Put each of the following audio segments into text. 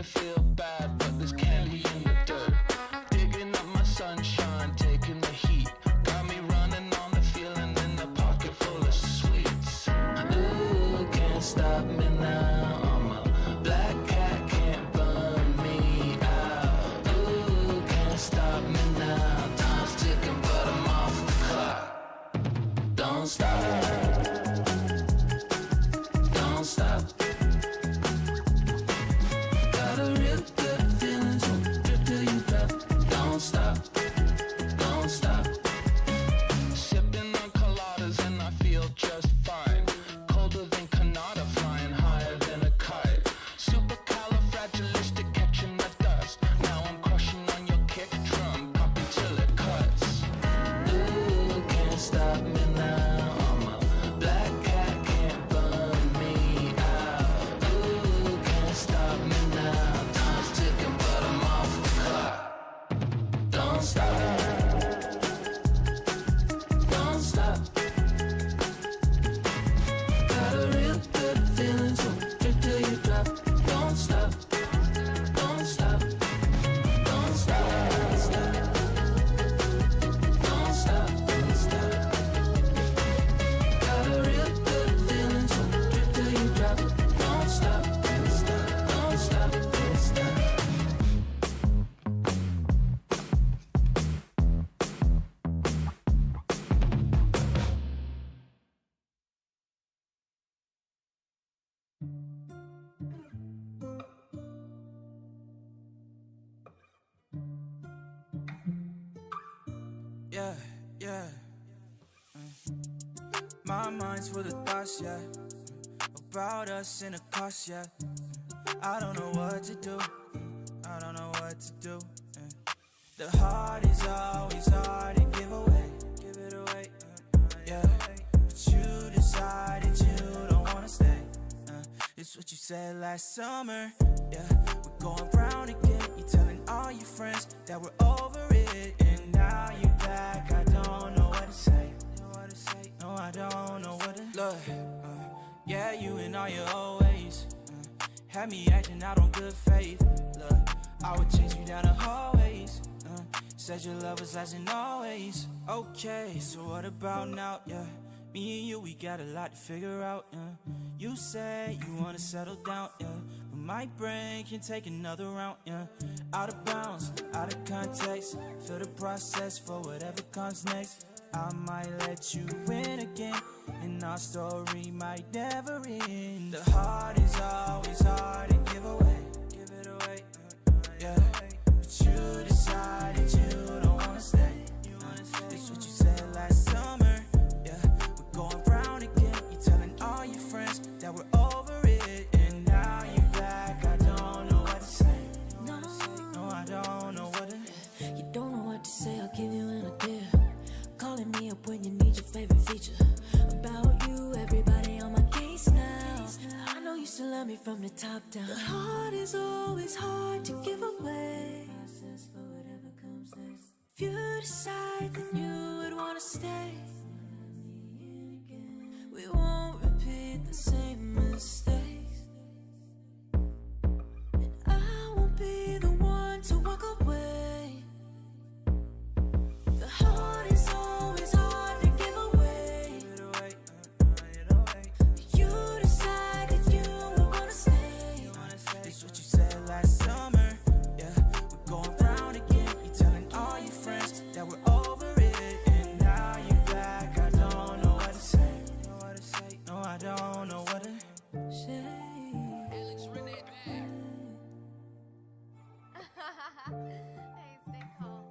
me feel bad, but there's candy in the dirt. Digging up my sunshine, taking the heat. Got me running on the feeling in the pocket full of sweets. Ooh, can't stop me now. I'm a black cat, can't burn me out. Ooh, can't stop me now. Time's ticking, but I'm off the clock. Don't stop. Don't stop. Got a real good feeling, so drip till you drop. Don't stop. Don't stop. Sipping on coladas and I feel just fine. Colder than Canada, flying higher than a kite. Supercalifragilistic, catching the dust. Now I'm crushing on your kick drum, pop it till it cuts. Ooh, can't stop me now. I'm a black cat, can't burn me out. Ooh, can't stop me now. Time's ticking, but I'm off the clock. Don't stop. Don't stop. Got a real good feeling, so drip till you drop. Don't stop. Don't stop. Don't stop. Don't stop. Don't stop. Don't stop. Got a real good feeling, so drip till you drop. Don't stop. Don't stop. Don't stop. Don't stop. Yeah, yeah. My mind's full of thoughts, yeah. About us in a cost, yeah. I don't know what to do. I don't know what to do. The heart is always hard to give away. Give it away. Yeah. But you decided you don't wanna stay. It's what you said last summer. Yeah. We're going round again. You're telling all your friends that we're over it. And now you're back. I don't know what to say. No, I don't know what to look. Yeah, you and all your old ways had me acting out on good faith. Look, I would chase you down the hallways. Said your love was lasting always. Okay, so what about now? Yeah, me and you, we got a lot to figure out. Yeah, you say you wanna settle down. Yeah, but my brain can take another round. Yeah, out of bounds, out of context. Feel the process for whatever comes next. I might let you win again, and our story might never end. The heart is always hard to give away. Give it away. Yeah, but you decided you don't wanna stay. It's what you said last summer. Yeah, we're going round again. You're telling all your friends that we're over it, and now you're back. I don't know what to say. No, I don't know what to. You don't know what to say, I'll give you an idea. Calling me up when you need your favorite feature. About you, everybody on my case now. I know you still love me from the top down. The heart is always hard to give away. If you decide, then you would wanna stay. We won't repeat the same mistakes, and I won't be the one to walk away. The heart is always hard to give away. You decide that you will wanna stay. It's what you said last summer. Yeah, we're going round again. You're telling all your friends that we're over it, and now you're back. I don't know what to say. No, I don't know what to Say. Hey, stay calm.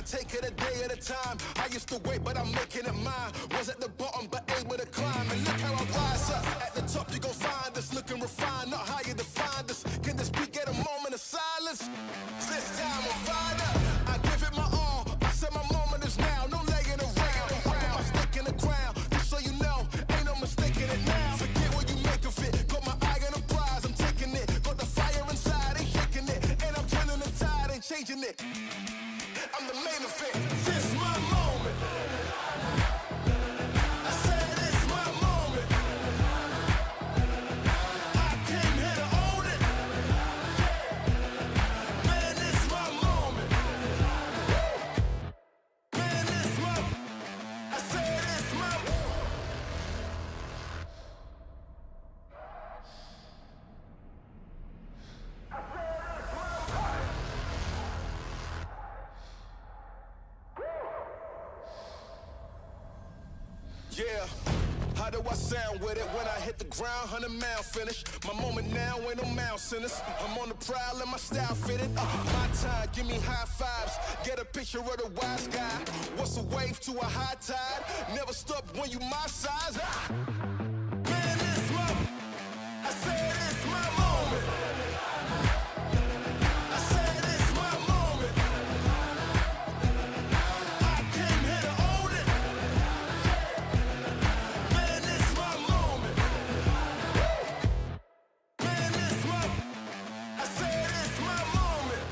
take it a day at a time. I used to wait, but I'm making it mine. Was at the bottom, but able to climb. And look how I rise up. At the top, you gon' find us looking refined, not how you defined us. Can this beat get a moment of silence? This time I'm fired up. I give it my all. I said my moment is now. No laying around. I put my stick in the ground. Just so you know, ain't no mistaking it now. Forget what you make of it. Got my eye on the prize. I'm taking it. Got the fire inside. Ain't shaking it. And I'm turning the tide. Ain't changing it. I'm the main event. This my moment. I said it's my moment. I came here to own it. Man, it's my moment. Man, it's my. I said it's my. Yeah, how do I sound with it when I hit the ground? 100-mile finish. My moment now ain't no mouse in us. I'm on the prowl and my style fitted. My time, give me high fives. Get a picture of the wise guy. What's a wave to a high tide? Never stop when you my size. Man, it's my. I said it's my moment. I said it's my moment. I came here to own it. Man, it's my moment. Man, it's my. I said it's my moment.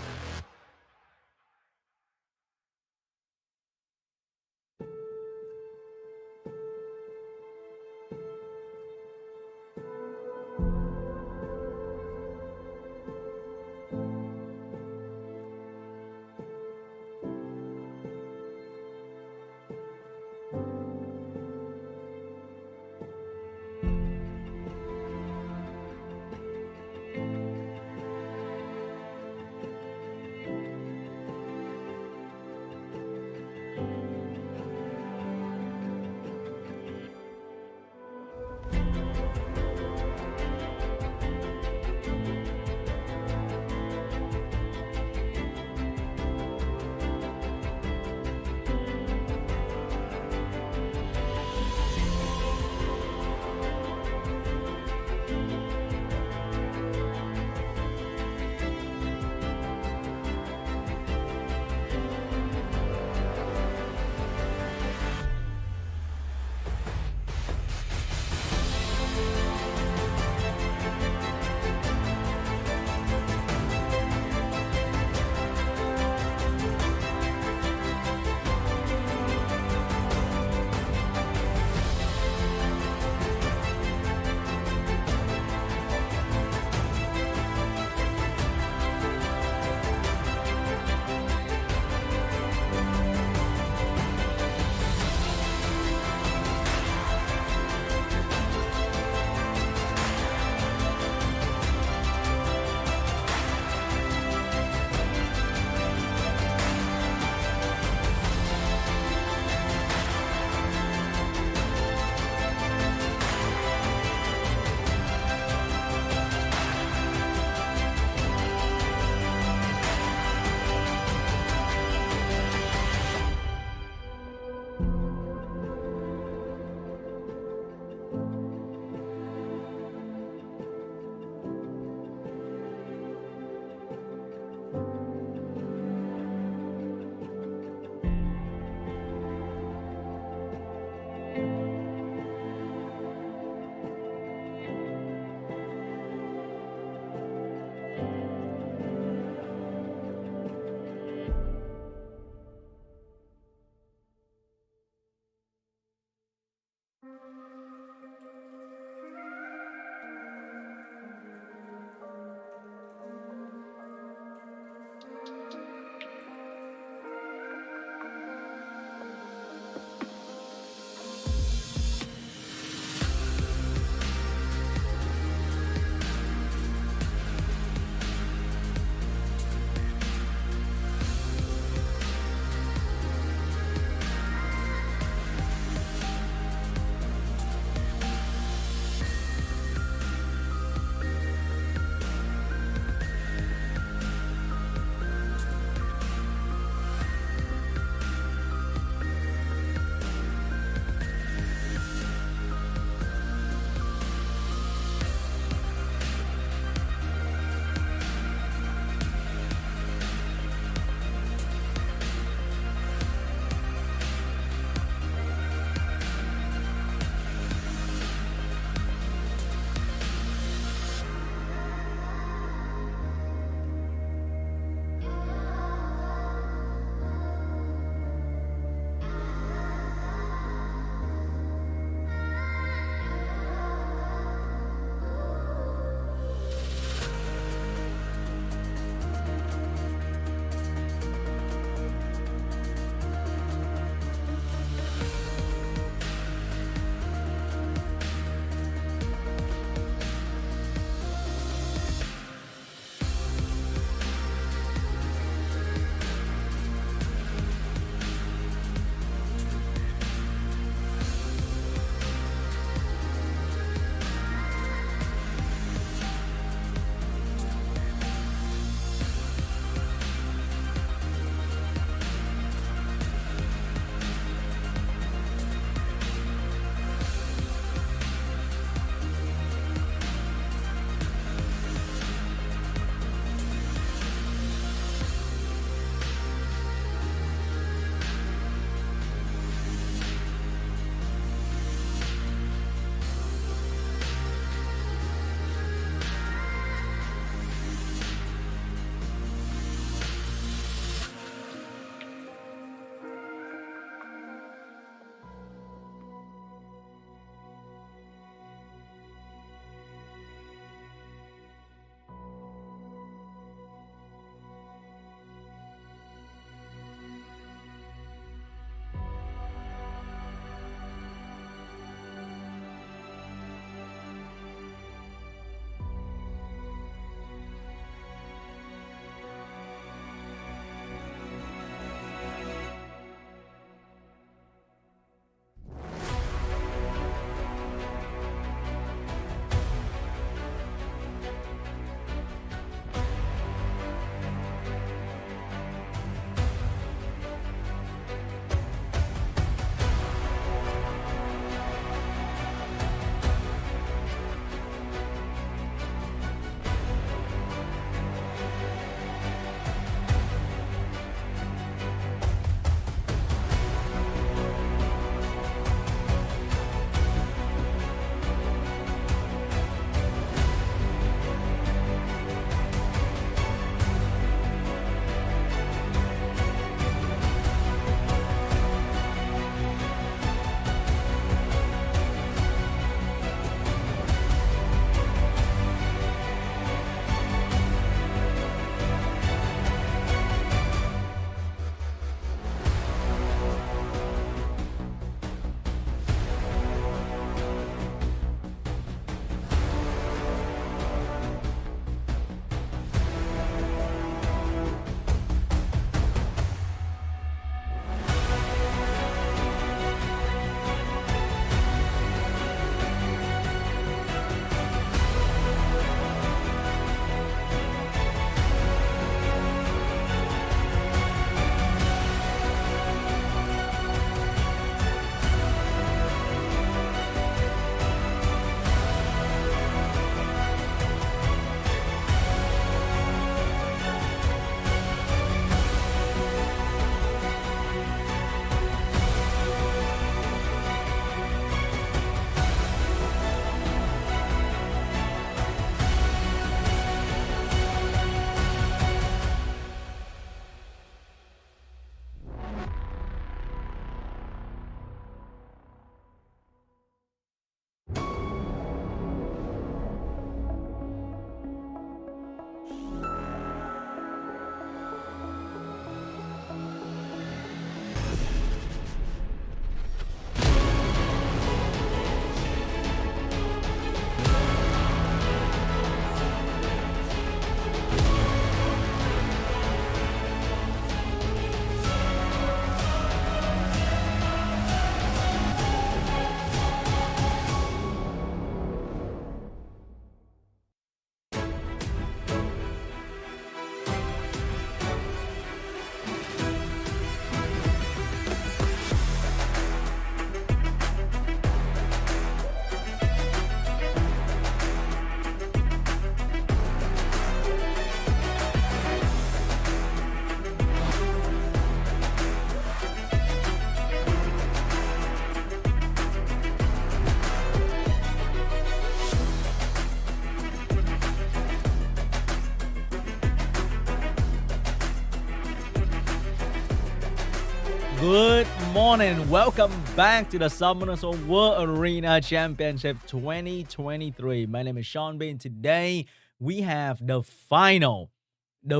Good morning. Welcome back to the SWC2023 World Arena Championship 2023. My name is Sean Bin. Today we have the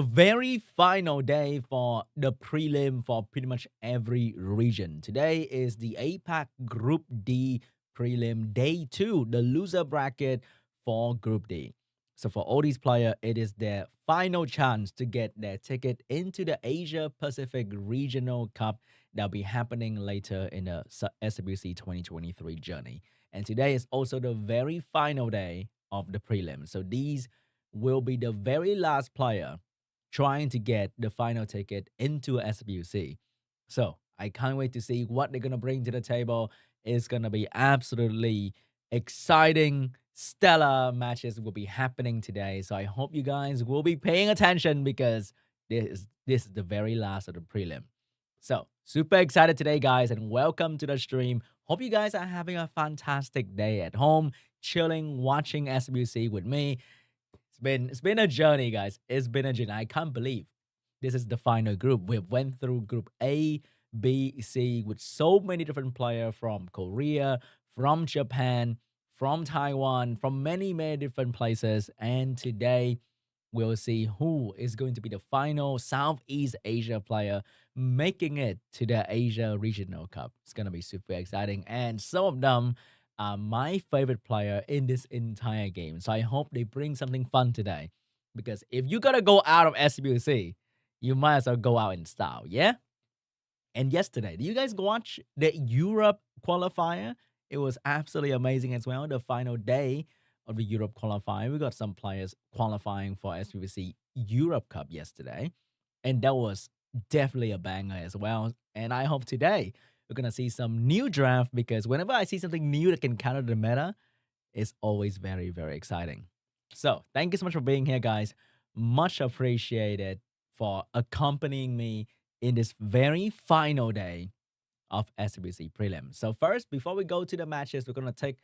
very final day for the prelim for pretty much every region. Today is the APAC Group D prelim day 2, the loser bracket for Group D. So for all these players, it is their final chance to get their ticket into the Asia Pacific Regional Cup that'll be happening later in the SWC2023 journey. And today is also the very final day of the prelim. So these will be the very last player trying to get the final ticket into SWC. So I can't wait to see what they're going to bring to the table. It's going to be absolutely exciting. Stellar matches will be happening today. So I hope you guys will be paying attention because this is the very last of the prelim. So super excited today, guys, and welcome to the stream. Hope you guys are having a fantastic day at home, chilling, watching SWC with me. It's been a journey, guys. It's been a journey. I can't believe this is the final group. We went through Group A, B, C with so many different players from Korea, from Japan, from Taiwan, from many different places. And today we'll see who is going to be the final Southeast Asia player making it to the Asia Regional Cup. It's going to be super exciting. And some of them are my favorite player in this entire game. So I hope they bring something fun today. Because if you got to go out of SWC, you might as well go out in style, yeah? And yesterday, did you guys watch the Europe qualifier? It was absolutely amazing as well. The final day of the Europe qualifier, we got some players qualifying for SWC Europe Cup yesterday. And that was definitely a banger as well. And I hope today we're going to see some new draft because whenever I see something new that can counter the meta, it's always very, very exciting. So thank you so much for being here, guys. Much appreciated for accompanying me in this very final day of SWC prelim. So first, before we go to the matches, we're going to take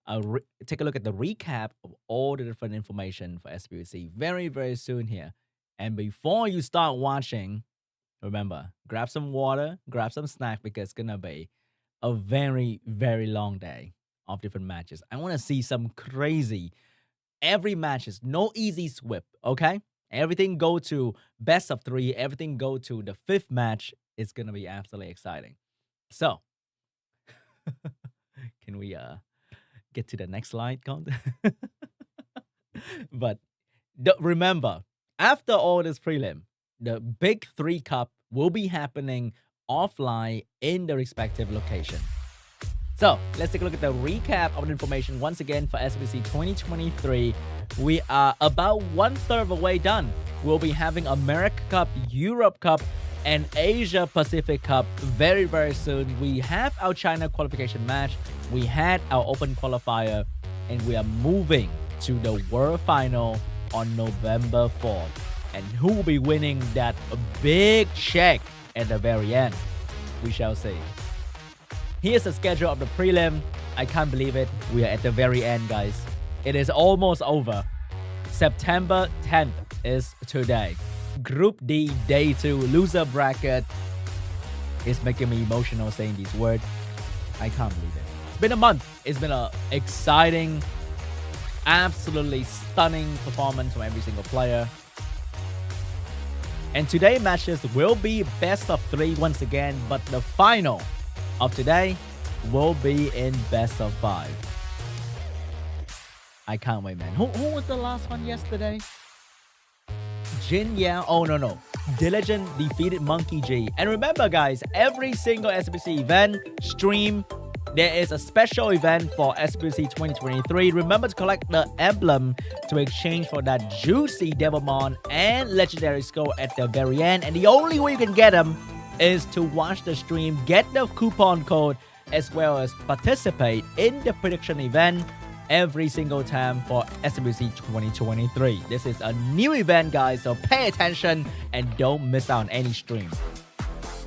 a look at the recap of all the different information for SWC very, very soon here. And before you start watching, remember, grab some water, grab some snack because it's going to be a very, very long day of different matches. I want to see some crazy, every match is no easy sweep, okay? Everything go to best of 3, everything go to the 5th match. It's going to be absolutely exciting. So, can we get to the next slide, Count? But remember, after all this prelim, the Big 3 Cup will be happening offline in the respective location. So, let's take a look at the recap of the information once again for SWC 2023. We are about 1/3 of the way done. We'll be having America Cup, Europe Cup, and Asia Pacific Cup very, very soon. We have our China qualification match. We had our open qualifier, and we are moving to the World Final on November 4th. And who will be winning that big check at the very end? We shall see. Here's the schedule of the prelim. I can't believe it. We are at the very end, guys. It is almost over. September 10th is today. Group D, day 2, loser bracket. It's making me emotional saying these words. I can't believe it. It's been a month. It's been an exciting, absolutely stunning performance from every single player. And today matches will be best of 3 once again, but the final of today will be in best of 5. I can't wait, man. Who was the last one yesterday? JINYAO. Oh, no. Diligent defeated MONKEYG. And remember, guys, every single SWC event, stream, there is a special event for SWC 2023. Remember to collect the emblem to exchange for that juicy Devilmon and legendary skull at the very end. And the only way you can get them is to watch the stream, get the coupon code, as well as participate in the prediction event every single time for SWC 2023. This is a new event, guys, so pay attention and don't miss out on any stream.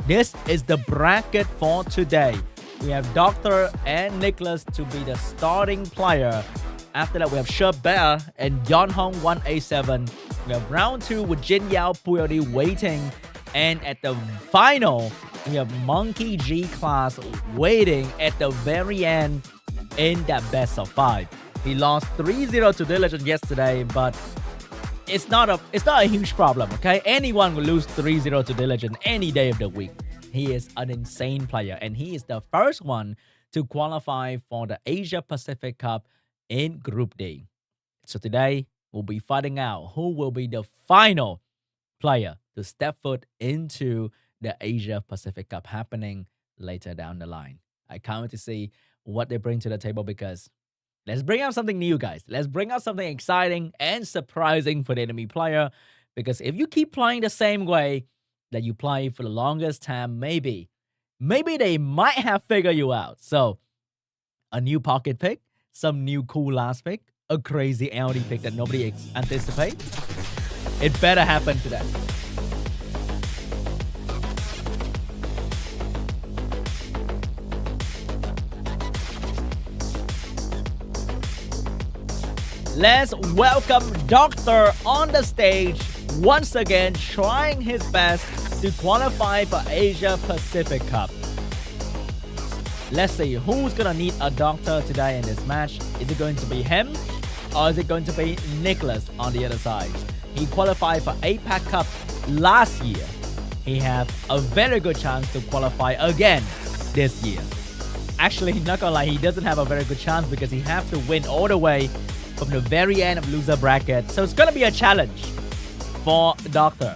This is the bracket for today. We have DOCTHURR and NICKCLAS to be the starting player. After that, we have SHERBETA and Yeonhong 187. We have round 2 with JINYAO Puyori waiting. And at the final, we have MONKEYGXCLAS waiting at the very end in that best of 5. He lost 3-0 to Diligent yesterday, but it's not a huge problem, okay? Anyone will lose 3-0 to Diligent any day of the week. He is an insane player, and he is the first one to qualify for the Asia Pacific Cup in Group D. So today, we'll be finding out who will be the final player to step foot into the Asia Pacific Cup happening later down the line. I can't wait to see what they bring to the table, because let's bring out something new, guys. Let's bring out something exciting and surprising for the enemy player, because if you keep playing the same way that you play for the longest time, maybe they might have figured you out. So a new pocket pick, some new cool last pick, a crazy LD pick that nobody anticipates. It better happen today. Let's welcome DOCTHURR on the stage once again, trying his best to qualify for Asia Pacific Cup. Let's see who's gonna need a DOCTHURR today in this match. Is it going to be him, or is it going to be NICKCLAS on the other side? He qualified for APAC Cup last year. He has a very good chance to qualify again this year. Actually, not gonna lie, he doesn't have a very good chance because he has to win all the way from the very end of loser bracket. So it's gonna be a challenge for DOCTHURR.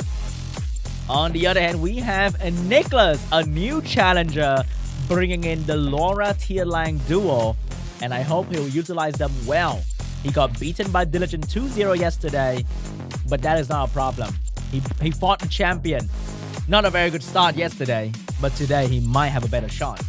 On the other hand, we have a NICKCLAS, a new challenger, bringing in the Laura Tierlang duo, and I hope he'll utilize them well. He got beaten by Diligent 2-0 yesterday, but that is not a problem. He fought the champion. Not a very good start yesterday, but today he might have a better shot.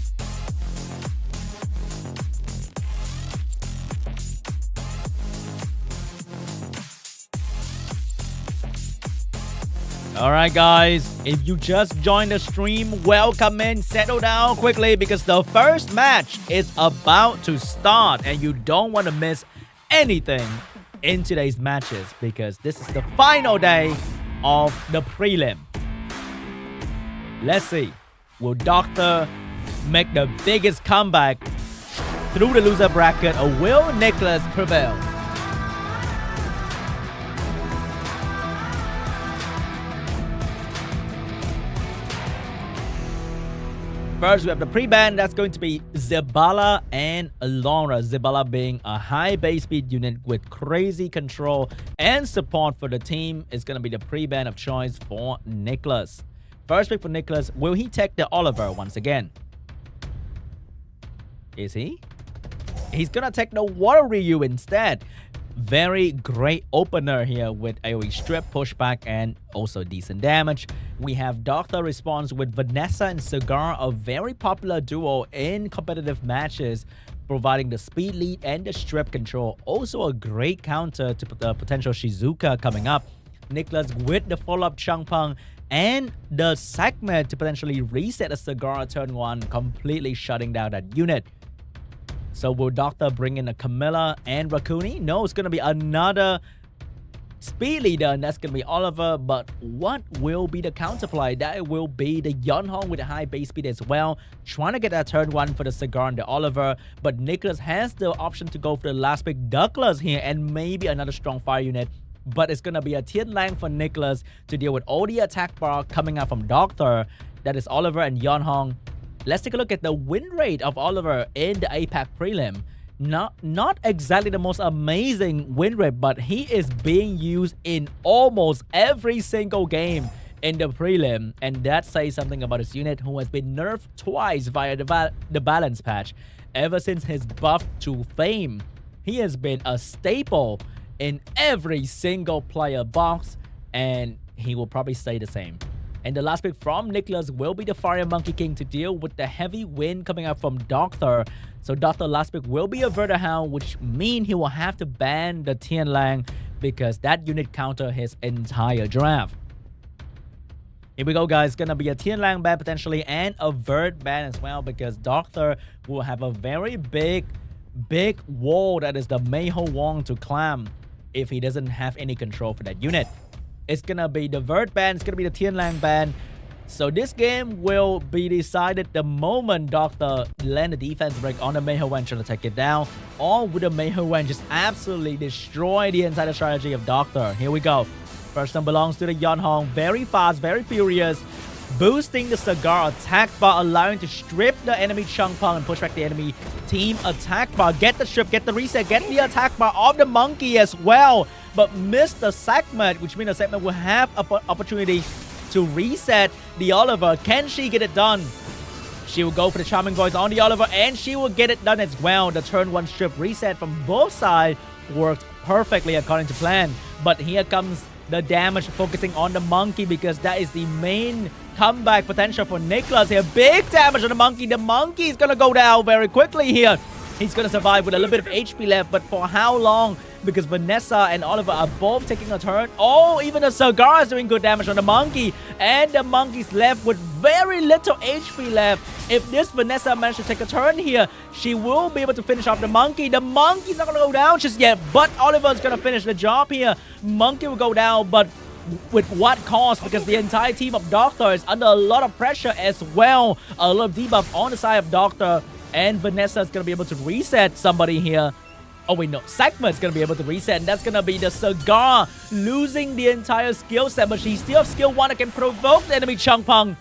Alright guys, if you just joined the stream, welcome in, settle down quickly because the first match is about to start and you don't want to miss anything in today's matches because this is the final day of the prelim. Let's see, will DOCTHURR make the biggest comeback through the loser bracket, or will NICKCLAS prevail? First, we have the pre-ban. That's going to be Zebala and Laura. Zebala being a high base speed unit with crazy control and support for the team is going to be the pre-ban of choice for NICKCLAS. First pick for NICKCLAS. Will he take the Oliver once again? Is he? He's going to take the Water Ryu instead. Very great opener here with AoE strip, pushback, and also decent damage. We have DOCTHURR response with Vanessa and Cigar, a very popular duo in competitive matches, providing the speed lead and the strip control. Also a great counter to the potential Shizuka coming up. NICKCLAS with the follow-up Changpeng and the segment to potentially reset a Cigar turn 1, completely shutting down that unit. So will DOCTHURR bring in a Camilla and Rakuni? No, it's going to be another speed leader, and that's going to be Oliver. But what will be the counterplay? That will be the Yeonhong with a high base speed as well, trying to get that turn 1 for the Cigar and the Oliver. But NICKCLAS has the option to go for the last pick Douglas here and maybe another strong fire unit. But it's going to be a Tien Lang for NICKCLAS to deal with all the attack bar coming out from DOCTHURR. That is Oliver and Yeonhong. Let's take a look at the win rate of Oliver in the APAC prelim. Not exactly the most amazing win rate, but he is being used in almost every single game in the prelim. And that says something about his unit, who has been nerfed twice via the balance patch. Ever since his buff to fame, he has been a staple in every single player box, and he will probably stay the same. And the last pick from NICKCLAS will be the Fire Monkey King to deal with the heavy wind coming out from DOCTHURR. So DOCTHURR last pick will be a Vertihound, which means he will have to ban the Tien Lang because that unit counter his entire draft. Here we go, guys. It's gonna be a Tien Lang ban potentially and a Vert ban as well, because DOCTHURR will have a very big wall that is the Meiho Wong to climb if he doesn't have any control for that unit. It's gonna be the Vert ban, it's gonna be the Tien Lang ban. So this game will be decided the moment Doctor land a defense break on the Mayhuan trying to take it down, or would the Mayhuan just absolutely destroy the entire strategy of Doctor? Here we go. First one belongs to the Yeonhong. Very fast, very furious. Boosting the Cigar attack bar, allowing to strip the enemy Changpeng and push back the enemy team attack bar. Get the strip, get the reset, get the attack bar of the monkey as well. But miss the segment, which means the segment will have an opportunity to reset the Oliver. Can she get it done? She will go for the Charming Voice on the Oliver, and she will get it done as well. The turn 1 strip reset from both sides worked perfectly according to plan. But here comes the damage focusing on the monkey, because that is the main comeback potential for NICKCLAS here. Big damage on the monkey. The monkey is going to go down very quickly here. He's going to survive with a little bit of HP left, but for how long? Because Vanessa and Oliver are both taking a turn. Oh, even the Cigar is doing good damage on the monkey. And the monkey's left with very little HP left. If this Vanessa manages to take a turn here, she will be able to finish off the monkey. The monkey's not going to go down just yet, but Oliver's going to finish the job here. Monkey will go down, but with what cost? Because the entire team of Doctor is under a lot of pressure as well. A lot of debuff on the side of Doctor. And Vanessa is going to be able to reset somebody here. Oh wait, no. Sagma is going to be able to reset. And that's going to be the Cigar losing the entire skill set. But she still have skill 1 that can provoke the enemy Changpeng.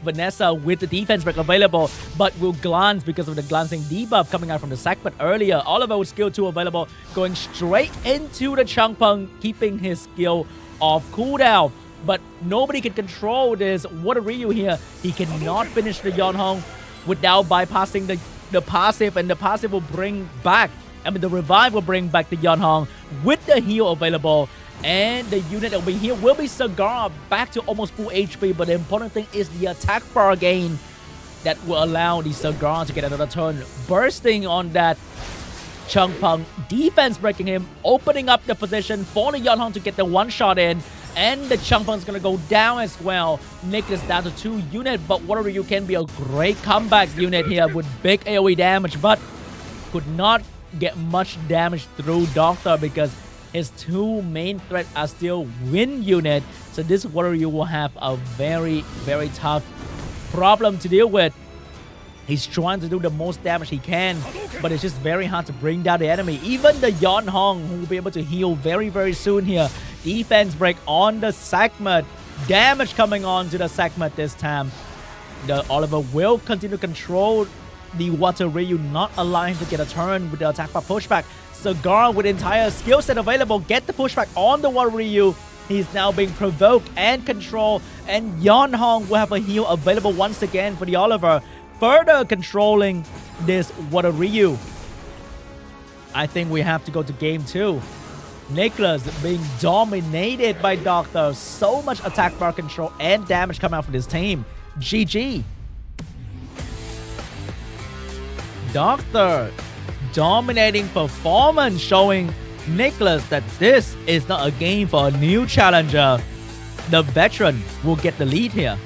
Vanessa with the defense break available, but will glance because of the glancing debuff coming out from the Sagma earlier. Oliver with skill 2 available, going straight into the Changpeng, keeping his skill off cooldown. But nobody can control this Water Ryu here. He cannot finish the Yeonhong without bypassing the passive, and the passive will bring back, the revive will bring back the Yeonhong with the heal available. And the unit that will be here will be Cigar back to almost full HP. But the important thing is the attack bar gain that will allow the Cigar to get another turn. Bursting on that Changpeng, defense breaking him, opening up the position for the Yeonhong to get the one shot in. And the Changpeng's gonna go down as well. NICKCLAS down to 2 units, but Water Ryu can be a great comeback unit here with big AoE damage, but could not get much damage through Doctor because his 2 main threats are still win unit. So this Water Ryu will have a very, very tough problem to deal with. He's trying to do the most damage he can, but it's just very hard to bring down the enemy. Even the Yeonhong, who will be able to heal very, very soon here. Defense break on the Sagma. Damage coming on to the Sagma this time. The Oliver will continue to control the Water Ryu, not allowing him to get a turn with the attack bar pushback. Cigar with entire skill set available, get the pushback on the Water Ryu. He's now being provoked and controlled, and Yeonhong will have a heal available once again for the Oliver, further controlling this Water Ryu. I think we have to go to game 2. NICKCLAS being dominated by Doctor. So much attack bar control and damage coming out from this team. GG. Doctor dominating performance, showing NICKCLAS that this is not a game for a new challenger. The veteran will get the lead here.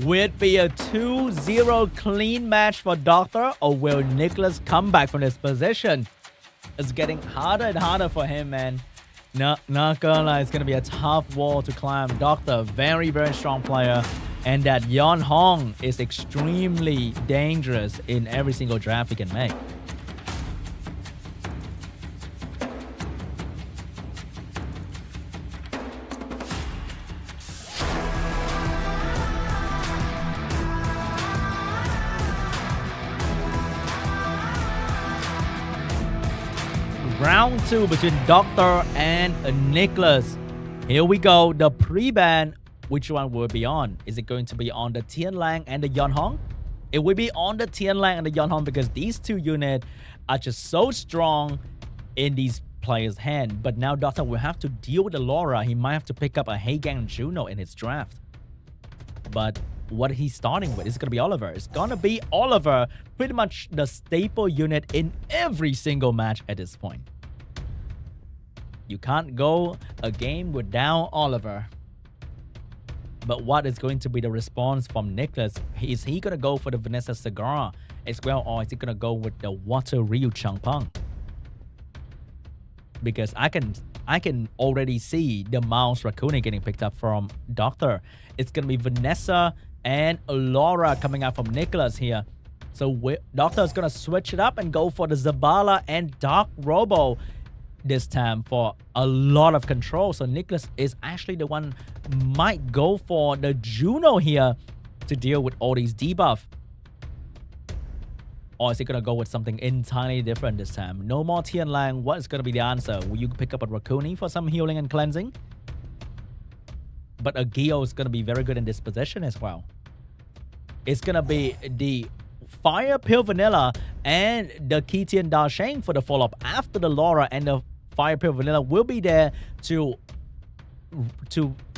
Will it be a 2-0 clean match for Doctor, or will NICKCLAS come back from this position? It's getting harder and harder for him, man. Not gonna lie, it's gonna be a tough wall to climb. Doctor, very, very strong player. And that Yeonhong is extremely dangerous in every single draft he can make. Round 2 between Doctor and NICKCLAS. Here we go. The pre-ban. Which one will it be on? Is it going to be on the Tianlang and the Yeonhong? It will be on the Tianlang and the Yeonhong because these 2 units are just so strong in these players' hand. But now DOCTHURR will have to deal with the Laura. He might have to pick up a Heigang Juno in his draft. But what he's starting with is going to be Oliver. It's going to be Oliver, pretty much the staple unit in every single match at this point. You can't go a game without Oliver. But what is going to be the response from NICKCLAS? Is he going to go for the Vanessa Cigar as well, or is he going to go with the Water Ryu Changpeng? Because I can already see the Mouse Raccoon getting picked up from DOCTHURR. It's going to be Vanessa and Laura coming out from NICKCLAS here. So DOCTHURR is going to switch it up and go for the Zabala and Dark Robo this time for a lot of control. So NICKCLAS is actually the one might go for the Juno here to deal with all these debuff. Or is he going to go with something entirely different this time? No more Tian Lang. What is going to be the answer? Will you pick up a Raccoon for some healing and cleansing? But a Geo is going to be very good in this position as well. It's going to be the Fire Pale Vanilla and the Kitian Da Sheng for the follow-up after the Laura, and the Fire Pale Vanilla will be there to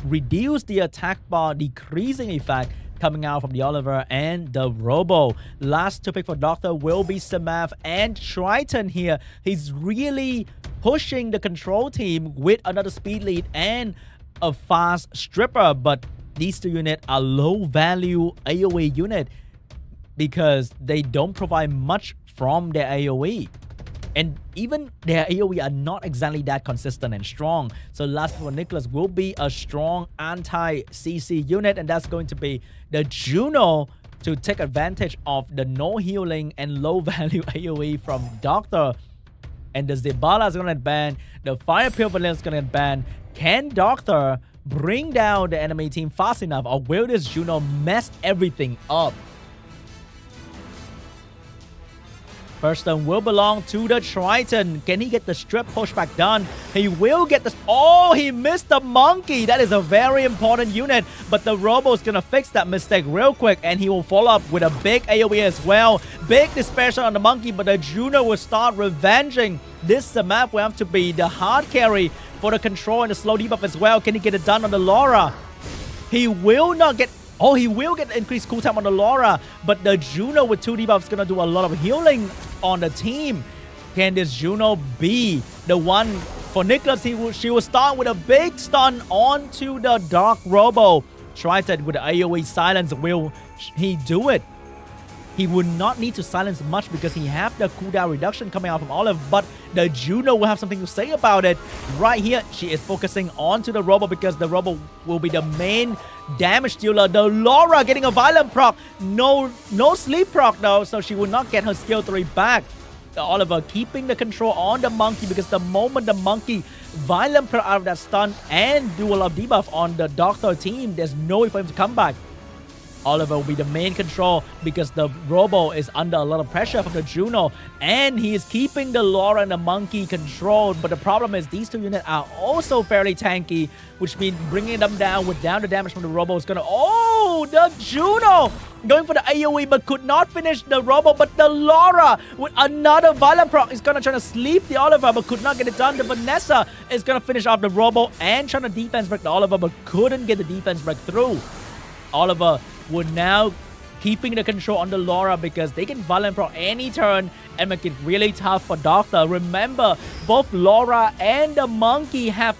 reduce the attack bar decreasing effect coming out from the Oliver and the Robo. Last to pick for DOCTHURR will be Samav and Triton here. He's really pushing the control team with another speed lead and a fast stripper, but these two units are low value AoE unit because they don't provide much from their AoE. And even their AoE are not exactly that consistent and strong. So last for NICKCLAS will be a strong anti-CC unit, and that's going to be the Juno to take advantage of the no healing and low value AoE from DOCTHURR. And the Zabala is going to get banned. The Fire Pale Vanilla is going to get banned. Can DOCTHURR bring down the enemy team fast enough, or will this Juno mess everything up? First stone will belong to the Triton. Can he get the strip pushback done? He will get the... Oh, he missed the Monkey. That is a very important unit. But the Robo is going to fix that mistake real quick. And he will follow up with a big AoE as well. Big dispersion on the Monkey. But the Juno will start revenging. This map will have to be the hard carry for the control and the slow debuff as well. Can he get it done on the Laura? He will not get... Oh, he will get increased cooldown on the Laura, but the Juno with 2 debuffs is going to do a lot of healing on the team. Can this Juno be the one for NICKCLAS? She will start with a big stun onto the Dark Robo. Triton with the AoE silence. Will he do it? He would not need to silence much because he have the cooldown reduction coming out from Olive, but the Juno will have something to say about it. Right here, she is focusing onto the Robo because the Robo will be the main damage dealer. The Laura getting a violent proc. No sleep proc though, so she will not get her skill 3 back. The Oliver keeping the control on the Monkey because the moment the Monkey violent proc out of that stun and do a lot of debuff on the DOCTHURR team, there's no way for him to come back. Oliver will be the main control because the Robo is under a lot of pressure from the Juno, and he is keeping the Laura and the Monkey controlled. But the problem is these two units are also fairly tanky, which means bringing them down without the damage from the Robo is going to... Oh, the Juno going for the AoE but could not finish the Robo, but the Laura with another violent proc is going to try to sleep the Oliver but could not get it done. The Vanessa is going to finish off the Robo and trying to defense break the Oliver but couldn't get the defense break through. Oliver would now keeping the control on the Laura because they can violent proc any turn and make it really tough for DOCTHURR. Remember, both Laura and the Monkey have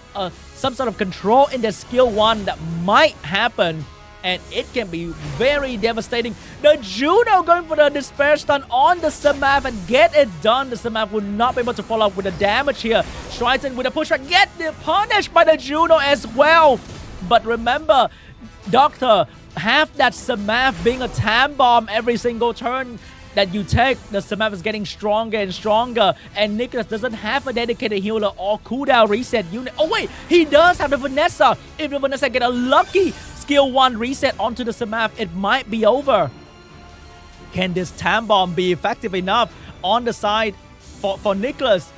some sort of control in their skill 1 that might happen, and it can be very devastating. The Juno going for the Despair Stun on the Samav and get it done. The Samav will not be able to follow up with the damage here. Triton with a pushback, get punished by the Juno as well. But remember, DOCTHURR have that Samav being a time bomb every single turn that you take. The Samav is getting stronger and stronger, and NICKCLAS doesn't have a dedicated healer or cooldown reset unit. Oh wait, he does have the Vanessa. If the Vanessa get a lucky skill 1 reset onto the Samav, it might be over. Can this time bomb be effective enough on the side for NICKCLAS?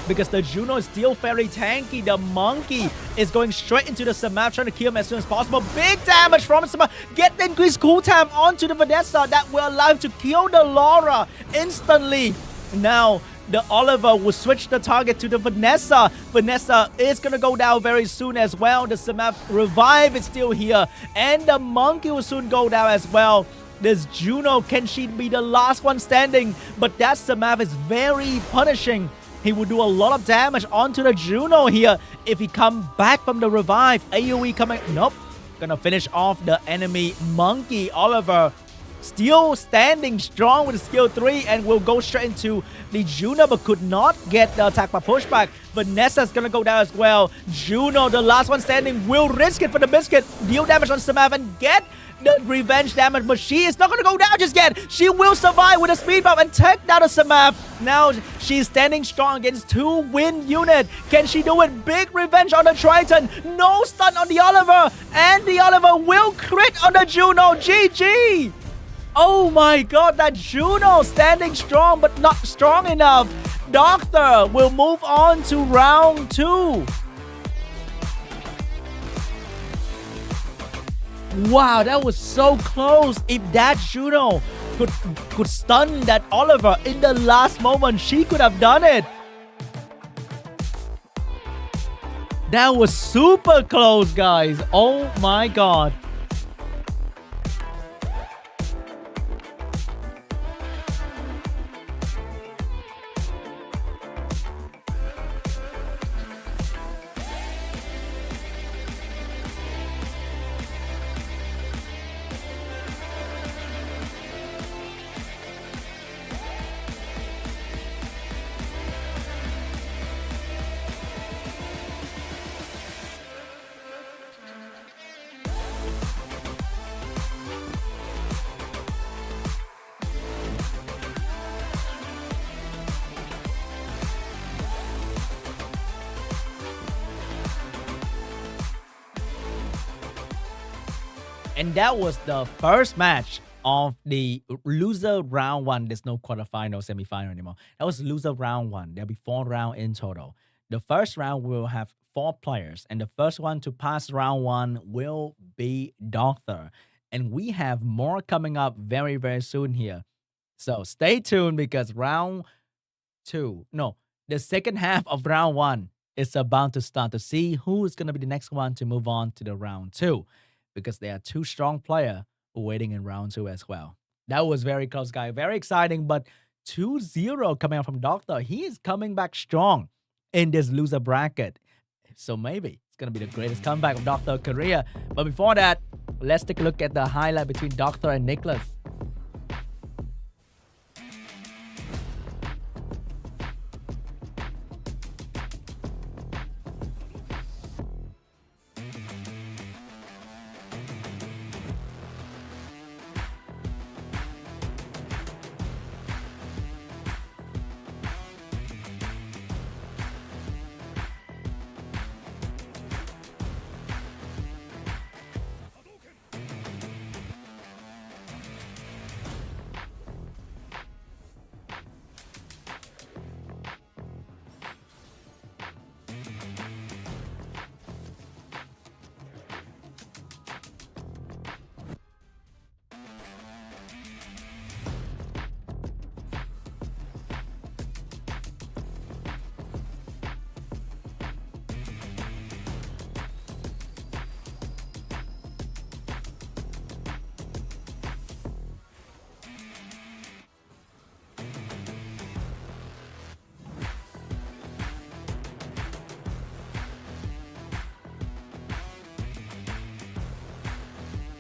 Because the Juno is still fairly tanky. The Monkey is going straight into the Samav, trying to kill him as soon as possible. Big damage from Samav. Get the increased cooldown onto the Vanessa. That will allow him to kill the Laura instantly. Now, the Oliver will switch the target to the Vanessa. Vanessa is gonna go down very soon as well. The Samaf revive is still here, and the Monkey will soon go down as well. This Juno, can she be the last one standing? But that Samaf is very punishing. He will do a lot of damage onto the Juno here if he come back from the revive. AoE coming. Nope. Gonna finish off the enemy Monkey. Oliver still standing strong with skill 3 and will go straight into the Juno, but could not get the attack by pushback. Vanessa's gonna go down as well. Juno, the last one standing, will risk it for the biscuit. Deal damage on Samaf and get the revenge damage, but she is not gonna go down just yet. She will survive with a speed bump and take down the Samaf. Now she's standing strong against 2 win unit. Can she do it? Big revenge on the Triton. No stun on the Oliver, and the Oliver will crit on the Juno. GG. Oh my god, that Juno standing strong but not strong enough. DOCTHURR will move on to round 2. Wow, that was so close. If that Juno could stun that Oliver in the last moment, she could have done it. That was super close, guys. Oh my god. And that was the first match of the loser round 1. There's no quarterfinal, semifinal anymore. That was loser round 1. There'll be 4 rounds in total. The first round will have 4 players, and the first one to pass round 1 will be DOCTHURR. And we have more coming up very, very soon here. So stay tuned, because round 2, no, the second half of round 1 is about to start, to see who's going to be the next one to move on to the round 2. Because there are 2 strong players waiting in round 2 as well. That was very close, guys. Very exciting, but 2-0 coming out from DOCTHURR. He is coming back strong in this loser bracket. So maybe it's going to be the greatest comeback of DOCTHURR career. But before that, let's take a look at the highlight between DOCTHURR and NICKCLAS.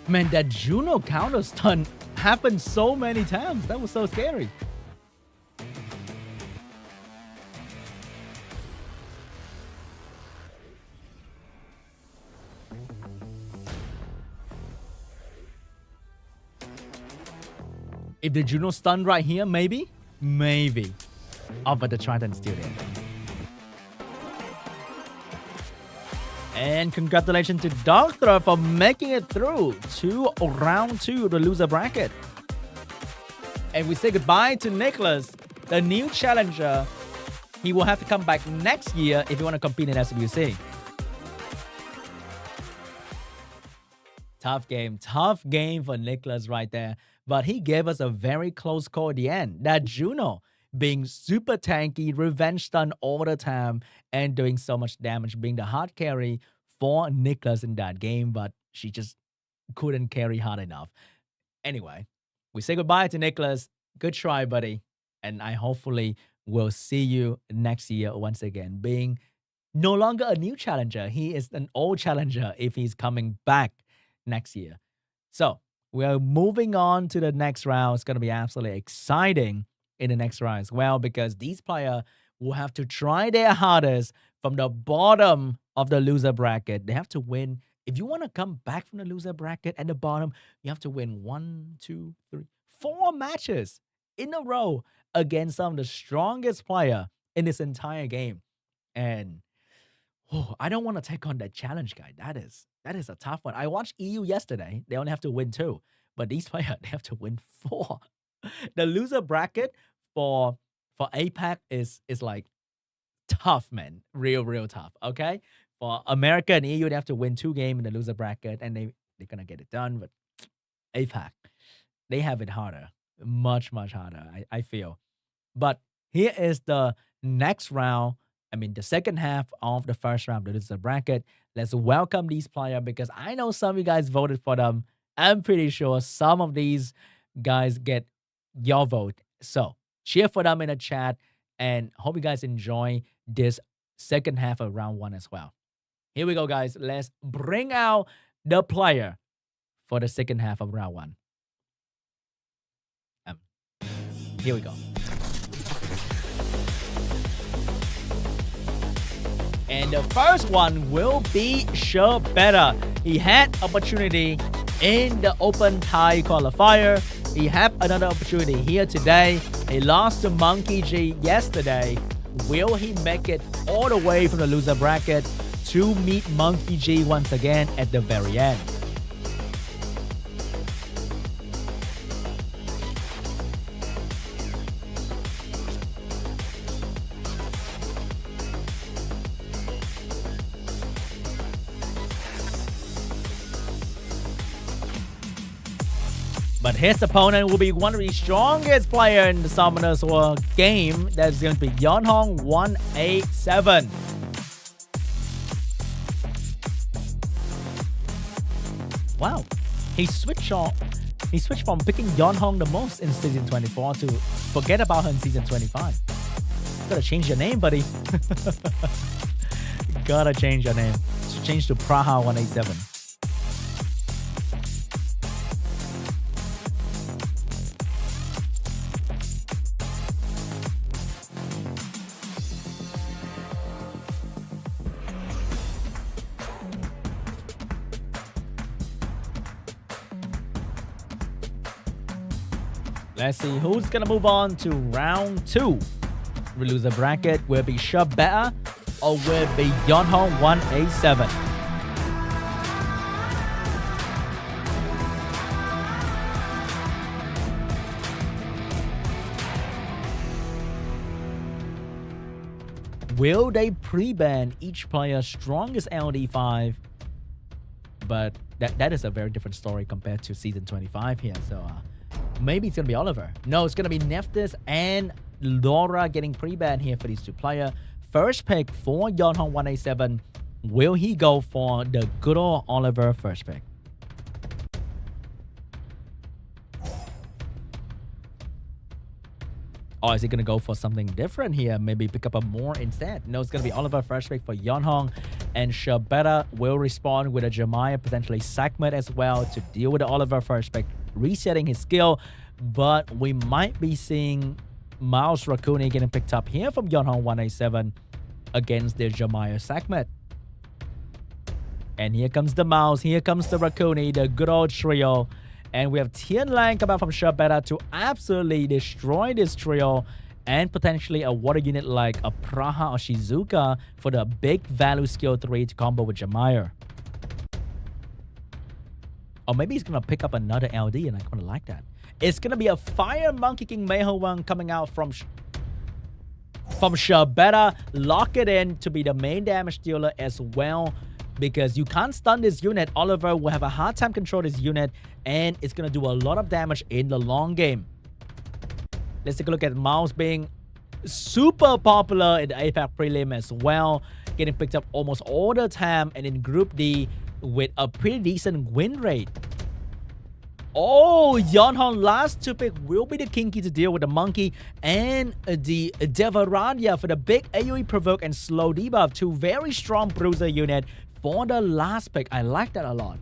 Man, that Juno counter stun happened so many times. That was so scary. If the Juno stun right here, maybe? Maybe. Oh, but the Triton's still there. And congratulations to DOCTHURR for making it through to round 2 of the loser bracket. And we say goodbye to NICKCLAS, the new challenger. He will have to come back next year if you want to compete in SWC. Tough game for NICKCLAS right there. But he gave us a very close call at the end. That Juno being super tanky, revenge stun all the time, and doing so much damage, being the hard carry for NICKCLAS in that game, but she just couldn't carry hard enough. Anyway, we say goodbye to NICKCLAS. Good try, buddy. And I hopefully will see you next year once again, being no longer a new challenger. He is an old challenger if he's coming back next year. So we are moving on to the next round. It's going to be absolutely exciting in the next round as well, because these players will have to try their hardest from the bottom of the loser bracket. They have to win. If you want to come back from the loser bracket at the bottom, you have to win 1, 2, 3, 4 matches in a row against some of the strongest player in this entire game. And I don't want to take on that challenge guy. That is a tough one. I watched EU yesterday. They only have to win 2. But these players, they have to win 4. The loser bracket for APAC is like tough, man. Real tough, okay? For America and EU, they have to win 2 games in the loser bracket, and they're going to get it done. But APAC, they have it harder. Much harder, I feel. But here is the next round. I mean, the second half of the first round, the loser bracket. Let's welcome these players, because I know some of you guys voted for them. I'm pretty sure some of these guys get your vote. So cheer for them in the chat, and hope you guys enjoy this second half of round 1 as well. Here we go, guys. Let's bring out the player for the second half of round 1. Here we go. And the first one will be SHERBETA. He had opportunity in the open tie qualifier. He had another opportunity here today. He lost to MONKEYG yesterday. Will he make it all the way from the loser bracket to meet MONKEYG once again at the very end? But his opponent will be one of the strongest players in the Summoners War game. That's going to be JINYAO187. Wow, he switched from picking Yeonhong the most in season 24 to forget about her in season 25. Gotta change your name, buddy. Gotta change your name. Change to Praha187. Let's see who's gonna move on to round 2. The loser bracket will be SHERBETA or will be JINYAO187. Will they pre-ban each player's strongest LD5? But that is a very different story compared to season 25 here. So maybe it's going to be Oliver. No, it's going to be Nephthys and Laura getting pre-banned here for these 2 players. First pick for JINYAO187. Will he go for the good old Oliver first pick? Or is he going to go for something different here? Maybe pick up a more instead? No, it's going to be Oliver first pick for Yeonhong. And SHERBETA will respond with a Jeremiah, potentially Sakmet as well, to deal with the Oliver first pick, resetting his skill. But we might be seeing Miles Rakuni getting picked up here from JINYAO187 against the Jeremiah Sakmet. And here comes the Mouse, here comes the Rakuni, the good old trio. And we have Tien Lang coming out from SHERBETA to absolutely destroy this trio, and potentially a water unit like a Praha or Shizuka for the big value skill 3 to combo with Jeremiah. Or maybe he's going to pick up another LD, and I kind of like that. It's going to be a Fire Monkey King Meiho coming out from SHERBETA. Lock it in to be the main damage dealer as well, because you can't stun this unit. Oliver will have a hard time controlling this unit, and it's going to do a lot of damage in the long game. Let's take a look at Mouse being super popular in the APAC prelim as well, getting picked up almost all the time, and in Group D with a pretty decent win rate. Oh, Yeonhong last to pick will be the Kinky to deal with the Monkey and the Devaranya for the big AoE provoke and slow debuff. Two very strong bruiser unit for the last pick. I like that a lot.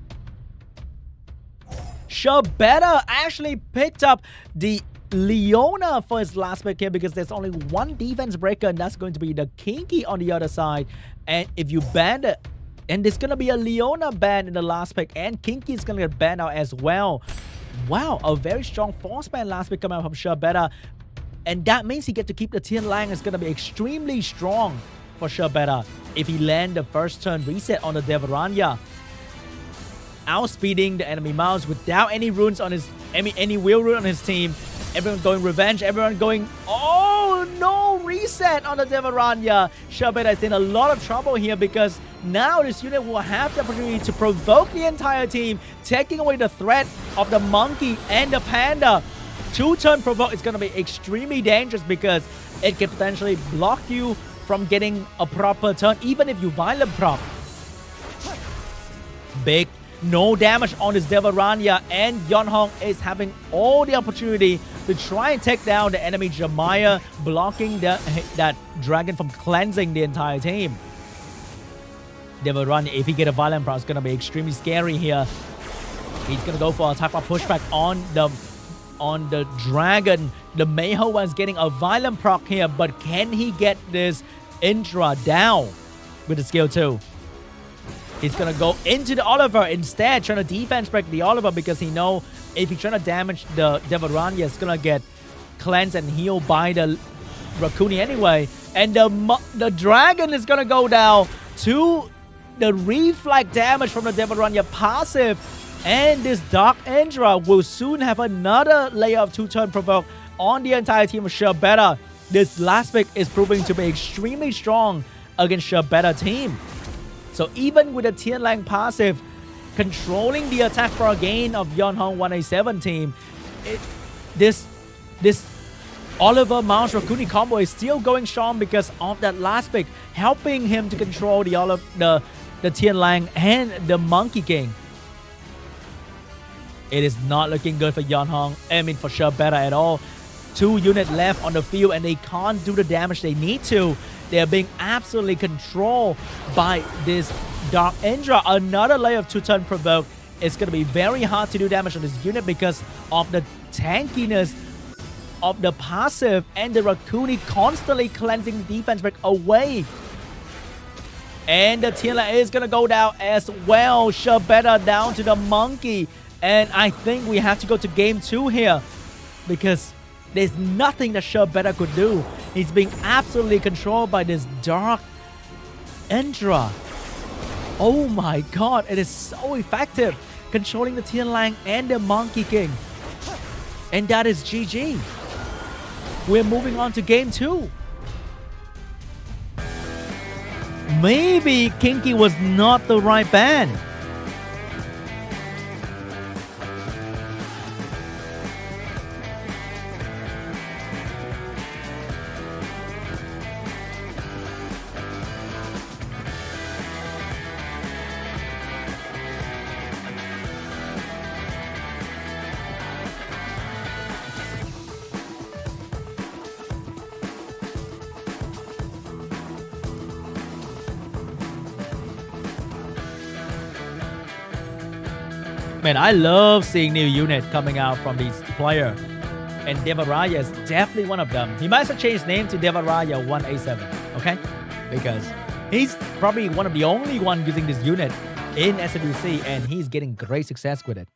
SHERBETA actually picked up the Leona for his last pick here because there's only one defense breaker, and that's going to be the Kinky on the other side. And if you ban it, and there's gonna be a Leona ban in the last pick, and Kinky is gonna get banned out as well. Wow, a very strong force ban last pick coming out from SHERBETA, and that means he get to keep the Tian Lang. Is gonna be extremely strong for SHERBETA if he land the first turn reset on the Devaranya, outspeeding the enemy mouse without any runes on his any wheel rune on his team. Everyone going revenge, everyone going, oh no, reset on the Devaranya. SHERBETA is in a lot of trouble here because now this unit will have the opportunity to provoke the entire team, taking away the threat of the Monkey and the Panda. Two-turn provoke is going to be extremely dangerous because it can potentially block you from getting a proper turn, even if you violent proc. Big no damage on this Devaranya, and Yeonhong is having all the opportunity to try and take down the enemy Jamaya, blocking that dragon from cleansing the entire team. Devaranya, if he get a violent proc, it's gonna be extremely scary here. He's gonna go for attack or pushback on the dragon. The Mayho one's getting a violent proc here, but can he get this Indra down with the skill 2? He's gonna go into the Oliver instead, trying to defense break the Oliver because he know if he's trying to damage the Devaranya, it's gonna get cleansed and healed by the Rakuni anyway. And the dragon is gonna go down to the reflect damage from the Devaranya passive. And this Dark Indra will soon have another layer of two-turn provoke on the entire team of SHERBETA. This last pick is proving to be extremely strong against SHERBETA team. So even with the Tian Lang passive controlling the attack for a gain of Yeonhong 187 team, this Oliver Mouse Rakuni combo is still going strong because of that last pick, helping him to control the Tian Lang and the Monkey King. It is not looking good for Yeonhong, for SHERBETA at all. 2 units left on the field and they can't do the damage they need to. They're being absolutely controlled by this Dark Indra. Another layer of two-turn provoke. It's going to be very hard to do damage on this unit because of the tankiness of the passive and the Rakuni constantly cleansing the defense break away. And the Tian Lang is going to go down as well. SHERBETA down to the Monkey. And I think we have to go to game 2 here because there's nothing that SHERBETA could do. He's being absolutely controlled by this Dark Indra. Oh my god, it is so effective, controlling the Tian Lang and the Monkey King. And that is GG. We're moving on to game 2. Maybe Kinky was not the right ban. Man, I love seeing new units coming out from these players. And Devaraya is definitely one of them. He might as well change his name to Devaraya 187, okay? Because he's probably one of the only one using this unit in SWC, and he's getting great success with it.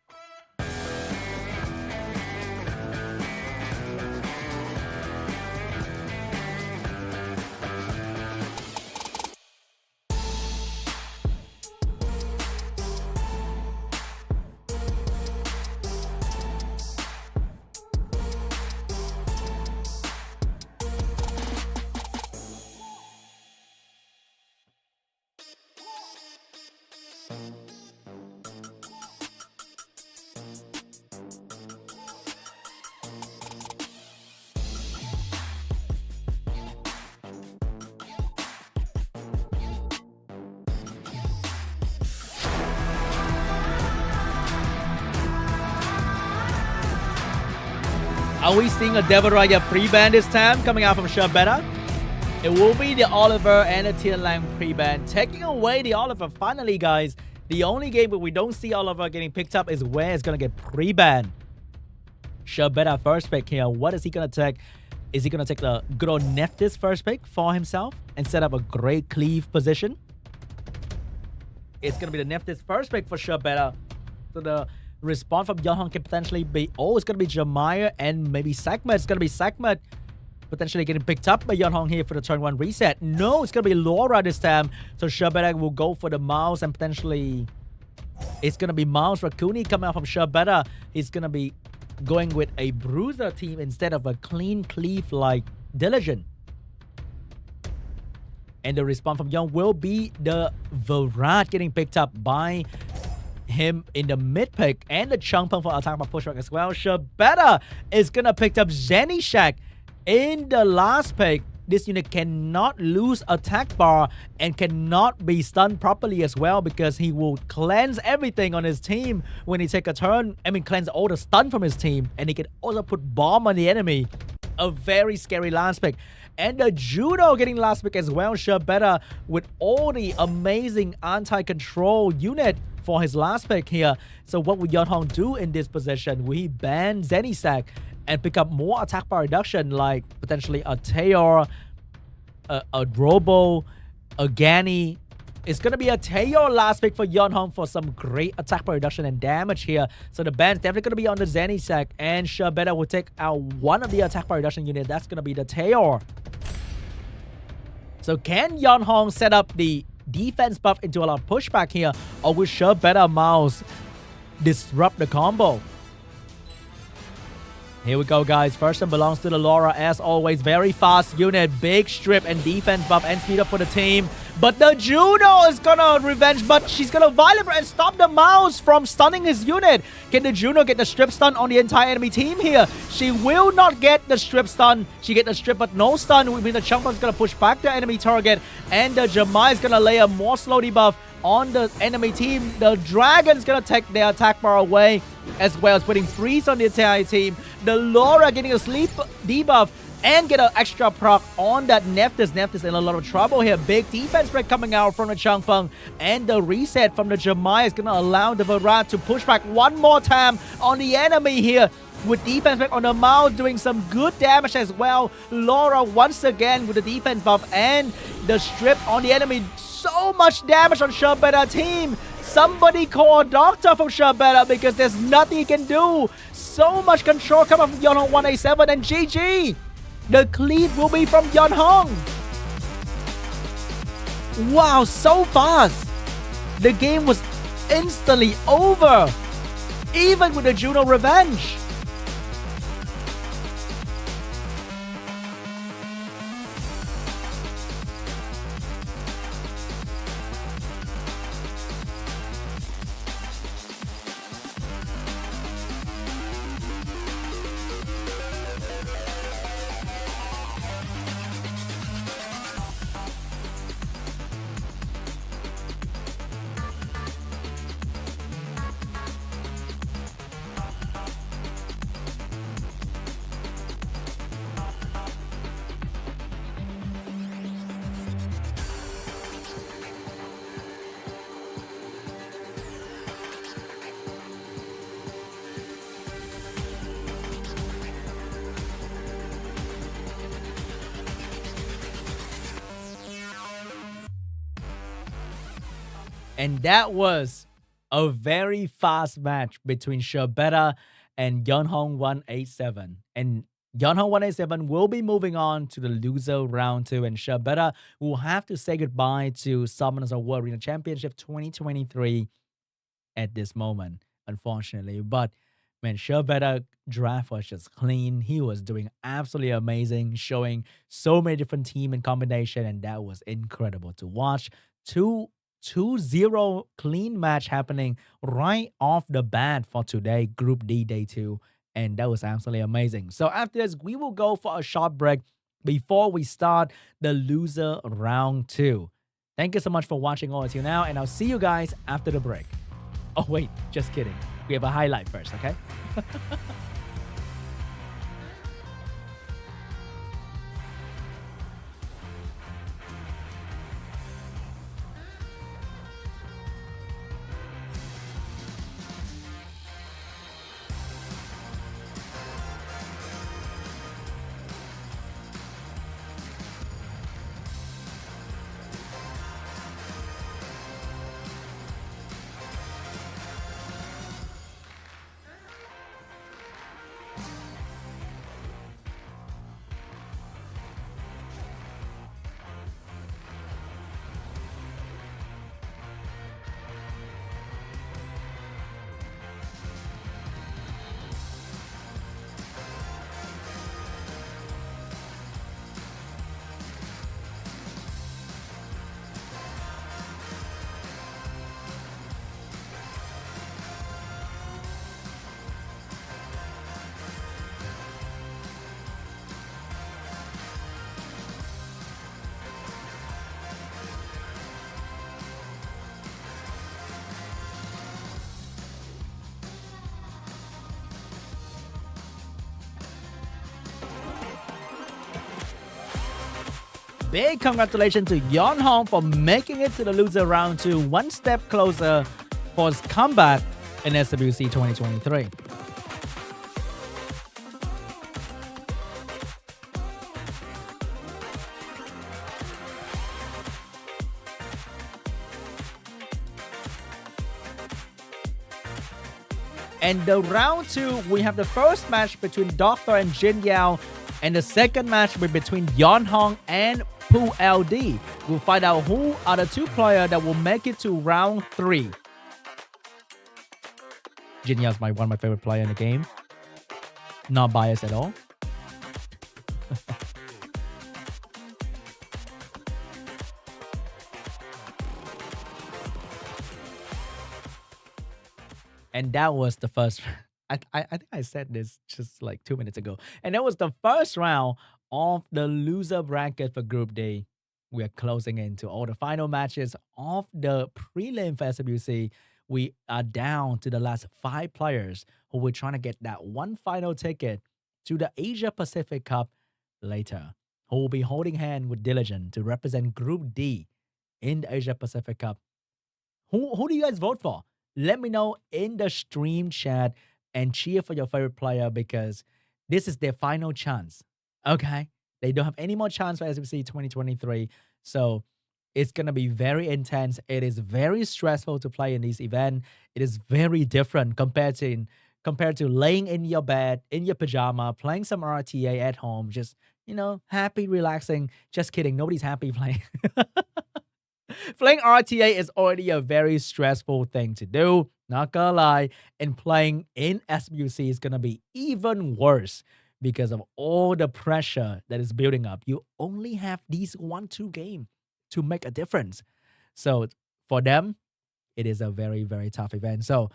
Are we seeing a Devil Raya pre-ban this time coming out from SHERBETA? It will be the Oliver and the Tian Lang pre-ban, taking away the Oliver. Finally, guys, the only game where we don't see Oliver getting picked up is where it's going to get pre-banned. SHERBETA first pick here. What is he going to take? Is he going to take the good old Nephthys first pick for himself and set up a great cleave position? It's going to be the Nephthys first pick for SHERBETA. So the response from Yeonhong can potentially be, oh, it's going to be Jeremiah and maybe Sekhmet. It's going to be Sekhmet potentially getting picked up by Yeonhong here for the turn 1 reset. No, it's going to be Laura this time. So SHERBETA will go for the mouse and potentially it's going to be Mouse Rakuni coming out from SHERBETA. He's going to be going with a bruiser team instead of a clean cleave like Diligent. And the response from Young will be the Virat getting picked up by him in the mid pick and the Changpeng for attack by pushback as well. SHERBETA is gonna pick up Zenishak in the last pick. This unit cannot lose attack bar and cannot be stunned properly as well because he will cleanse everything on his team when he take a turn. I mean, cleanse all the stun from his team, and he can also put bomb on the enemy. A very scary last pick. And the Judo getting last pick as well. SHERBETA with all the amazing anti-control unit for his last pick here. So what will Yeonhong do in this position? Will he ban Zenisak and pick up more attack bar reduction like potentially a Taeyor, a Robo, a Gani? It's going to be a Taeyor last pick for Yeonhong for some great attack bar reduction and damage here. So the ban's definitely going to be on the Zenisak, and SHERBETA will take out one of the attack bar reduction unit. That's going to be the Taeyor. So can Yeonhong set up the defense buff into a lot of pushback here, or will SHERBETA Mouse disrupt the combo? Here we go, guys. First one belongs to the Laura. As always, very fast unit, big strip and defense buff and speed up for the team. But the Juno is gonna revenge, but she's gonna violate and stop the Mouse from stunning his unit. Can the Juno get the strip stun on the entire enemy team here? She will not get the strip stun. She get the strip, but no stun. Which means the Changpeng is gonna push back the enemy target, and the Jamai is gonna lay a more slow debuff on the enemy team. The Dragon's gonna take their attack bar away, as well as putting freeze on the entire team. The Laura getting a sleep debuff and get an extra proc on that Nephthys. Nephthys in a lot of trouble here. Big defense break coming out from the Changpeng, and the reset from the Jamai is gonna allow the Virat to push back one more time on the enemy here. With defense back on the Mao doing some good damage as well. Laura once again with the defense buff and the strip on the enemy. So much damage on SHERBETA team. Somebody call a doctor from SHERBETA because there's nothing he can do. So much control coming from Yeonhong 187 and GG. The cleave will be from Yeonhong. Wow, so fast. The game was instantly over. Even with the Juno revenge. And that was a very fast match between SHERBETA and Yeonhong 187. And Yeonhong 187 will be moving on to the loser round 2. And SHERBETA will have to say goodbye to Summoners World Arena Championship 2023 at this moment, unfortunately. But man, SHERBETA draft was just clean. He was doing absolutely amazing, showing so many different team and combination. And that was incredible to watch. 2-0 clean match happening right off the bat for today, Group D, Day 2. And that was absolutely amazing. So after this, we will go for a short break before we start the loser round 2. Thank you so much for watching all until now, and I'll see you guys after the break. Oh, wait, just kidding. We have a highlight first, okay? Big congratulations to Yeon Hong for making it to the loser round 2, one step closer for his comeback in SWC 2023. And the round 2, we have the first match between DOCTHURR and JINYAO, and the second match will be between Yeon Hong and Poo LD. We'll find out who are the 2 players that will make it to round 3. JINYAO is one of my favorite players in the game. Not biased at all. And that was the first. I think I said this just like 2 minutes ago. And that was the first round of the loser bracket for Group D. We are closing into all the final matches of the prelim for SWC. We are down to the last 5 players who were trying to get that one final ticket to the Asia Pacific Cup later, who will be holding hand with Diligent to represent Group D in the Asia Pacific Cup. Who do you guys vote for? Let me know in the stream chat and cheer for your favorite player, because this is their final chance. Okay? They don't have any more chance for SWC 2023. So it's going to be very intense. It is very stressful to play in this event. It is very different compared to laying in your bed, in your pajama, playing some RTA at home, just, happy, relaxing. Just kidding. Nobody's happy playing. Playing RTA is already a very stressful thing to do. Not gonna lie. And playing in SWC is gonna be even worse because of all the pressure that is building up. You only have these 1-2 games to make a difference. So for them, it is a very, very tough event. So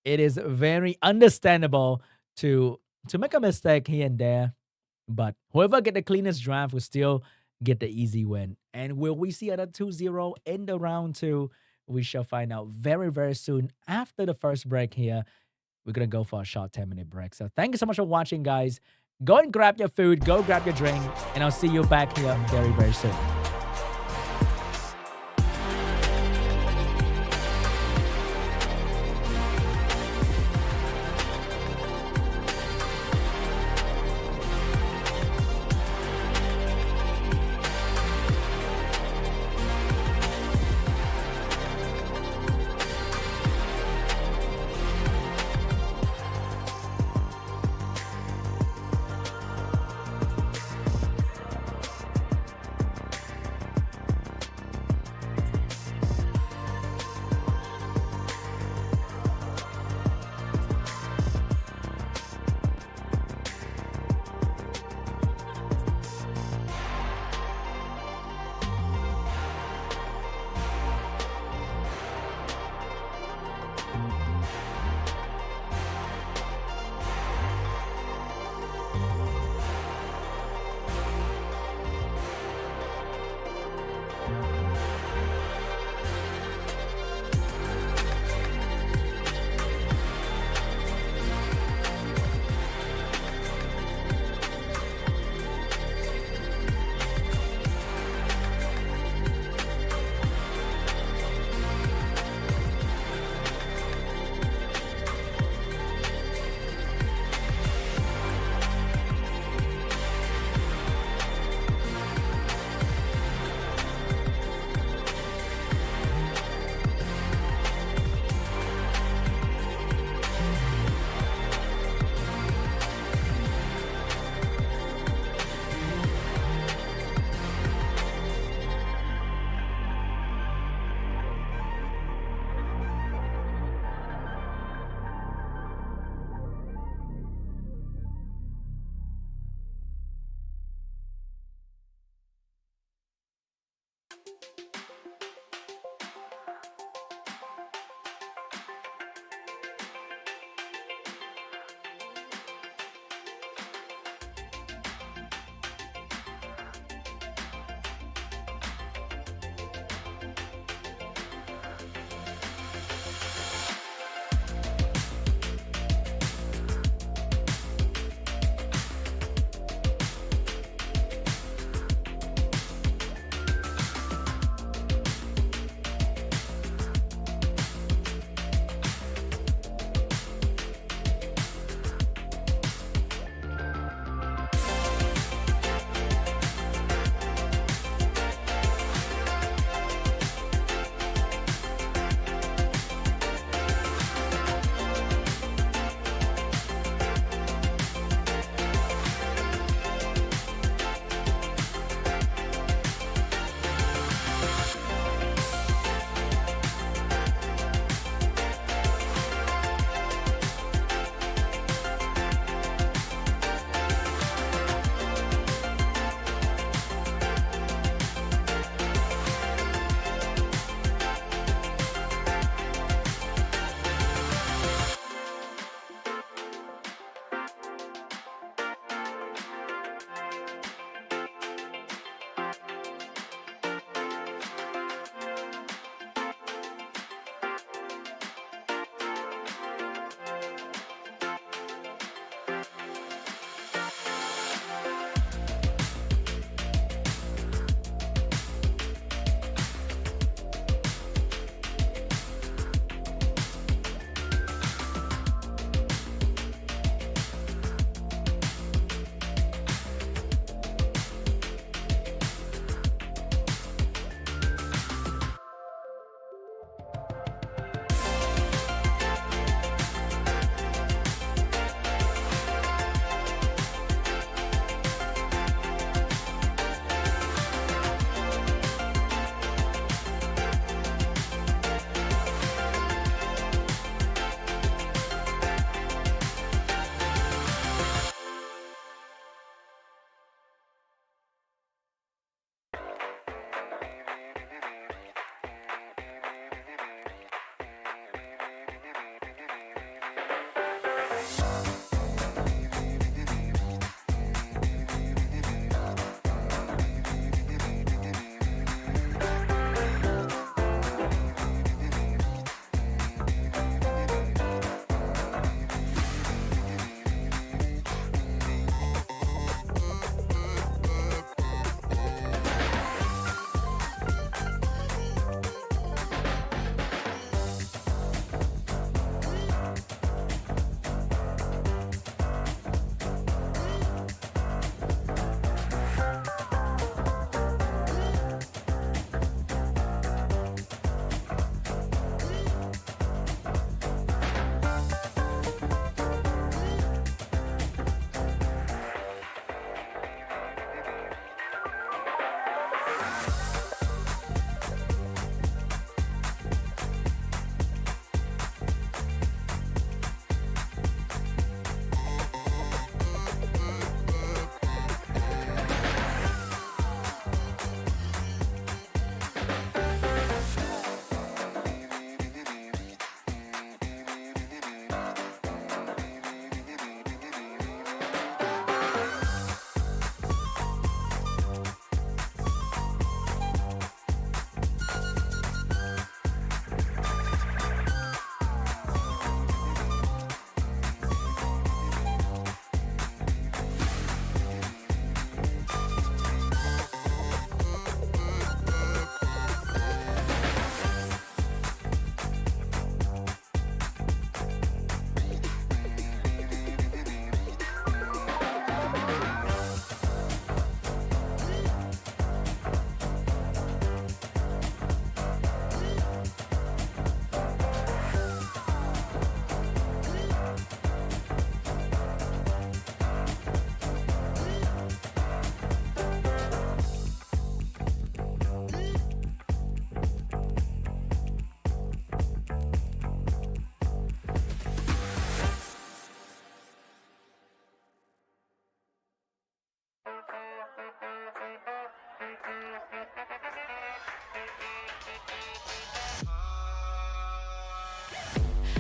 it is very understandable to make a mistake here and there. But whoever get the cleanest draft will still get the easy win. And will we see another 2-0 in the round 2? We shall find out very, very soon after the first break here. We're going to go for a short 10-minute break. So thank you so much for watching, guys. Go and grab your food. Go grab your drink. And I'll see you back here very, very soon.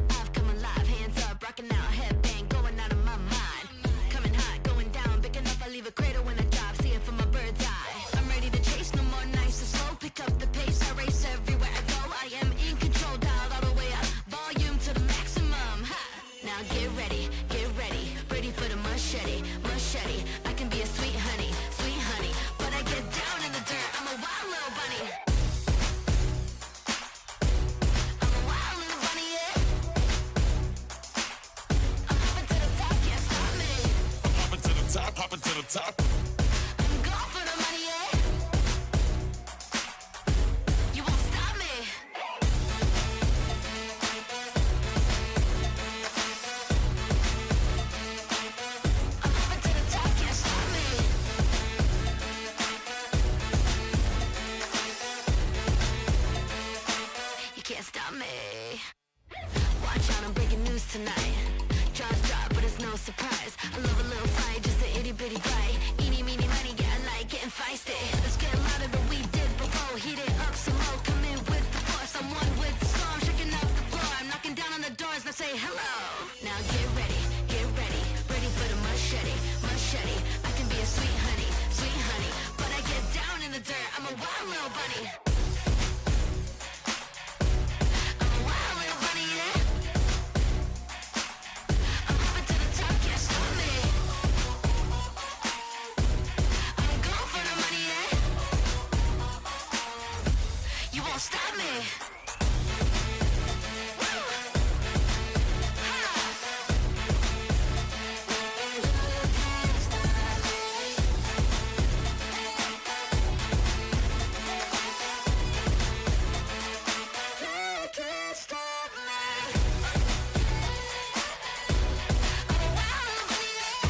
I've come alive, hands up, rocking out, headbang, going out of my mind. Coming hot, going down, big enough, I leave a crater when I drop, see it from a bird's eye. I'm ready to chase, no more nights to slow, pick up the pace, I race everywhere I go. I am in control, dialed all the way up, volume to the maximum. Ha! Now get ready, ready for the machete, machete. I can be a sweet honey, but I get down in the dirt, I'm a wild little bunny. I'm a wild little bunny, yeah. I'm hopping to the top, can't stop me. Hopping to the top, hopping to the top. I'm going for the money, yeah. You won't stop me. I'm hopping to the top, can't stop me. You can't stop me. Watch out, I'm breaking news tonight. Jaws drop, but it's no surprise. I love a little fight, just an itty bitty bite. Eeny, meeny, miny, yeah, I like getting feisty. Let's get louder than we did before. Heat it up some more, come in with the force. I'm one with the storm, shaking up the floor. I'm knocking down on the doors, now say hello. Now get ready, ready for the machete, machete. I can be a sweet honey, but I get down in the dirt. I'm a wild little bunny. I'm a wild little bunny, yeah. I'm hopping to the top, can't stop me. I'm going for the money, yeah. You won't stop me. Woo! Ha! You can't stop me. I'm a wild little bunny, yeah.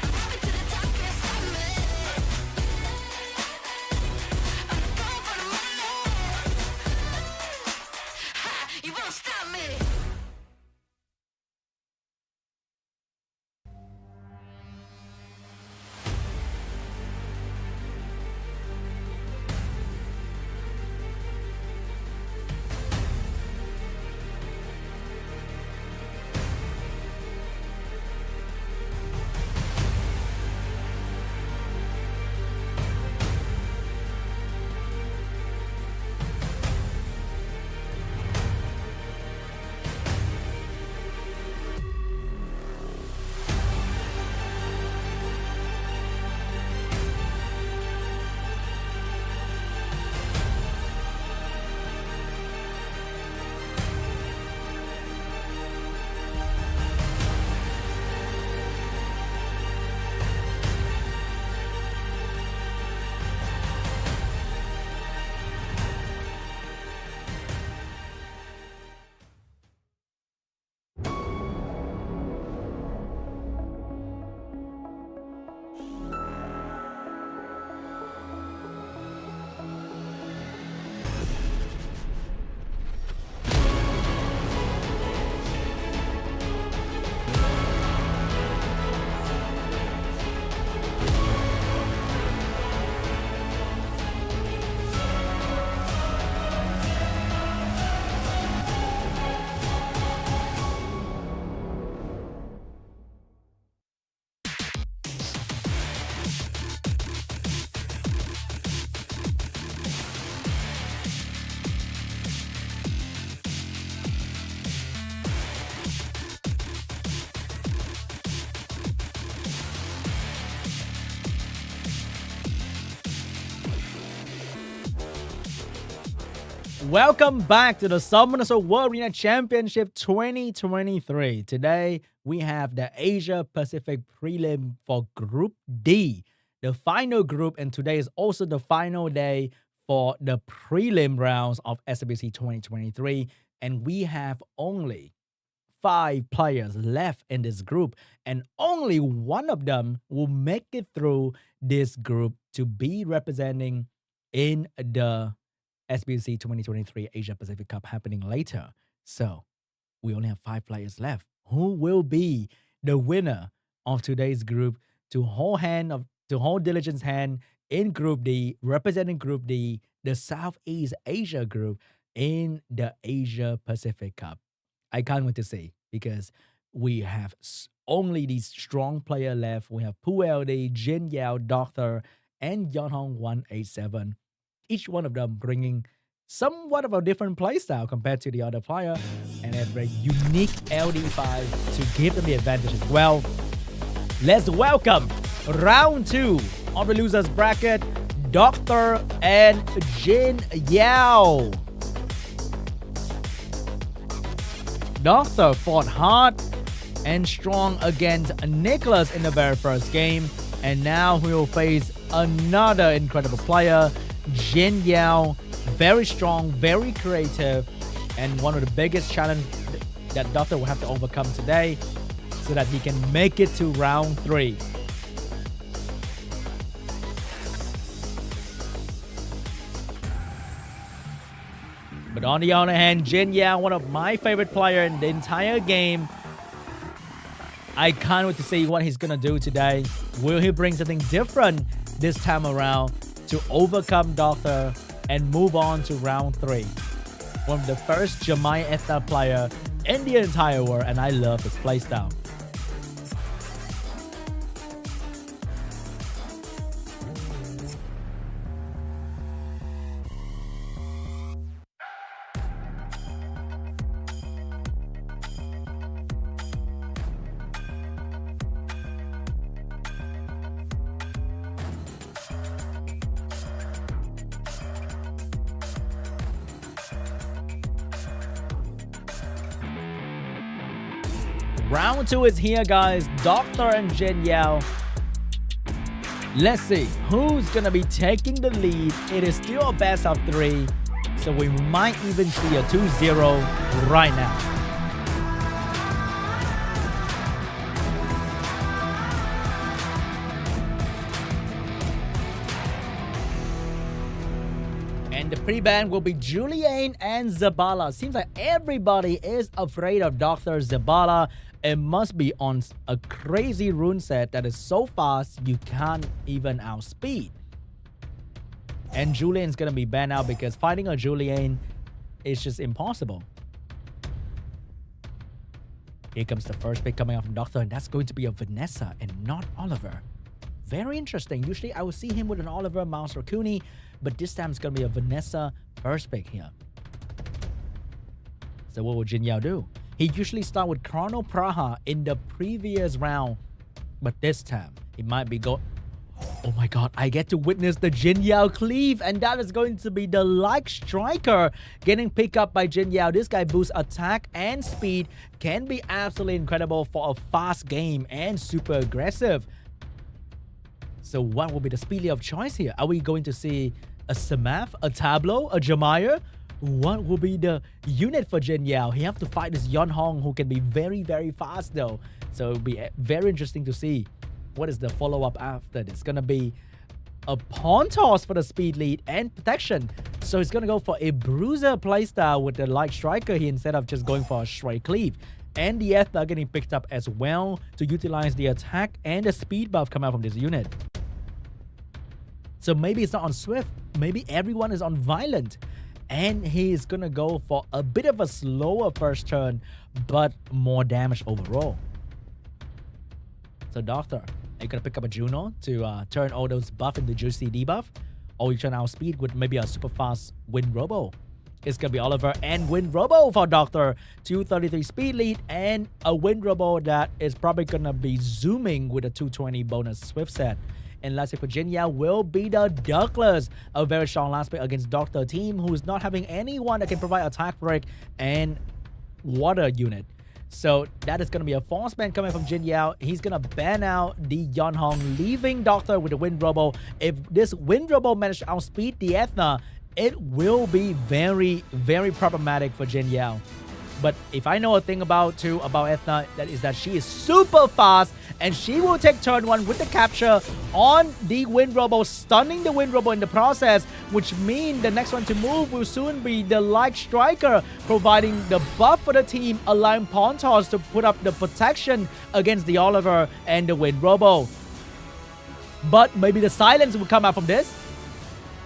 I'm hopping to the top, can't stop me. I'm going for the money, yeah. Ha! You won't stop me. Welcome back to the Summoners World Arena Championship 2023. Today, we have the Asia Pacific Prelim for Group D, the final group, and today is also the final day for the prelim rounds of SWC 2023. And we have only 5 players left in this group, and only one of them will make it through this group to be representing in the SWC 2023 Asia Pacific Cup happening later. So we only have 5 players left. Who will be the winner of today's group to hold hand of to hold Diligent's hand in Group D, representing Group D, the Southeast Asia group in the Asia Pacific Cup. I can't wait to see because we have only these strong players left. We have Pu LD, JINYAO, DOCTHURR, and Yeonhong 187. Each one of them bringing somewhat of a different playstyle compared to the other player, and a very unique LD5 to give them the advantage as well. Let's welcome round 2 of the losers bracket, DOCTHURR and JINYAO. DOCTHURR fought hard and strong against NICKCLAS in the very first game, and now we will face another incredible player, JINYAO. Very strong, very creative, and one of the biggest challenges that DOCTHURR will have to overcome today so that he can make it to round 3. But on the other hand, JINYAO, one of my favorite players in the entire game. I can't wait to see what he's gonna do today. Will he bring something different this time around to overcome DOCTHURR and move on to round 3? One of the first Jamai Ethna player in the entire world, and I love his playstyle. Round 2 is here, guys. DOCTHURR and JINYAO. Let's see who's gonna be taking the lead. It is still a best of 3, so we might even see a 2-0 right now. And the pre-ban will be Julian and Zabala. Seems like everybody is afraid of DOCTHURR Zabala. It must be on a crazy rune set that is so fast you can't even outspeed. And Julian's gonna be banned out because fighting a Julian is just impossible. Here comes the first pick coming out from DOCTHURR, and that's going to be a Vanessa and not Oliver. Very interesting. Usually I would see him with an Oliver, Mouse, or Cooney, but this time it's gonna be a Vanessa first pick here. So what will JINYAO do? He usually starts with Chrono Praha in the previous round, but this time he might be going. Oh my god, I get to witness the JINYAO cleave, and that is going to be the Like Striker getting picked up by JINYAO. This guy boosts attack and speed, can be absolutely incredible for a fast game and super aggressive. So what will be the speed of choice here? Are we going to see a Samath, a Tableau, a Jamire? What will be the unit for JINYAO? He have to fight this Yeonhong, who can be very, very fast though. So it'll be very interesting to see what is the follow-up after this. It's gonna be a pawn toss for the speed lead and protection. So he's gonna go for a bruiser playstyle with the Like Striker here instead of just going for a straight cleave. And the Ethna getting picked up as well to utilize the attack and the speed buff coming out from this unit. So maybe it's not on Swift, maybe everyone is on Violent. And he's gonna go for a bit of a slower first turn, but more damage overall. So DOCTHURR, are you gonna pick up a Juno to turn all those buff into juicy debuff? Or you turn out speed with maybe a super fast Wind Robo? It's gonna be Oliver and Wind Robo for DOCTHURR. 233 speed lead and a Wind Robo that is probably gonna be zooming with a 220 bonus Swift set. And last pick for JINYAO will be the NICKCLAS, a very strong last pick against DOCTHURR team who is not having anyone that can provide attack break and water unit. So that is going to be a false ban coming from JINYAO. He's going to ban out the Yeonhong, leaving DOCTHURR with the Wind Robo. If this Wind Robo manages to outspeed the Ethna, it will be very, very problematic for JINYAO. But if I know a thing about Ethna, that is that she is super fast, and she will take turn 1 with the capture on the Wind Robo, stunning the Wind Robo in the process, which means the next one to move will soon be the Like Striker, providing the buff for the team, allowing Pawn Toss to put up the protection against the Oliver and the Wind Robo. But maybe the silence will come out from this.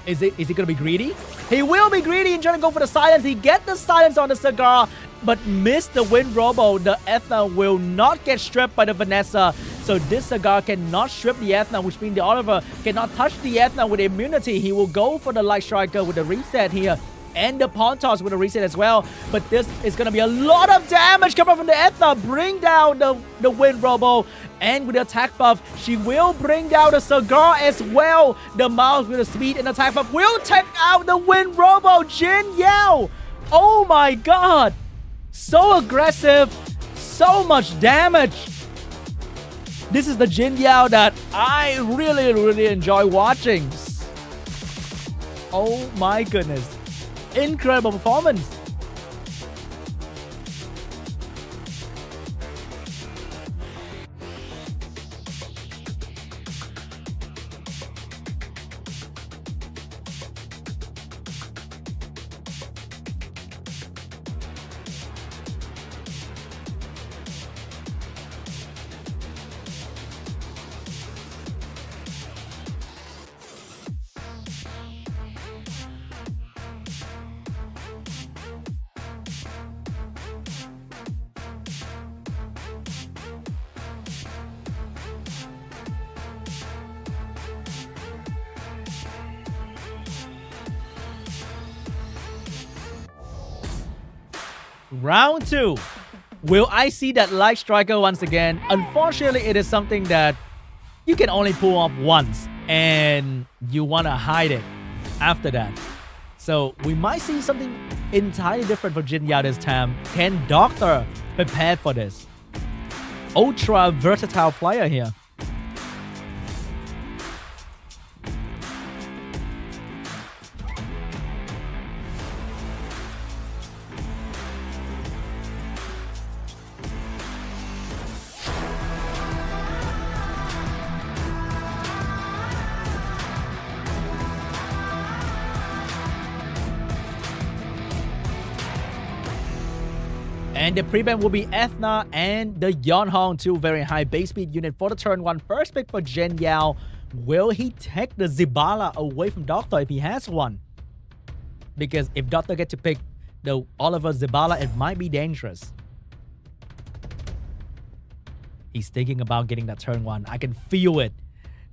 Is he gonna be greedy? He will be greedy and trying to go for the silence. He get the silence on the cigar, but missed the wind robo. The Ethna will not get stripped by the Vanessa. So this cigar cannot strip the Ethna, which means the Oliver cannot touch the Ethna with immunity. He will go for the Light Striker with the reset here. And the Pawn Toss with a reset as well. But this is going to be a lot of damage coming from the Ethna. Bring down the Wind Robo. And with the attack buff, she will bring down the Cigar as well. The Mouse with the speed and attack buff will take out the Wind Robo. JINYAO. Oh my god. So aggressive. So much damage. This is the JINYAO that I really enjoy watching. Oh my goodness. Incredible performance. Round 2. Will I see that Light Striker once again? Unfortunately, it is something that you can only pull off once and you want to hide it after that. So we might see something entirely different for JINYAO this time. Can DOCTHURR prepare for this? Ultra versatile player here. And the pre-ban will be Ethna and the Yeonhong, two very high base speed unit for the turn 1. First pick for JINYAO. Will he take the Zibala away from DOCTHURR if he has one? Because if DOCTHURR get to pick the Oliver Zibala, it might be dangerous. He's thinking about getting that turn 1. I can feel it.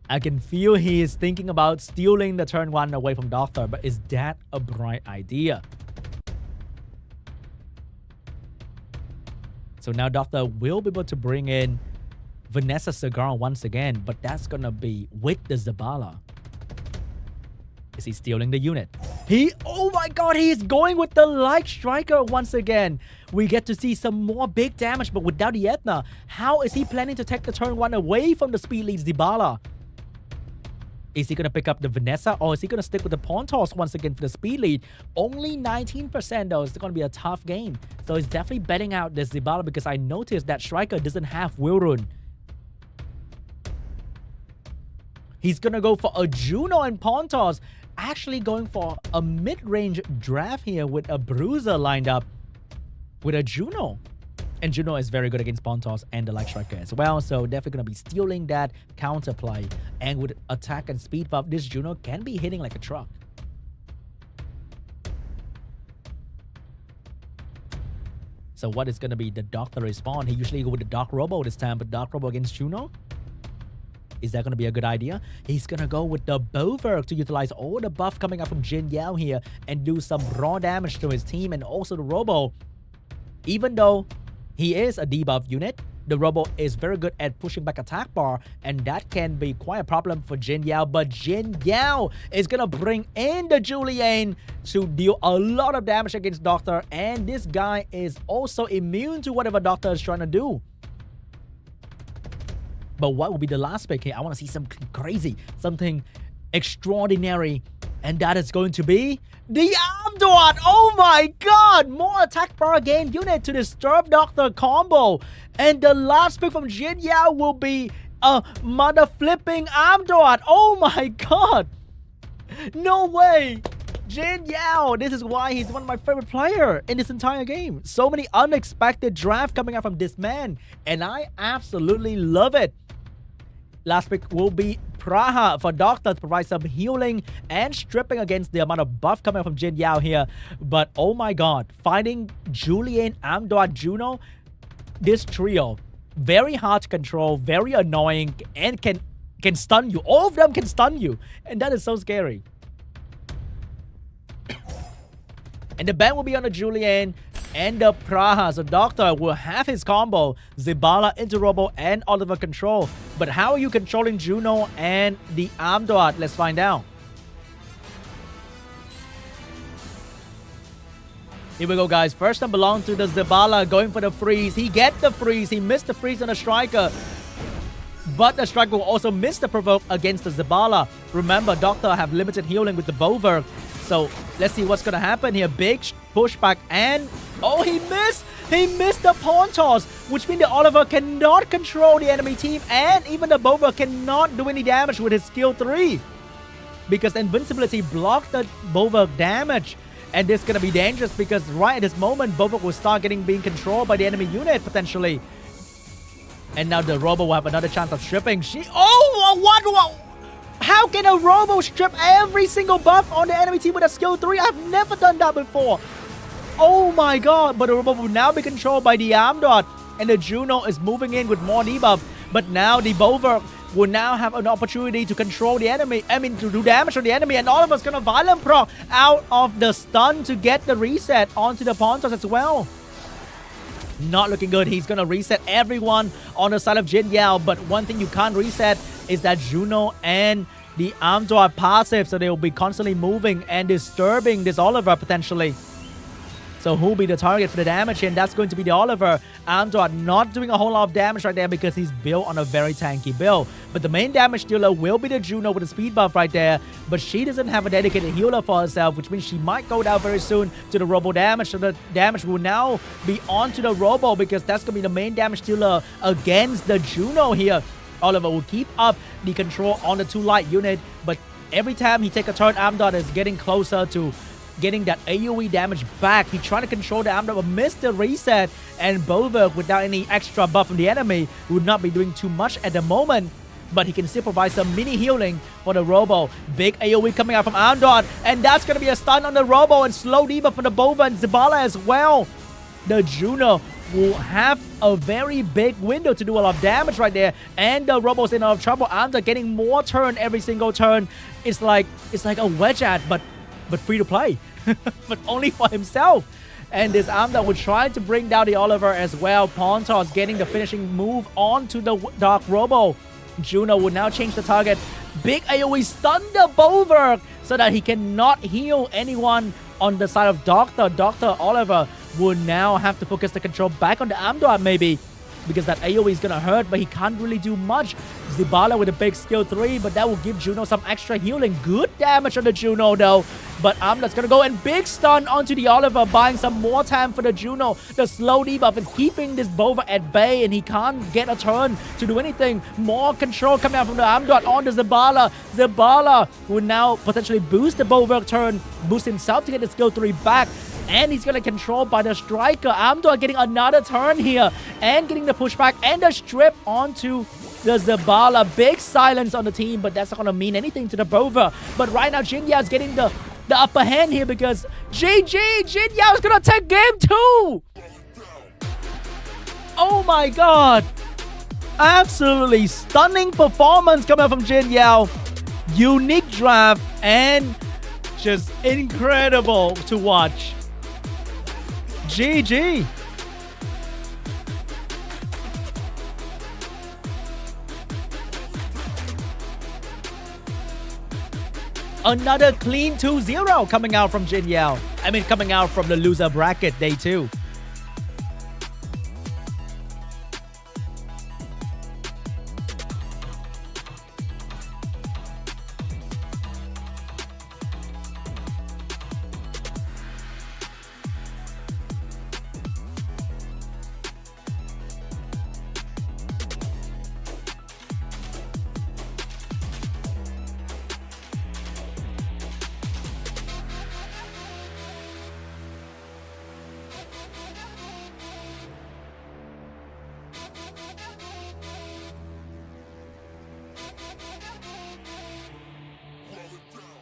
I can feel he is thinking about stealing the turn 1 away from DOCTHURR. But is that a bright idea? So now DOCTHURR will be able to bring in Vanessa Cigar once again, but that's gonna be with the Zibala. Is he stealing the unit? Oh my god, he is going with the Light Striker once again. We get to see some more big damage, but without the Ethna. How is he planning to take the turn 1 away from the speed lead Zibala? Is he going to pick up the Vanessa, or is he going to stick with the Pawn Toss once again for the speed lead? Only 19% though. It's going to be a tough game. So he's definitely betting out this Zibala because I noticed that Striker doesn't have Will Rune. He's going to go for a Juno and Pawn Toss. Actually going for a mid-range draft here with a Bruiser lined up with a Juno. And Juno is very good against Pawn Toss and the Light Striker as well. So definitely going to be stealing that counterplay. And with attack and speed buff, this Juno can be hitting like a truck. So what is going to be the DOCTHURR respawn? He usually go with the Dark Robo this time, but Dark Robo against Juno? Is that going to be a good idea? He's going to go with the Boverk to utilize all the buff coming out from JINYAO here and do some raw damage to his team and also the Robo. Even though he is a debuff unit, the Robo is very good at pushing back attack bar, and that can be quite a problem for JINYAO. But JINYAO is going to bring in the Julian to deal a lot of damage against DOCTHURR, and this guy is also immune to whatever DOCTHURR is trying to do. But what will be the last pick here? I want to see something crazy, something extraordinary, and that is going to be the Amduat. Oh my god! More attack bar gain unit to disturb DOCTHURR combo. And the last pick from JINYAO will be a mother flipping Amduat. Oh my god! No way! JINYAO, this is why he's one of my favorite players in this entire game. So many unexpected drafts coming out from this man, and I absolutely love it. Last pick will be Praha for Doctor to provide some healing and stripping against the amount of buff coming from JINYAO here. But oh my god, finding Julian, Amdot, Juno, this trio, very hard to control, very annoying, and can stun you. All of them can stun you, and that is so scary. And the ban will be on the Julian and the Praha. So Doctor will have his combo, Zibala into Robo and Oliver control. But how are you controlling Juno and the Amdot? Let's find out. Here we go, guys. First time belongs to the Zibala, going for the freeze. He gets the freeze. He missed the freeze on the striker. But the striker will also miss the provoke against the Zibala. Remember, Doctor have limited healing with the Bover. So let's see what's going to happen here. Big pushback and... oh, he missed! He missed the pawn toss, which means the Oliver cannot control the enemy team, and even the Bover cannot do any damage with his skill 3. Because invincibility blocked the Bover damage. And this is going to be dangerous because right at this moment, Bover will start being controlled by the enemy unit potentially. And now the Robo will have another chance of stripping. What? How can a Robo strip every single buff on the enemy team with a skill 3? I've never done that before. Oh my god. But the Robo will now be controlled by the Amdot. And the Juno is moving in with more debuff. But now the Bover will now have an opportunity to control the enemy. To do damage on the enemy. And all of us gonna violent proc out of the stun to get the reset onto the Pontos as well. Not looking good. He's gonna reset everyone on the side of JINYAO. But one thing you can't reset is that Juno and the Amdot are passive. So they will be constantly moving and disturbing this Oliver potentially. So who will be the target for the damage? And that's going to be the Oliver. Amdot not doing a whole lot of damage right there because he's built on a very tanky build. But the main damage dealer will be the Juno with the speed buff right there. But she doesn't have a dedicated healer for herself, which means she might go down very soon to the Robo damage. So the damage will now be onto the Robo because that's going to be the main damage dealer against the Juno here. Oliver will keep up the control on the 2 light unit. But every time he takes a turn, Amdot is getting closer to getting that AoE damage back. He tried to control the Amdot but missed the reset, and Bover without any extra buff from the enemy would not be doing too much at the moment, but he can still provide some mini healing for the Robo. Big AoE coming out from Amdot, and that's going to be a stun on the Robo and slow debuff for the Bover and Zibala as well. The Juno will have a very big window to do a lot of damage right there, and the Robo's in a lot of trouble. Amdot getting more turn every single turn. It's like a wedge ad, but free to play. But only for himself. And this Amdot will try to bring down the Oliver as well. Pontos getting the finishing move onto the Dark Robo. Juno will now change the target. Big AoE stun the Bover so that he cannot heal anyone on the side of Doctor. Dr. Oliver will now have to focus the control back on the Amdot maybe, because that AoE is gonna hurt, but he can't really do much. Zibala with a big skill 3, but that will give Juno some extra healing. Good damage on the Juno though. But Amdot's gonna go and big stun onto the Oliver, buying some more time for the Juno. The slow debuff is keeping this Bover at bay, and he can't get a turn to do anything. More control coming out from the Amdot on the Zibala. Zibala will now potentially boost the Bover turn, boost himself to get the skill 3 back. And he's going to control by the striker. Amdot getting another turn here and getting the pushback and the strip onto the Zibala. Big silence on the team, but that's not going to mean anything to the Bover. But right now, JINYAO is getting the upper hand here because JINYAO is going to take game 2. Oh my god. Absolutely stunning performance coming out from JINYAO. Unique draft and just incredible to watch. GG. Another clean 2-0 coming out from JINYAO. Coming out from the loser bracket day 2.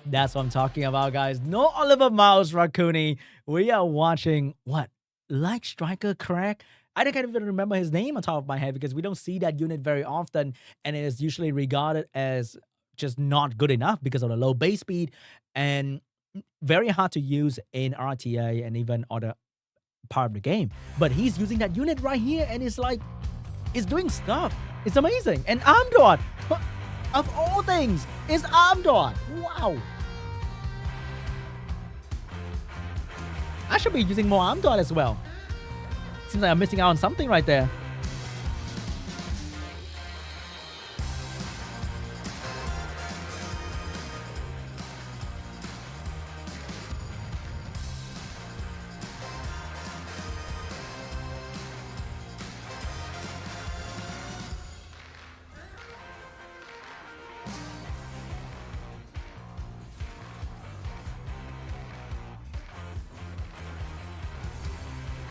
That's what I'm talking about, guys. No Oliver Miles Raccoon. We are watching what? Like Striker Crack? I don't even remember his name on top of my head because we don't see that unit very often, and it is usually regarded as just not good enough because of the low base speed and very hard to use in RTA and even other part of the game. But he's using that unit right here, and it's like, it's doing stuff. It's amazing. And Armdot, of all things, is Armdot. Wow. I should be using more Armdot as well. Seems like I'm missing out on something right there.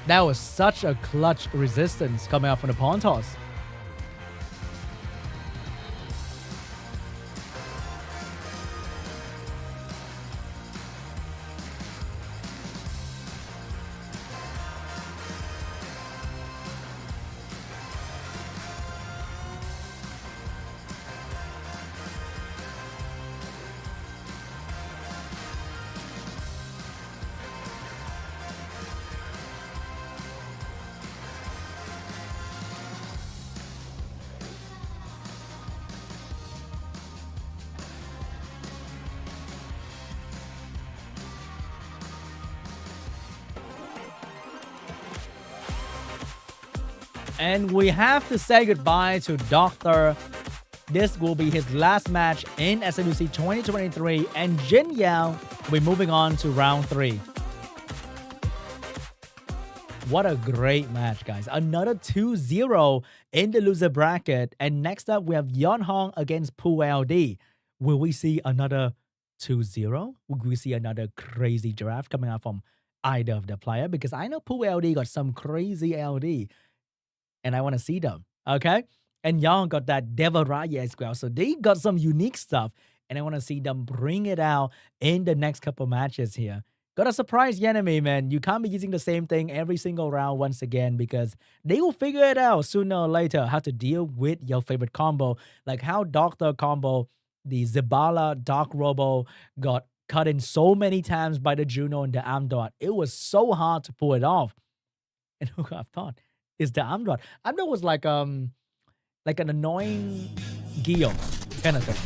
That was such a clutch resistance coming out from the pawn toss. And we have to say goodbye to DOCTHURR. This will be his last match in SWC2023, and JINYAO will be moving on to round 3. What a great match, guys. Another 2-0 in the loser bracket. And next up, we have Yeonhong against Pu LD. Will we see another 2-0? Will we see another crazy draft coming out from either of the player? Because I know Pu LD got some crazy LD, and I want to see them, okay? And Yeonhong got that Devil Raya as well. So they got some unique stuff, and I want to see them bring it out in the next couple matches here. Got to surprise the enemy, man. You can't be using the same thing every single round once again, because they will figure it out sooner or later how to deal with your favorite combo. Like how DOCTHURR combo, the Zibala Dark Robo, got cut in so many times by the Juno and the Amdot. It was so hard to pull it off. And who I thought is the Amdot. Amdot was like an annoying Guillaume kind of thing.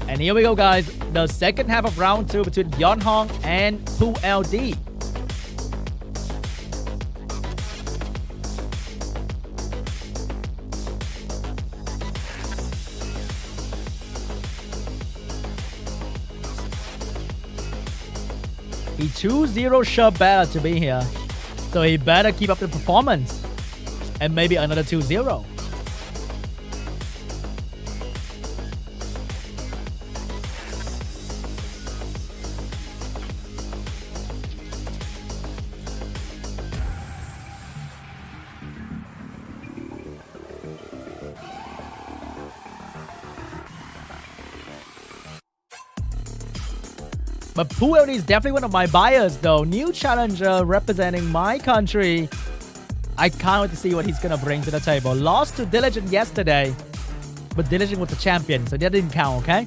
And here we go, guys. The second half of round 2 between Yeonhong and Pu LD. He 2-0 SHERBETA to be here. So he better keep up the performance. And maybe another 2-0. But Pu LD is definitely one of my buyers, though. New challenger representing my country. I can't wait to see what he's going to bring to the table. Lost to Diligent yesterday, but Diligent was the champion, so that didn't count, okay?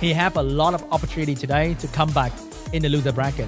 He have a lot of opportunity today to come back in the loser bracket.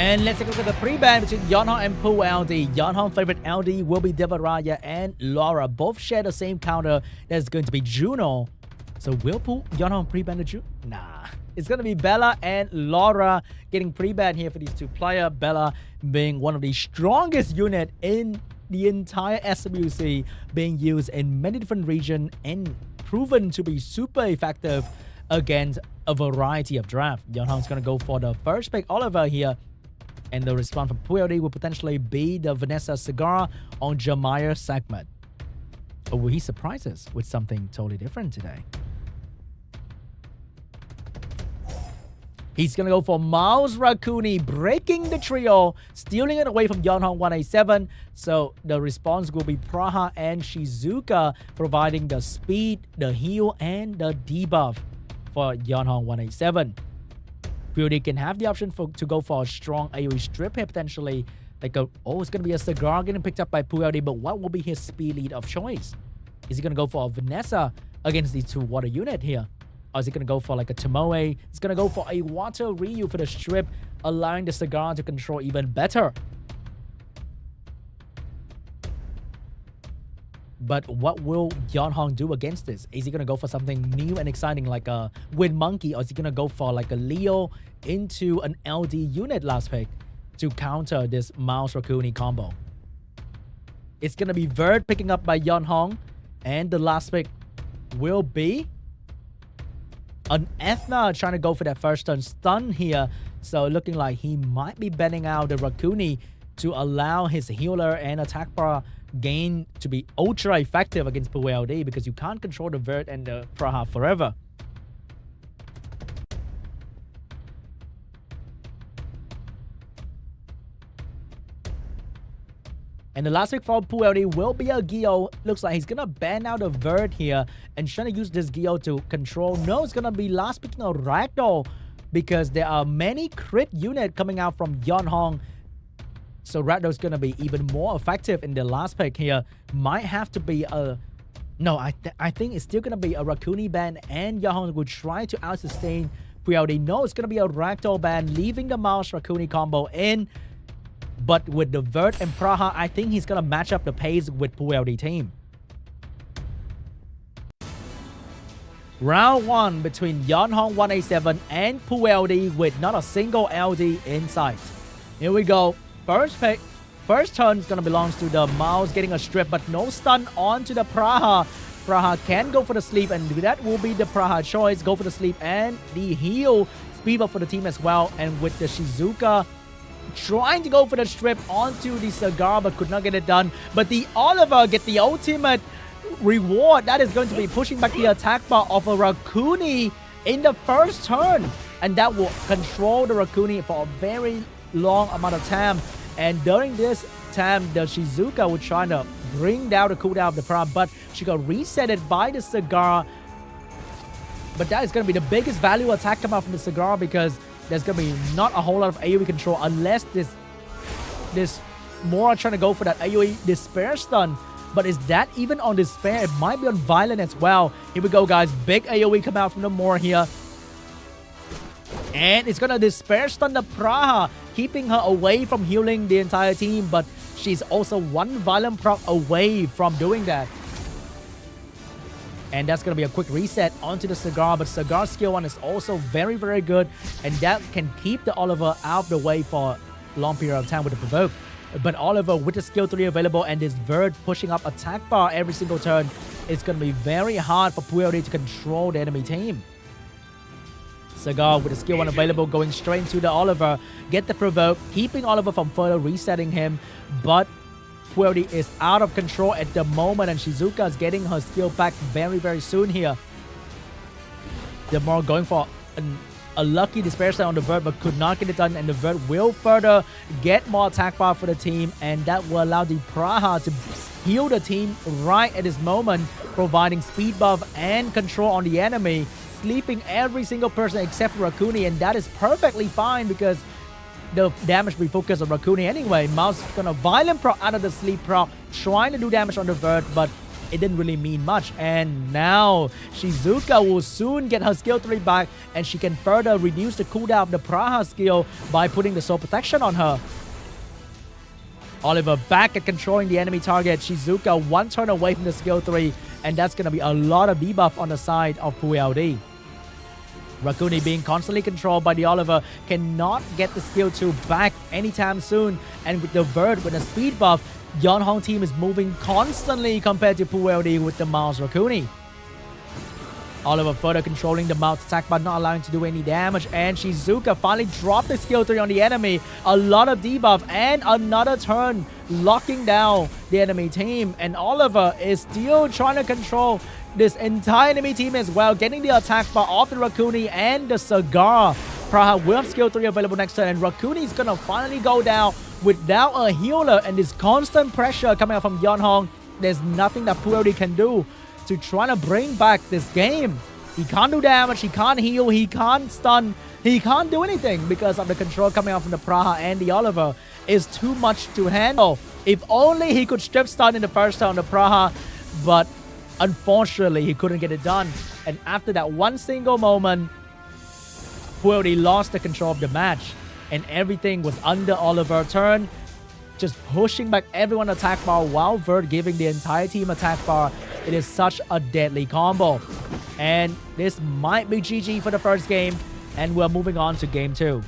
And let's take a look at the pre-ban between Yeonhong and Poo LD. Yeonhong favorite LD will be Devaraya and Laura. Both share the same counter. That's going to be Juno. So will Yeonhong pre-ban the Juno? Nah. It's going to be Bella and Laura getting pre-ban here for these two players. Bella being one of the strongest unit in the entire SWC, being used in many different regions and proven to be super effective against a variety of drafts. Yeonhong's going to go for the first pick, Oliver here. And the response from Puerto will potentially be the Vanessa Cigar on Jamire's segment. Or will he surprise us with something totally different today? He's going to go for Miles Rakuni, breaking the trio, stealing it away from Yeonhong 187. So the response will be Praha and Shizuka, providing the speed, the heal, and the debuff for Yeonhong 187. Beauty can have the option to go for a strong AoE strip here potentially. It's going to be a Cigar getting picked up by Puerto, but what will be his speed lead of choice? Is he going to go for a Vanessa against these two water unit here? Or is he going to go for like a Tomoe? He's going to go for a Water Ryu for the strip, allowing the Cigar to control even better. But what will Yeonhong do against this? Is he going to go for something new and exciting like a Wind Monkey? Or is he going to go for like a Leo into an LD unit last pick to counter this Miles Rakuni combo? It's going to be Verd picking up by Yeonhong. And the last pick will be an Ethna trying to go for that first turn stun here. So looking like he might be bending out the Rakuni to allow his healer and attack bar gain to be ultra effective against PULD, because you can't control the Vert and the Praha forever. And the last pick for PULD will be a Gyo. Looks like he's gonna ban out a Vert here and trying to use this Gyo to control. No, it's gonna be last picking a Ragdoll, because there are many crit units coming out from Yeonhong. So Ragdoll's gonna be even more effective in the last pick here. Might have to be a... No, I think it's still gonna be a Rakuni ban, and Yeonhong will try to out-sustain PULD. No, it's gonna be a Ragdoll ban, leaving the Miles Rakuni combo in. But with the Vert and Praha, I think he's gonna match up the pace with PULD team. Round 1 between Yeonhong 187 and PULD with not a single LD in sight. Here we go. First pick, first turn is going to belong to the Miles getting a strip, but no stun onto the Praha. Praha can go for the sleep, and that will be the Praha choice. Go for the sleep and the heal. Speed up for the team as well. And with the Shizuka trying to go for the strip onto the Cigar, but could not get it done. But the Oliver get the ultimate reward. That is going to be pushing back the attack bar of a Rakuni in the first turn. And that will control the Rakuni for a very long amount of time. And during this time, the Shizuka was trying to bring down the cooldown of the Praha, but she got resetted by the Cigar. But that is going to be the biggest value attack come out from the Cigar, because there's going to be not a whole lot of AoE control unless this Mora trying to go for that AoE Despair stun. But is that even on Despair? It might be on Violent as well. Here we go, guys. Big AoE come out from the Mora here. And it's going to Despair stun the Praha, keeping her away from healing the entire team. But she's also one Violent proc away from doing that. And that's going to be a quick reset onto the Cigar. But Cigar skill 1 is also very, very good. And that can keep the Oliver out of the way for a long period of time with the Provoke. But Oliver with the skill 3 available and this Verd pushing up attack bar every single turn, it's going to be very hard for PULD to control the enemy team. Cigar with the skill 1 available, going straight into the Oliver. Get the Provoke, keeping Oliver from further resetting him. But PULD is out of control at the moment, and Shizuka is getting her skill back very, very soon here. They're more going for a lucky Despair stun on the Vert, but could not get it done, and the Vert will further get more attack power for the team, and that will allow the Praha to heal the team right at this moment, providing speed buff and control on the enemy, sleeping every single person except for Rakuni, and that is perfectly fine because the damage will be focused on Rakuni anyway. Mouse is gonna Violent proc out of the sleep proc, trying to do damage on the Vert, but it didn't really mean much. And now Shizuka will soon get her skill 3 back, and she can further reduce the cooldown of the Praha skill by putting the soul protection on her. Oliver back at controlling the enemy target. Shizuka 1 turn away from the skill 3, and that's going to be a lot of debuff on the side of PuLD. Rakuni being constantly controlled by the Oliver cannot get the skill 2 back anytime soon, and with the Verd with a speed buff, Yeonhong team is moving constantly compared to PuLD with the Miles Rakuni. Oliver further controlling the Mouth attack but not allowing to do any damage, and Shizuka finally dropped the skill 3 on the enemy. A lot of debuff and another turn locking down the enemy team, and Oliver is still trying to control this entire enemy team as well, getting the attack bar off the Rakuni and the Cigar. Praha will have skill 3 available next turn, and Rakuni is gonna finally go down without a healer, and this constant pressure coming out from Yeonhong. There's nothing that PuLD can do to try to bring back this game. He can't do damage, he can't heal, he can't stun, he can't do anything because of the control coming out from the Praha and the Oliver is too much to handle. If only he could strip stun in the first turn on the Praha, but unfortunately he couldn't get it done. And after that one single moment, PuLD lost the control of the match, and everything was under Oliver's turn, just pushing back everyone attack bar while Verd giving the entire team attack bar. It is such a deadly combo. And this might be GG for the first game, and we're moving on to game 2.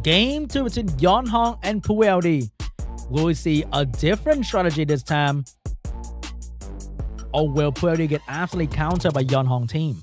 Game 2 between Yeonhong and PuLD. Will we see a different strategy this time? Or will PuLD get absolutely countered by Yeonhong team?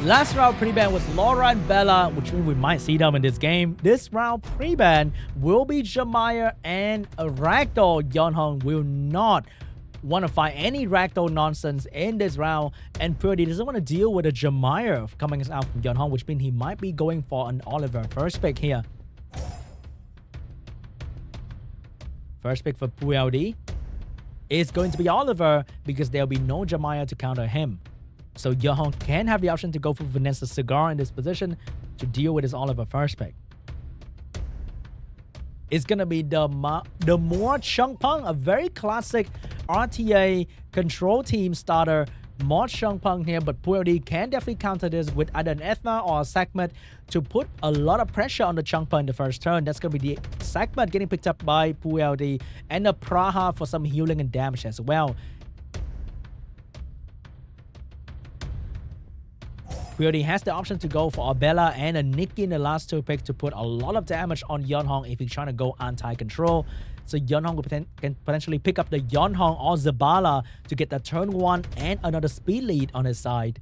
Last round pre-ban was Laura and Bella, which means we might see them in this game. This round pre-ban will be Jamaya and Ragdoll. Yeonhong will not want to fight any Ragdoll nonsense in this round, and PuLD doesn't want to deal with a Jamaya coming out from Yeonhong, which means he might be going for an Oliver first pick here. First pick for PuLD is going to be Oliver because there'll be no Jamaya to counter him. So Yeonhong can have the option to go for Vanessa Cigar in this position to deal with his Oliver first pick. It's going to be the more Chungpung, a very classic RTA control team starter. More Chungpung here, but PuLD can definitely counter this with either an Ethna or a Sekhmet to put a lot of pressure on the Chungpung in the first turn. That's going to be the Sekhmet getting picked up by PuLD, and the Praha for some healing and damage as well. POD has the option to go for a Bella and a Nikki in the last two picks to put a lot of damage on Yeonhong if he's trying to go anti-control. So Yeonhong can potentially pick up the Yeonhong or Zabala to get the turn 1 and another speed lead on his side.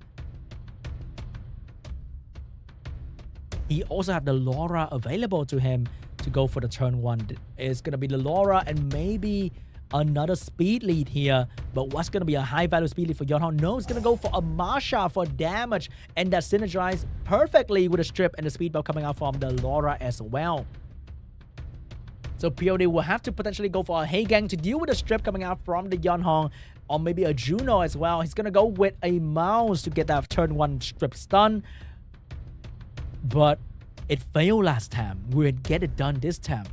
He also have the Laura available to him to go for the turn 1. It's going to be the Laura and maybe another speed lead here. But what's going to be a high value speed lead for Yeonhong? No, it's going to go for a Masha for damage. And that synergized perfectly with the strip and the speed buff coming out from the Laura as well. So POD will have to potentially go for a Haegang to deal with the strip coming out from the Yeonhong. Or maybe a Juno as well. He's going to go with a Mouse to get that turn 1 strip stun. But it failed last time. We'll get it done this time.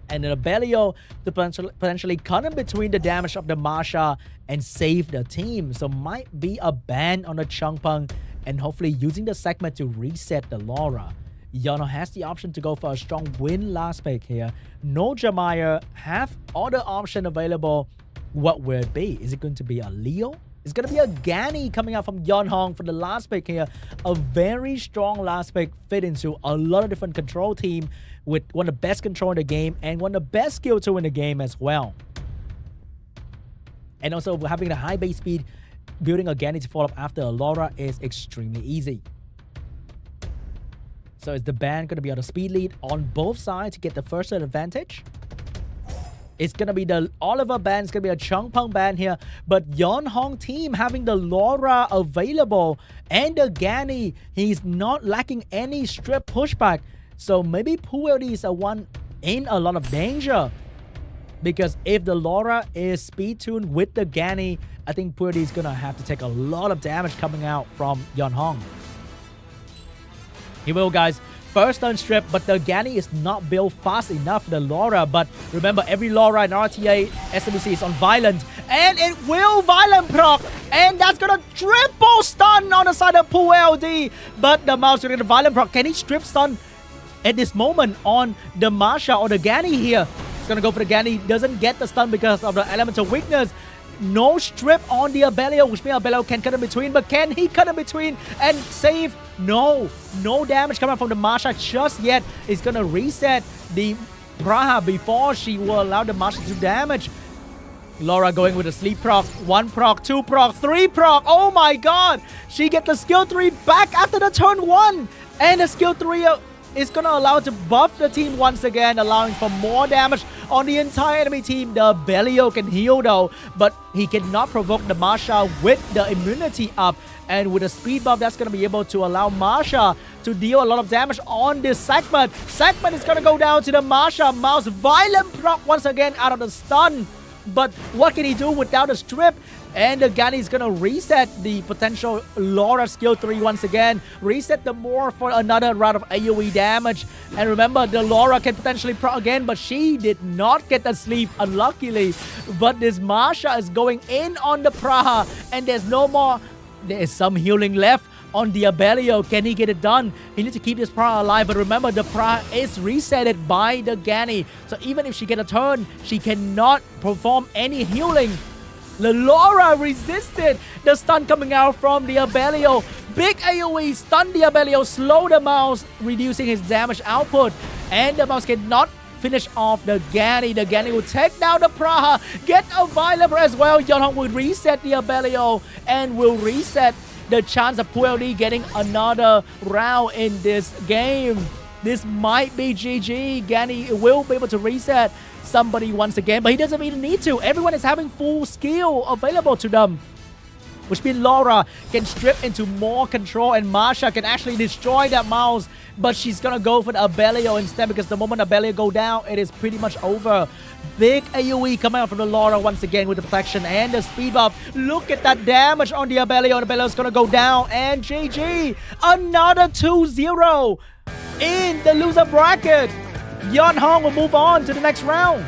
And the Belio to potentially cut in between the damage of the Masha and save the team. So might be a ban on the Changpeng and hopefully using the segment to reset the Laura. Yeonhong has the option to go for a strong win last pick here. No Jamire, have other option available. What will it be? Is it going to be a Leo? It's going to be a Gani coming out from Yeonhong for the last pick here. A very strong last pick fit into a lot of different control team with one of the best control in the game and one of the best skill 2 in the game as well. And also having the high base speed, building a Gani to follow up after a Laura is extremely easy. So is the ban going to be on a speed lead on both sides to get the first advantage? It's going to be the Oliver ban. It's going to be a Changpeng ban here. But Yeonhong team having the Laura available and the Gani, he's not lacking any strip pushback. So maybe POD is a one in a lot of danger. Because if the Laura is speed tuned with the Gani, I think POD is going to have to take a lot of damage coming out from Yeonhong. He will, guys. First stun strip, but the Gani is not built fast enough for the Laura. But remember, every Laura in RTA SWC is on violent. And it will violent proc. And that's going to triple stun on the side of POLD. But the Mouse will get a violent proc. Can he strip stun at this moment on the Masha or the Gani here? He's going to go for the Gani. Doesn't get the stun because of the elemental weakness. No strip on the Abelio, which means Abelio can cut in between. But can he cut in between and save? No damage coming from the Masha just yet. It's going to reset the Praha before she will allow the Masha to damage. Laura going with a sleep proc. 1 proc, 2 proc, 3 proc. Oh my god. She gets the skill 3 back after the turn 1. And the skill 3 is going to allow to buff the team once again, allowing for more damage on the entire enemy team. The Belio can heal though, but he cannot provoke the Masha with the immunity up. And with a speed buff, that's going to be able to allow Masha to deal a lot of damage on this segment. Segment is going to go down to the Masha. Mouse violent proc once again out of the stun. But what can he do without a strip? And the Gani is going to reset the potential Laura skill 3 once again. Reset the more for another round of AoE damage. And remember, the Laura can potentially proc again, but she did not get the sleep, unluckily. But this Masha is going in on the Praha. And there's no more. There is some healing left on the Abelio. Can he get it done? He needs to keep this Praha alive. But remember, the Praha is resetted by the Gani. So even if she gets a turn, she cannot perform any healing. The Laura resisted the stun coming out from the Abelio. Big AoE stun the Abelio, slow the Mouse, reducing his damage output. And the Mouse cannot finish off the Gani. The Gani will take down the Praha, get a Violent as well. Yeonhong will reset the Abelio and will reset the chance of POLD getting another round in this game. This might be GG. Gani will be able to reset somebody once again, but he doesn't even need to. Everyone is having full skill available to them, which means Laura can strip into more control and Masha can actually destroy that Mouse, but she's gonna go for the Abelio instead, because the moment Abelio go down, it is pretty much over. Big AoE coming out from the Laura once again with the protection and the speed buff. Look at that damage on the Abelio, and Abelio's gonna go down, and GG! Another 2-0 in the loser bracket. Yeonhong will move on to the next round.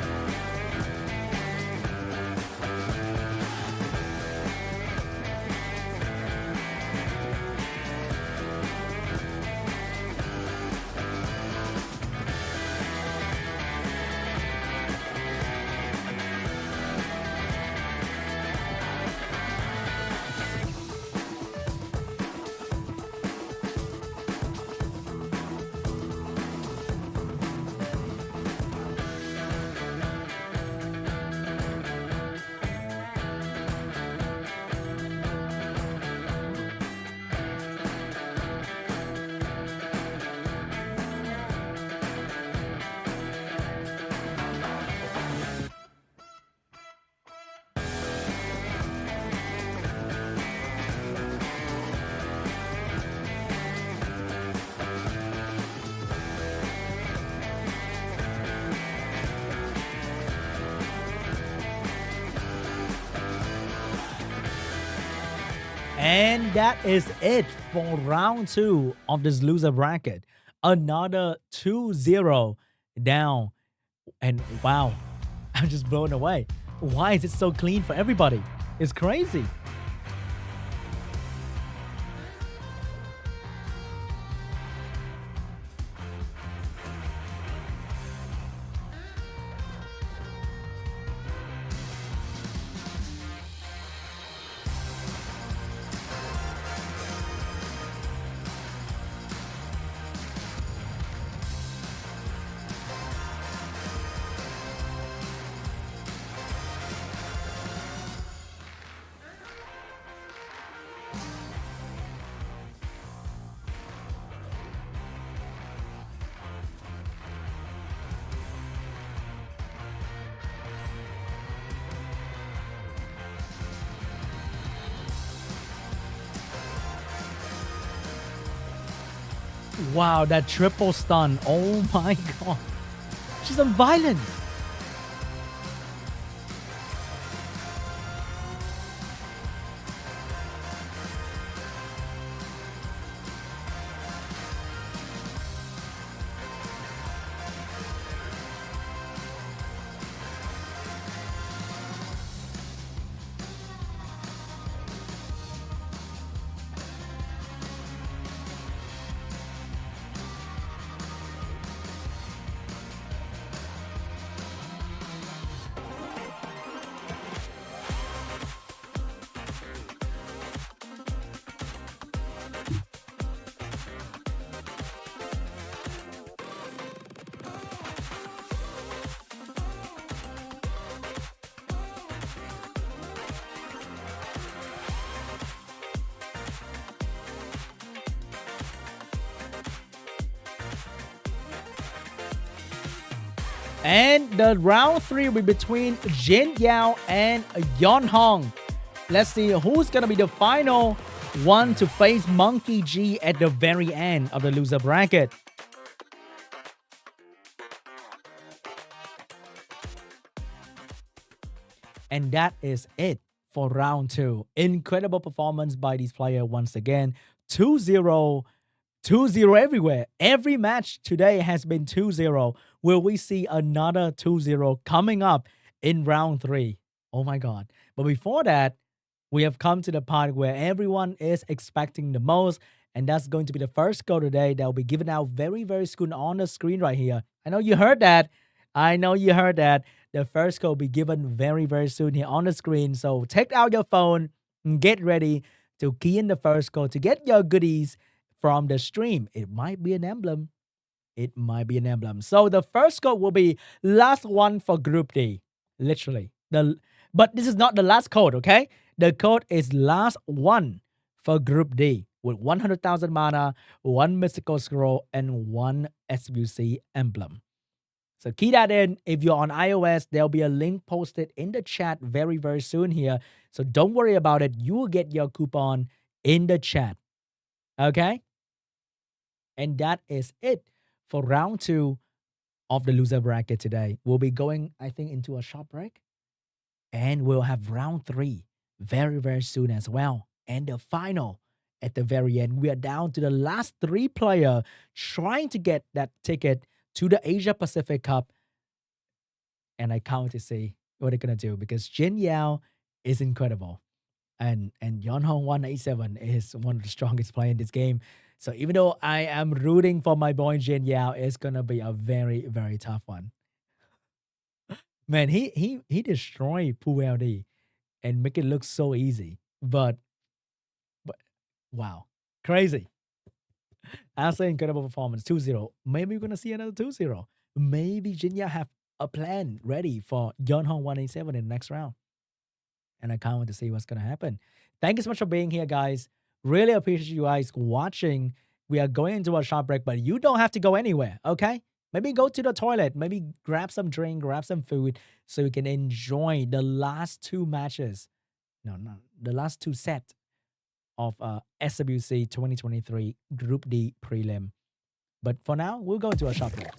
And that is it for round 2 of this loser bracket. Another 2-0 down. And wow, I'm just blown away. Why is it so clean for everybody? It's crazy. Wow, that triple stun. Oh my god. She's on violent. And the round 3 will be between JINYAO and Yeonhong. Let's see who's gonna be the final one to face Monkey G at the very end of the loser bracket. And that is it for round 2. Incredible performance by these players once again. 2-0. 2-0 everywhere. Every match today has been 2-0. Will we see another 2-0 coming up in round 3? Oh my god. But before that, we have come to the part where everyone is expecting the most. And that's going to be the first goal today that will be given out very, very soon on the screen right here. I know you heard that. I know you heard that. The first goal will be given very, very soon here on the screen. So take out your phone and get ready to key in the first goal to get your goodies from the stream. It might be an emblem. It might be an emblem. So the first code will be last one for Group D. Literally. But this is not the last code, okay? The code is last one for Group D with 100,000 mana, 1 mystical scroll, and 1 SWC emblem. So key that in. If you're on iOS, there'll be a link posted in the chat very, very soon here. So don't worry about it. You will get your coupon in the chat. Okay? And that is it for round 2 of the loser bracket today. We'll be going, I think, into a short break. And we'll have round 3 very, very soon as well. And the final at the very end. We are down to the last 3 players trying to get that ticket to the Asia Pacific Cup. And I can't wait to see what they're going to do because JINYAO is incredible. And Yeonhong 187 is one of the strongest players in this game. So even though I am rooting for my boy JINYAO, it's gonna be a very, very tough one. Man, he destroyed PULD and make it look so easy. But wow, crazy. Absolutely incredible performance. 2-0. Maybe we're gonna see another 2-0. Maybe JINYAO have a plan ready for Yeonhong 187 in the next round. And I can't wait to see what's gonna happen. Thank you so much for being here, guys. Really appreciate you guys watching. We are going into a short break, but you don't have to go anywhere, okay? Maybe go to the toilet. Maybe grab some drink, grab some food so you can enjoy the last 2 matches. No, the last 2 sets of SWC 2023 Group D prelim. But for now, we'll go into a short break.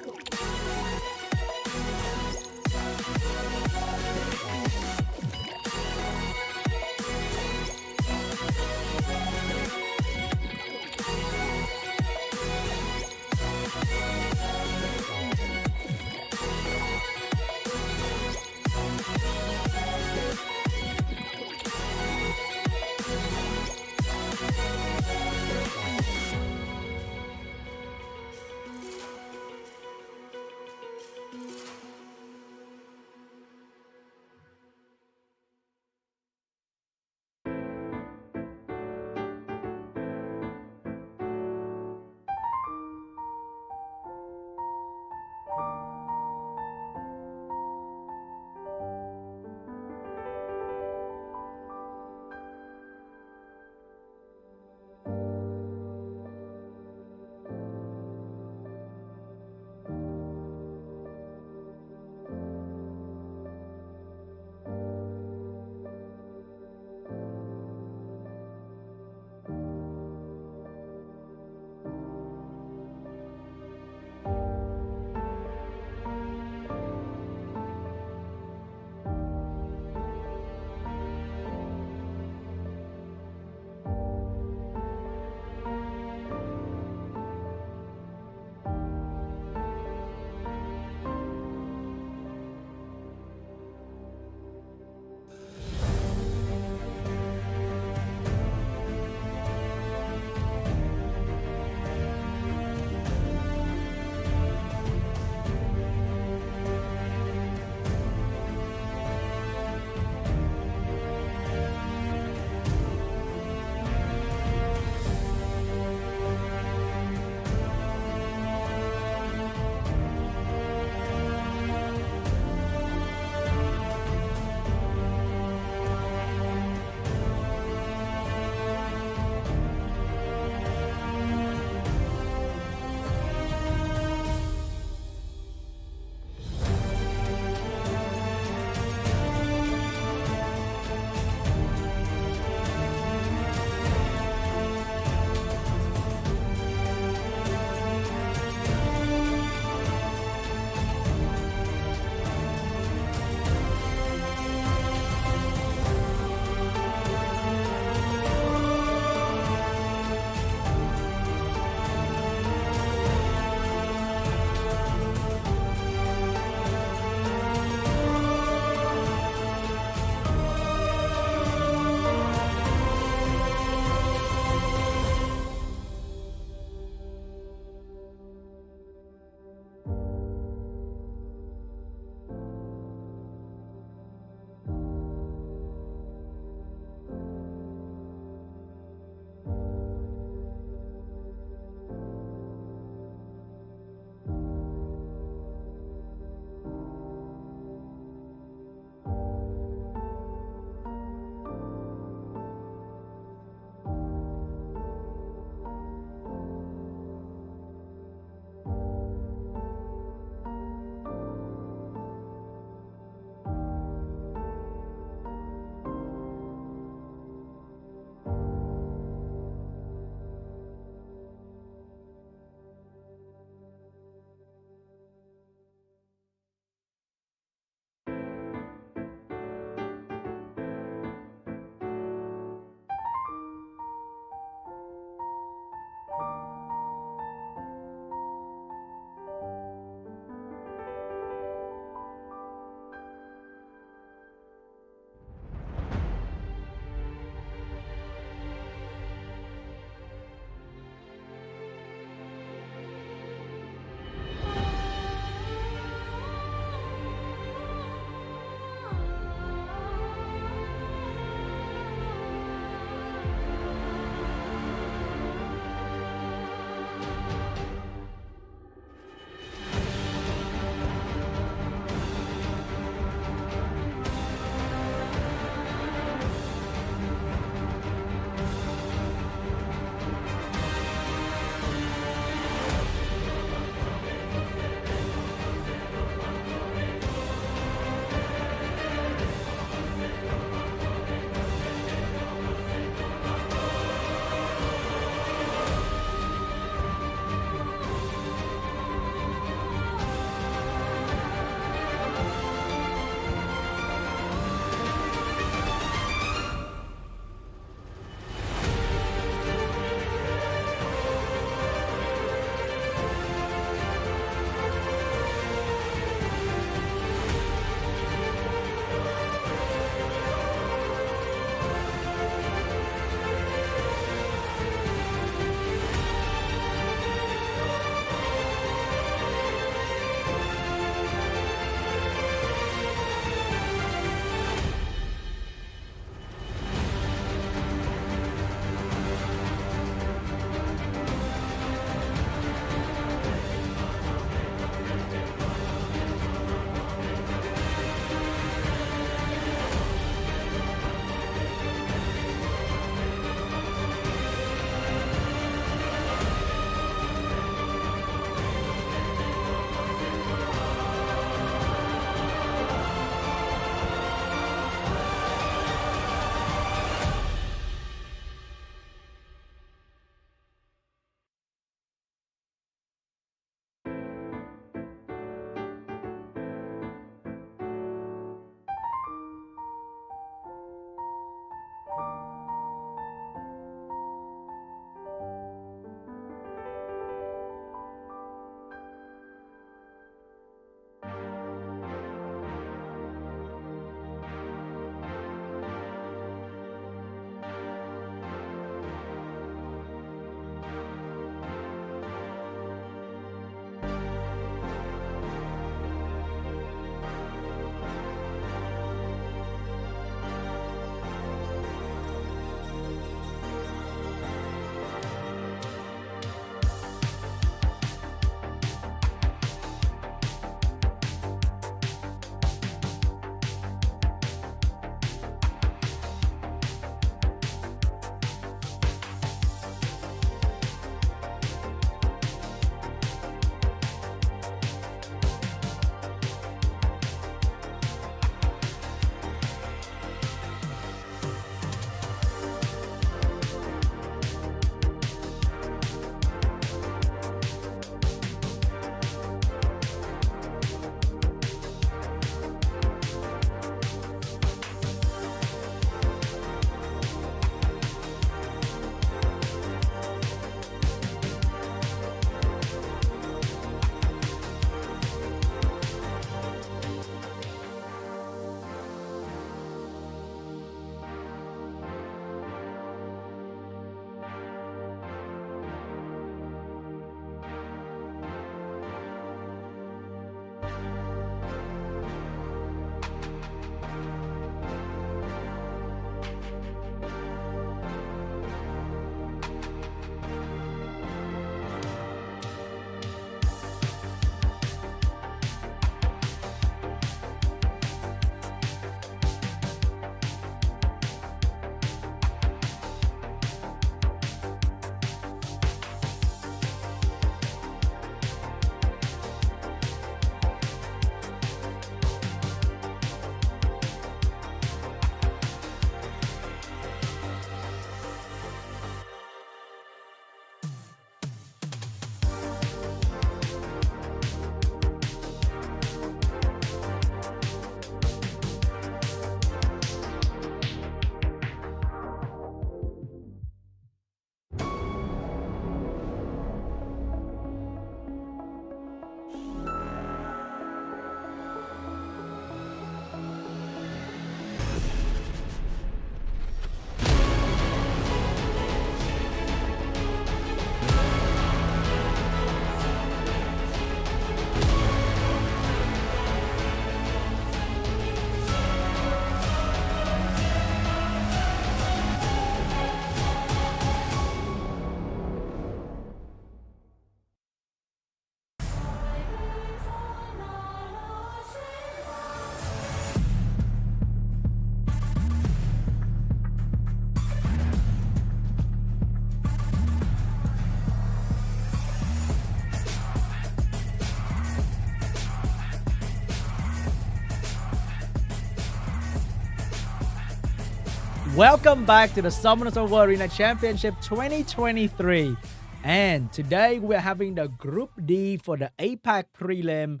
Welcome back to the Summoners of War Arena Championship 2023. And today we're having the Group D for the APAC prelim,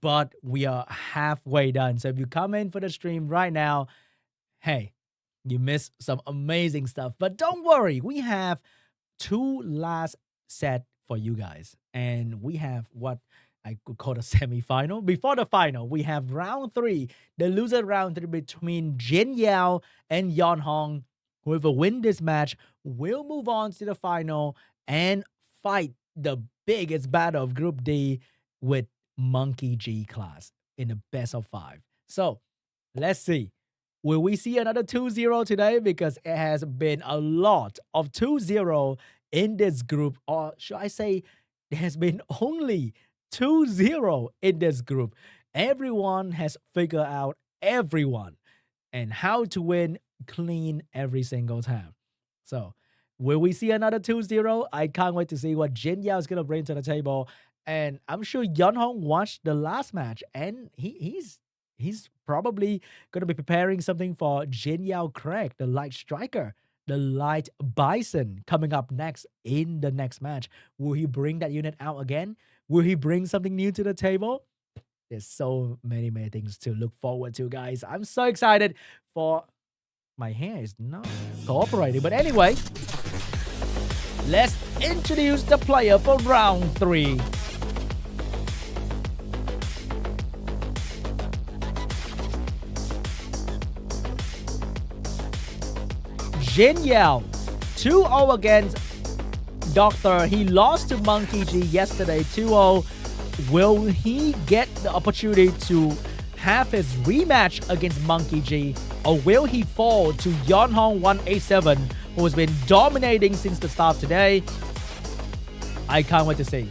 but we are halfway done. So if you come in for the stream right now, hey, you missed some amazing stuff. But don't worry, we have two last set for you guys. And we have what I could call the semi-final. Before the final, we have round 3, the loser round 3 between JINYAO and Yeonhong. Whoever win this match will move on to the final and fight the biggest battle of Group D with MONKEYGXCLAS in the best of 5. So, let's see. Will we see another 2-0 today? Because it has been a lot of 2-0 in this group. Or should I say, there has been only 2-0 in this group. Everyone has figured out everyone and how to win clean every single time. So, will we see another 2-0? I can't wait to see what JINYAO is going to bring to the table. And I'm sure Yeonhong watched the last match and he's probably going to be preparing something for JINYAO Craig, the light striker, the light bison coming up next in the next match. Will he bring that unit out again? Will he bring something new to the table? There's so many things to look forward to, guys. I'm so excited for... My hair is not cooperating. But anyway, let's introduce the player for round 3. JINYAO, 2-0 against DOCTHURR. He lost to MONKEYG yesterday, 2-0. Will he get the opportunity to have his rematch against MONKEYG, or will he fall to Yeonhong 187, who has been dominating since the start today? I can't wait to see.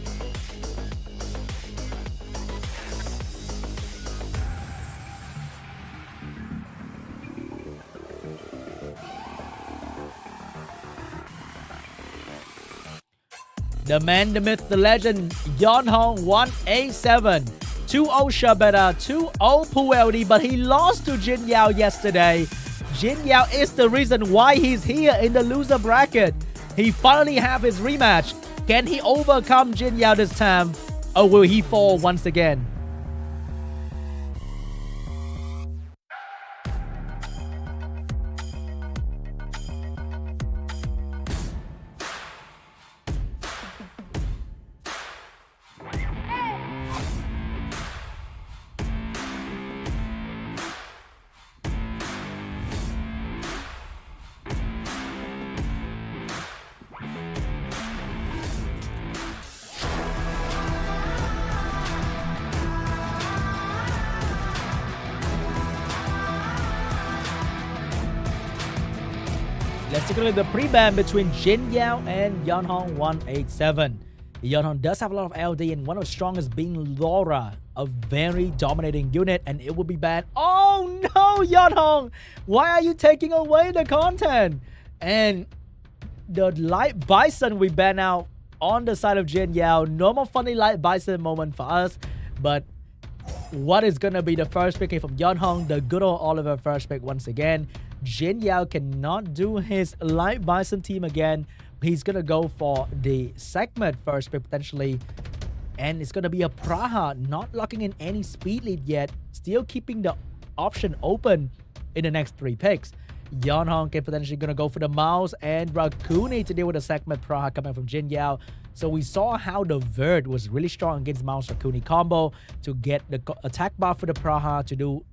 The man, the myth, the legend, Yeonhong 187. 2-0 SHERBETA, 2-0 Pueldi, but he lost to JINYAO yesterday. JINYAO is the reason why he's here in the loser bracket. He finally have his rematch. Can he overcome JINYAO this time, or will he fall once again? Let's take a look at the pre-ban between JINYAO and Yeonhong 187. Yeonhong does have a lot of LD, and one of the strongest being Laura, a very dominating unit, and it will be banned. Oh no, Yeonhong! Why are you taking away the content? And the light bison we ban out on the side of JINYAO. No more funny light bison moment for us, but what is gonna be the first pick from Yeonhong? The good old Oliver first pick once again. JINYAO cannot do his light bison team again. He's gonna go for the segment first pick potentially, and it's gonna be a Praha, not locking in any speed lead yet, still keeping the option open in the next 3 picks. Yeonhong can potentially gonna go for the mouse and Rakuni to deal with the segment Praha coming from JINYAO. So we saw how the Vert was really strong against mouse Rakuni combo to get the attack buff for the Praha to do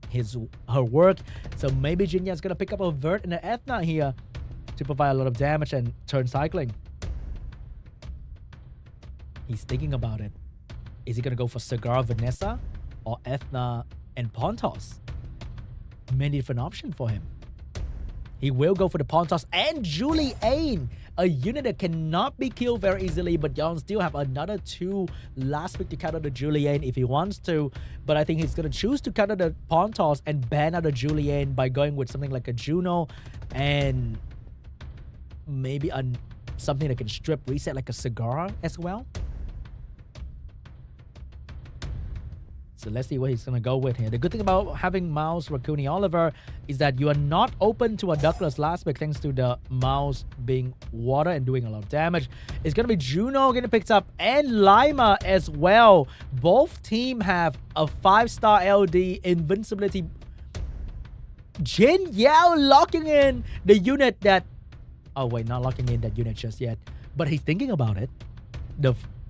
her work. So maybe JINYAO's gonna pick up a Vert and an Ethna here to provide a lot of damage and turn cycling. He's thinking about it. Is he gonna go for Cigar Vanessa or Ethna and Pontos? Many different options for him. He will go for the Pontos and Julian, a unit that cannot be killed very easily, but Yeon still have another 2 last pick to counter the Julian if he wants to. But I think he's going to choose to counter the Pontos and ban out the Julian by going with something like a Juno and maybe something that can strip reset like a Cigar as well. So let's see what he's going to go with here. The good thing about having Mouse, Rakuni, Oliver is that you are not open to a Duckless last pick thanks to the Mouse being water and doing a lot of damage. It's going to be Juno getting picked up and Lima as well. Both team have a 5-star LD invincibility. JINYAO locking in the unit that... Oh wait, not locking in that unit just yet. But he's thinking about it.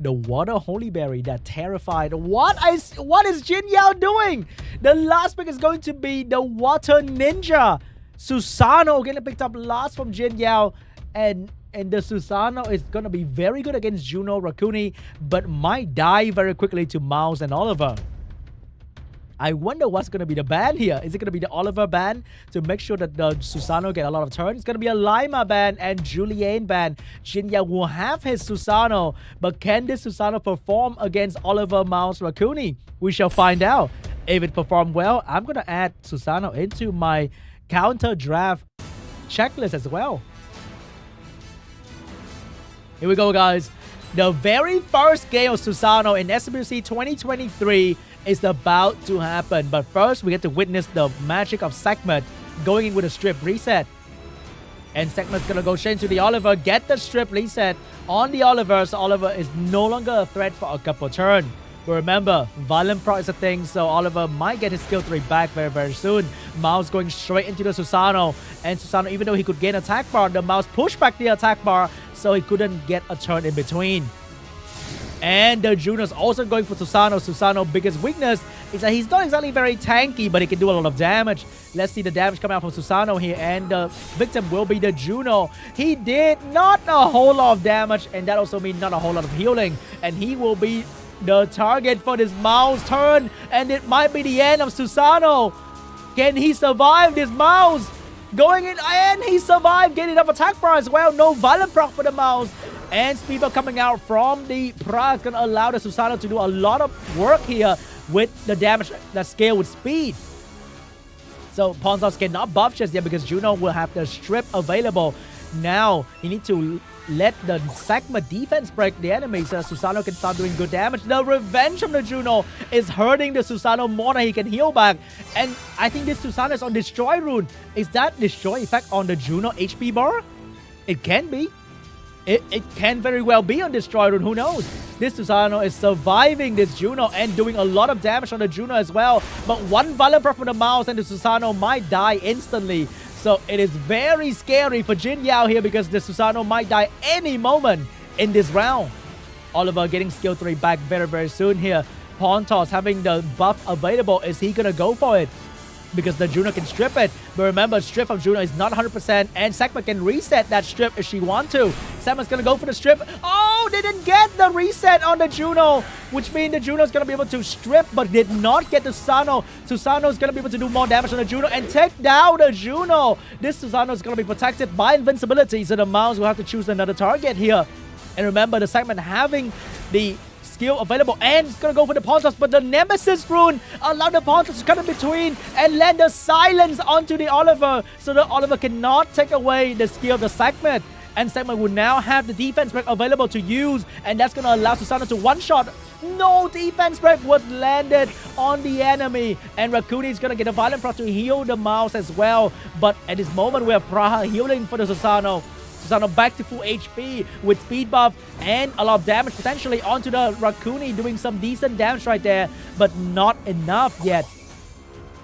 The water holy berry that terrified. What is JINYAO doing? The last pick is going to be the water ninja. Susano getting picked up last from JINYAO. And the Susano is going to be very good against Juno, Rakuni, but might die very quickly to Mouse and Oliver. I wonder what's going to be the ban here. Is it going to be the Oliver ban to make sure that the Susano get a lot of turns? It's going to be a Lima ban and Julian ban. JINYAO will have his Susano, but can this Susano perform against Oliver, Mouse, Rakuni? We shall find out. If it performed well, I'm going to add Susano into my counter draft checklist as well. Here we go, guys. The very first game of Susano in SWC 2023 is about to happen. But first, we get to witness the magic of Sekhmet going in with a strip reset. And Sekhmet's going to go straight into the Oliver, get the strip reset on the Oliver. So Oliver is no longer a threat for a couple turns. But remember, Violent Proc is a thing, so Oliver might get his skill 3 back very, very soon. Mouse going straight into the Susano. And Susano, even though he could gain attack bar, the Mouse pushed back the attack bar, so he couldn't get a turn in between. And the Juno's also going for Susano. Susano's biggest weakness is that he's not exactly very tanky, but he can do a lot of damage. Let's see the damage coming out from Susano here. And the victim will be the Juno. He did not a whole lot of damage, and that also means not a whole lot of healing. And he will be the target for this Mouse turn. And it might be the end of Susano. Can he survive this Mouse? Going in, and he survived, getting enough attack bar as well. No Violent Proc for the Mouse. And Speedball coming out from the Pra is going to allow the Susano to do a lot of work here with the damage that scale with speed. So Pontos cannot buff just yet because Juno will have the strip available. Now, you need to let the Sekhmet defense break the enemy so Susano can start doing good damage. The revenge from the Juno is hurting the Susano more than he can heal back. And I think this Susano is on Destroy rune. Is that Destroy effect on the Juno HP bar? It can be. It can very well be on Destroy rune. Who knows? This Susano is surviving this Juno and doing a lot of damage on the Juno as well. But one Violent Proc from the Mouse and the Susano might die instantly. So it is very scary for JINYAO here because the Susano might die any moment in this round. Oliver getting skill 3 back very, very soon here. Pontos having the buff available. Is he going to go for it? Because the Juno can strip it. But remember, strip from Juno is not 100%. And Sekhmet can reset that strip if she wants to. Sekhmet's going to go for the strip. Oh, they didn't get the reset on the Juno. Which means the Juno is going to be able to strip, but did not get the Susano. Susano is going to be able to do more damage on the Juno and take down the Juno. This Susano is going to be protected by invincibility. So the Mouse will have to choose another target here. And remember, the Sekhmet having the skill available, and it's gonna go for the Pontos, but the Nemesis rune allowed the Pontos to come in between and land the silence onto the Oliver, so the Oliver cannot take away the skill of the Sekhmet. And Sekhmet will now have the defense break available to use, and that's gonna allow Susano to one-shot. No defense break was landed on the enemy, and Rakuni is gonna get a Violent Proc to heal the Mouse as well. But at this moment, we have Praha healing for the Susano. Susano back to full HP with speed buff and a lot of damage potentially onto the Rakuni, doing some decent damage right there, but not enough yet.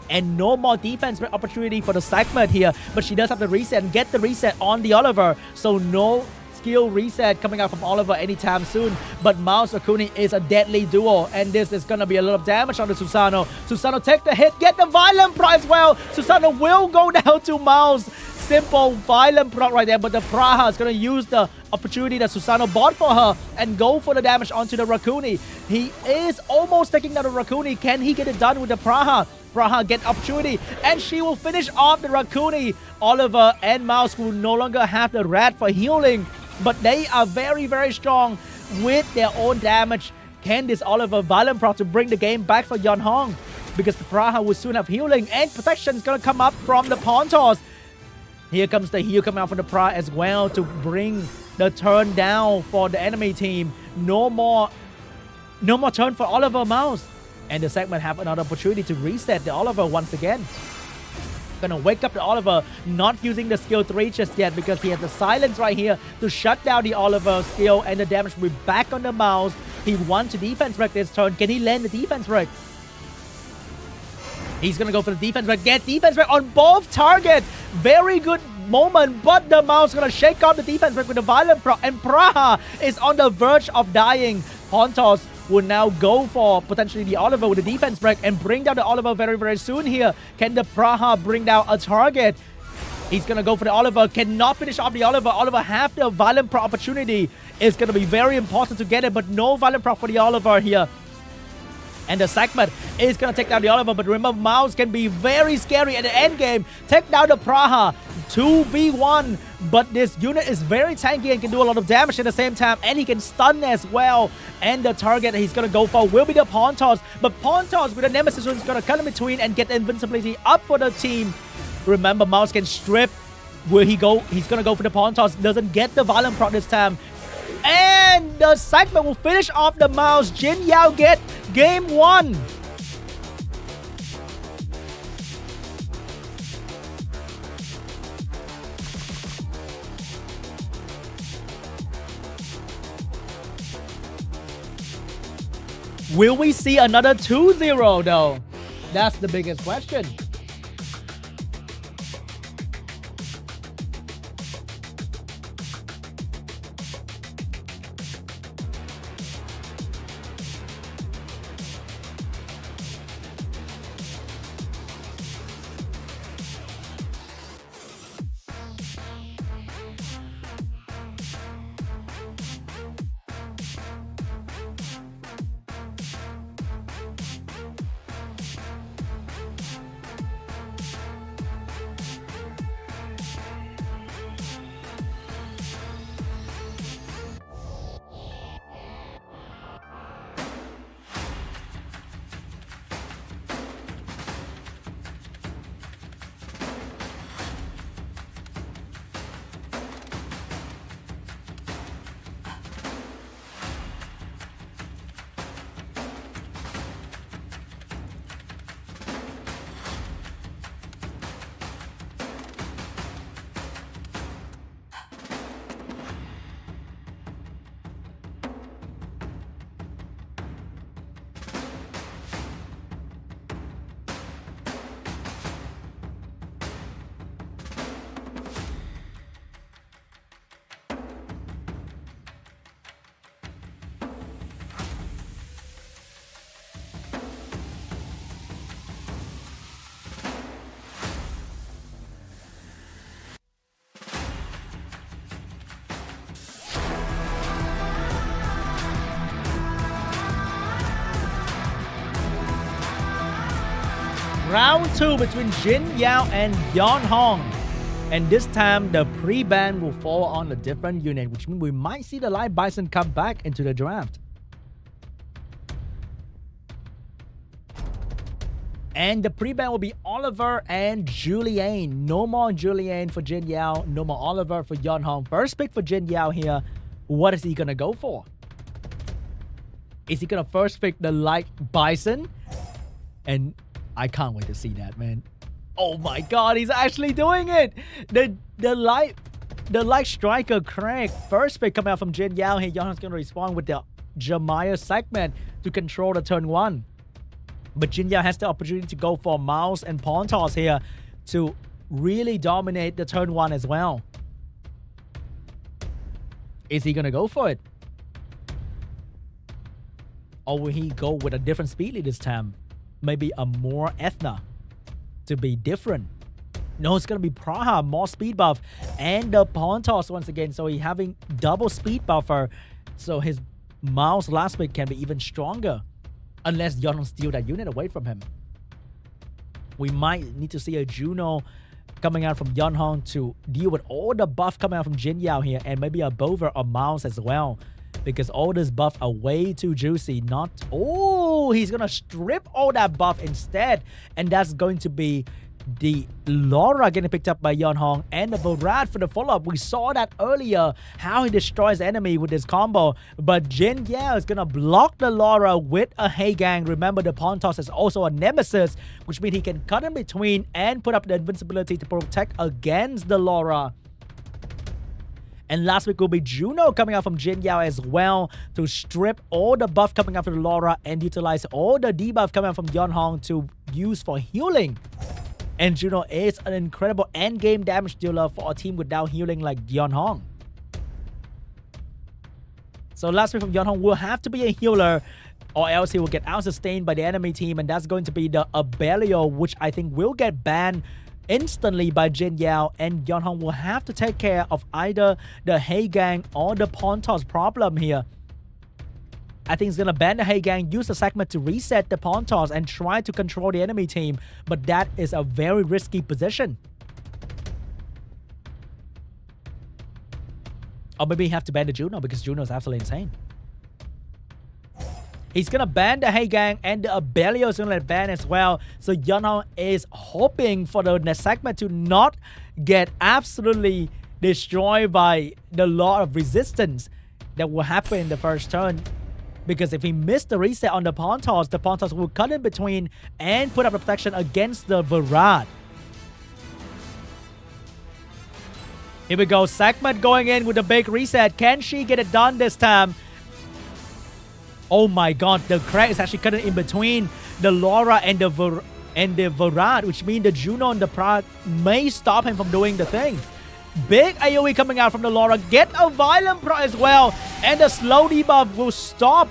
And no more defense opportunity for the Sekhmet here, but she does have the reset and get the reset on the Oliver, so no skill reset coming out from Oliver anytime soon. But Mouse Rakuni is a deadly duo, and this is gonna be a lot of damage on the Susano. Susano take the hit, get the Violent Proc as well. Susano will go down to Mouse. Simple Violent Proc right there, but the Praha is going to use the opportunity that Susano bought for her and go for the damage onto the Rakuni. He is almost taking down the Rakuni. Can he get it done with the Praha? Praha get opportunity, and she will finish off the Rakuni. Oliver and Mouse will no longer have the rat for healing, but they are very, very strong with their own damage. Can this Oliver Violent Proc to bring the game back for Yon Hong? Because the Praha will soon have healing, and protection is going to come up from the Pontos. Here comes the heal coming out from the Pra as well to bring the turn down for the enemy team. No more turn for Oliver Mouse. And the segment have another opportunity to reset the Oliver once again. Gonna wake up the Oliver, not using the skill 3 just yet because he has the silence right here to shut down the Oliver skill, and the damage will be back on the mouse. He wants to defense break this turn. Can he land the defense break? He's gonna go for the defense break. Get defense break on both targets. Very good moment, but the mouse gonna shake off the defense break with the violent proc, and Praha is on the verge of dying. Pontos will now go for potentially the Oliver with the defense break and bring down the Oliver very, very soon here. Can the Praha bring down a target? He's gonna go for the Oliver. Cannot finish off the Oliver. Oliver have the violent proc opportunity. It's gonna be very important to get it, but no violent proc for the Oliver here. And the segment is going to take down the Oliver. But remember, Mouse can be very scary at the end game. Take down the Praha. 2v1. But this unit is very tanky and can do a lot of damage at the same time. And he can stun as well. And the target he's going to go for will be the Pawn Toss. But Pawn Toss with the Nemesis is going to cut in between and get the invincibility up for the team. Remember, Mouse can strip. Where he go? He's going to go for the Pawn Toss. Doesn't get the Violent Proc this time. And the segment will finish off the Mouse. JINYAO get game 1. Will we see another 2-0 though? That's the biggest question. Round 2 between JINYAO and Yeonhong. And this time, the pre-ban will fall on a different unit, which means we might see the Light Bison come back into the draft. And the pre-ban will be Oliver and Julian. No more Julian for JINYAO. No more Oliver for Yeonhong. First pick for JINYAO here. What is he going to go for? Is he going to first pick the Light Bison? And I can't wait to see that, man. Oh my god, he's actually doing it! The light striker Craig. First pick coming out from JINYAO here. Yeonhong's gonna respond with the Jeremiah segment to control the turn 1. But JINYAO has the opportunity to go for Mouse and Pawn Toss here to really dominate the turn 1 as well. Is he gonna go for it? Or will he go with a different speed lead this time? Maybe a more Ethna to be different. No, it's going to be Praha, more speed buff, and the Pawn Toss once again. So he's having double speed buffer. So his Mouse last pick can be even stronger. Unless Yeonhong steal that unit away from him. We might need to see a Juno coming out from Yeonhong to deal with all the buff coming out from JINYAO here. And maybe a Bover or Mouse as well. Because all this buff are way too juicy. Oh, he's going to strip all that buff instead. And that's going to be the Laura getting picked up by Yeonhong and the Barad for the follow-up. We saw that earlier, how he destroys the enemy with this combo. But JINYAO is going to block the Laura with a Heigang. Remember, the Pawn Toss is also a nemesis, which means he can cut in between and put up the invincibility to protect against the Laura. And last week will be Juno coming out from JINYAO as well to strip all the buff coming out from the Laura and utilize all the debuff coming out from Yeonhong to use for healing. And Juno is an incredible endgame damage dealer for a team without healing like Yeonhong. So last week from Yeonhong will have to be a healer, or else he will get out-sustained by the enemy team, and that's going to be the Abelio, which I think will get banned instantly by JINYAO, and Yeonhong will have to take care of either the Heigang or the Pawn Toss problem here. I think he's going to ban the Heigang, use the segment to reset the Pawn Toss and try to control the enemy team, but that is a very risky position. Or maybe he have to ban the Juno because Juno is absolutely insane. He's going to ban the Heigang and the Abelio is going to ban as well. So Yeonhong is hoping for the segment to not get absolutely destroyed by the law of resistance that will happen in the first turn. Because if he missed the reset on the Pawn Toss will cut in between and put up a protection against the Varad. Here we go. Segment going in with a big reset. Can she get it done this time? Oh my god, the crack is actually cutting in between the Laura and the Varad, which means the Juno and the Prague may stop him from doing the thing. Big AoE coming out from the Laura. Get a Violent Prague as well. And the slow debuff will stop.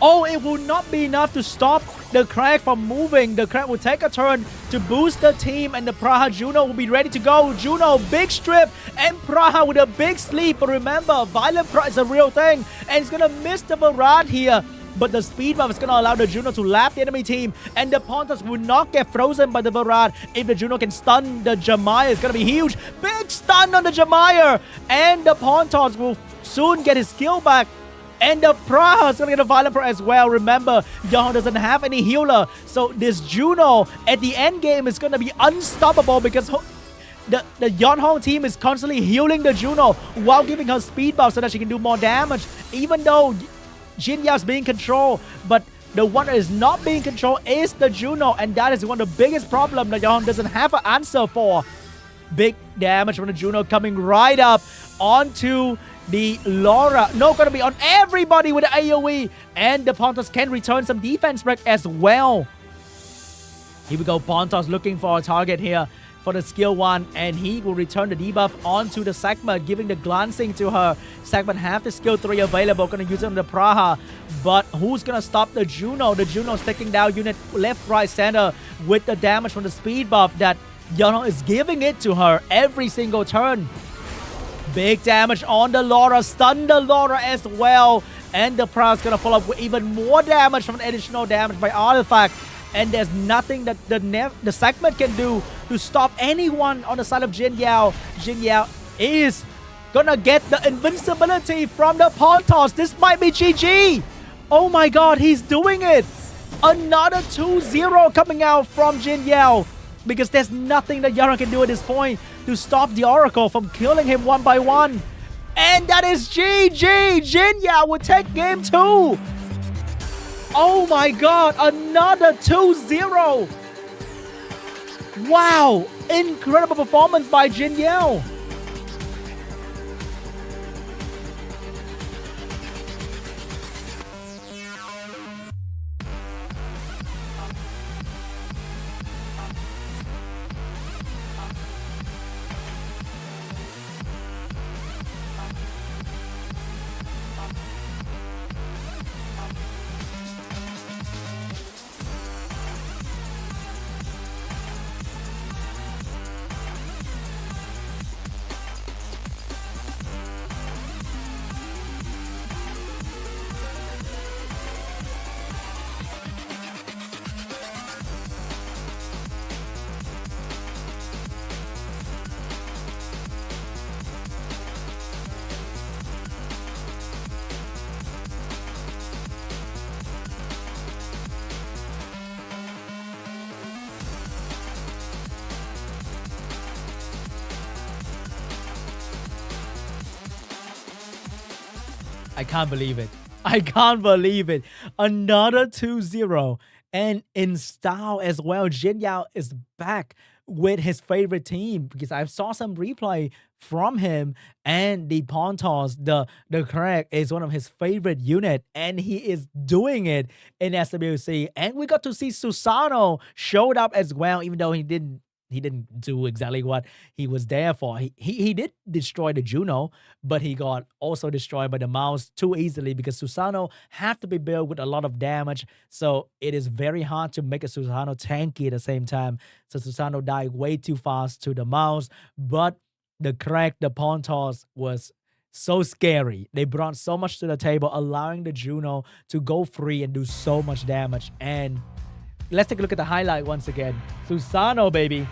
Oh, it will not be enough to stop the Crack from moving. The Crack will take a turn to boost the team, and the Praha Juno will be ready to go. Juno, big strip, and Praha with a big sleep. But remember, Violent Prague is a real thing, and it's going to miss the Varad here. But the speed buff is going to allow the Juno to lap the enemy team, and the Pawn Toss will not get frozen by the Varad. If the Juno can stun the Jamaya, it's going to be huge. Big stun on the Jamaya, and the Pawn Toss will soon get his skill back. And the Praha is going to get a Violent Prague as well. Remember, Yeonhong doesn't have any healer, so this Juno at the end game is going to be unstoppable because the Yeonhong team is constantly healing the Juno while giving her speed buff so that she can do more damage. Even though JINYAO is being controlled, but the one that is not being controlled is the Juno, and that is one of the biggest problems that Yeonhong doesn't have an answer for. Big damage from the Juno coming right up onto the Laura. No, gonna be on everybody with the AoE, and the Pawn Toss can return some defense break as well. Here we go, Pawn Toss looking for a target here for the skill 1, and he will return the debuff onto the Segment, giving the glancing to her. Segment have the skill 3 available, gonna use it on the Praha, but who's gonna stop the Juno? The Juno's taking down unit left, right, center with the damage from the speed buff that Yeonhong is giving it to her every single turn. Big damage on the Laura, stun the Laura as well, and the Praha's gonna follow up with even more damage from additional damage by Artifact. And there's nothing that the Segment can do to stop anyone on the side of JINYAO. JINYAO is gonna get the invincibility from the Pawn Toss. This might be GG. Oh my god, he's doing it. Another 2-0 coming out from JINYAO, because there's nothing that Yeonhong can do at this point to stop the Oracle from killing him one by one. And that is GG. JINYAO will take game 2. Oh my god, another 2-0. Wow, incredible performance by JINYAO. I can't believe it. I can't believe it. Another 2-0. And in style as well, JINYAO is back with his favorite team because I saw some replay from him, and the pawn toss, the crack is one of his favorite unit, and he is doing it in SWC. And we got to see Susano showed up as well, even though he didn't do exactly what he was there for. He did destroy the Juno, but he got also destroyed by the mouse too easily because Susano have to be built with a lot of damage. So it is very hard to make a Susano tanky at the same time. So Susano died way too fast to the mouse. But the crack, the pawn toss was so scary. They brought so much to the table, allowing the Juno to go free and do so much damage. And let's take a look at the highlight once again. Susano, baby.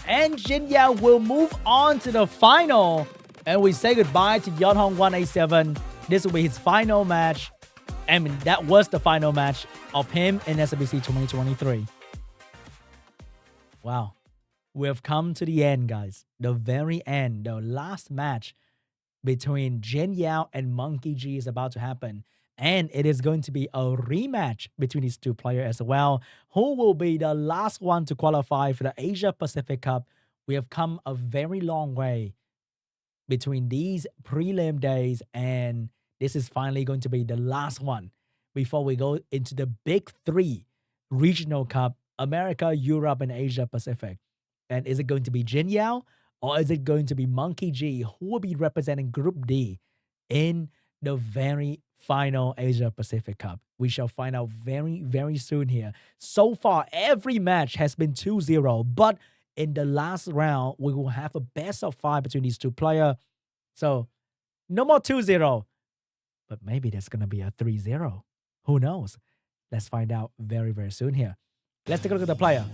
And JINYAO will move on to the final. And we say goodbye to Yeonhong 187. This will be his final match. I mean, that was the final match of him in SWC 2023. Wow. We have come to the end, guys. The very end. The last match between JINYAO and MONKEYG is about to happen. And it is going to be a rematch between these two players as well. Who will be the last one to qualify for the Asia Pacific Cup? We have come a very long way between these prelim days, and this is finally going to be the last one before we go into the big three regional cup, America, Europe, and Asia Pacific. And is it going to be JINYAO or is it going to be MONKEYG who will be representing Group D in the very final Asia Pacific Cup? We shall find out very, very soon here. So far, every match has been 2-0, but in the last round, we will have a best of 5 between these two players. So, no more 2-0, but maybe there's going to be a 3-0. Who knows? Let's find out very, very soon here. Let's take a look at the player.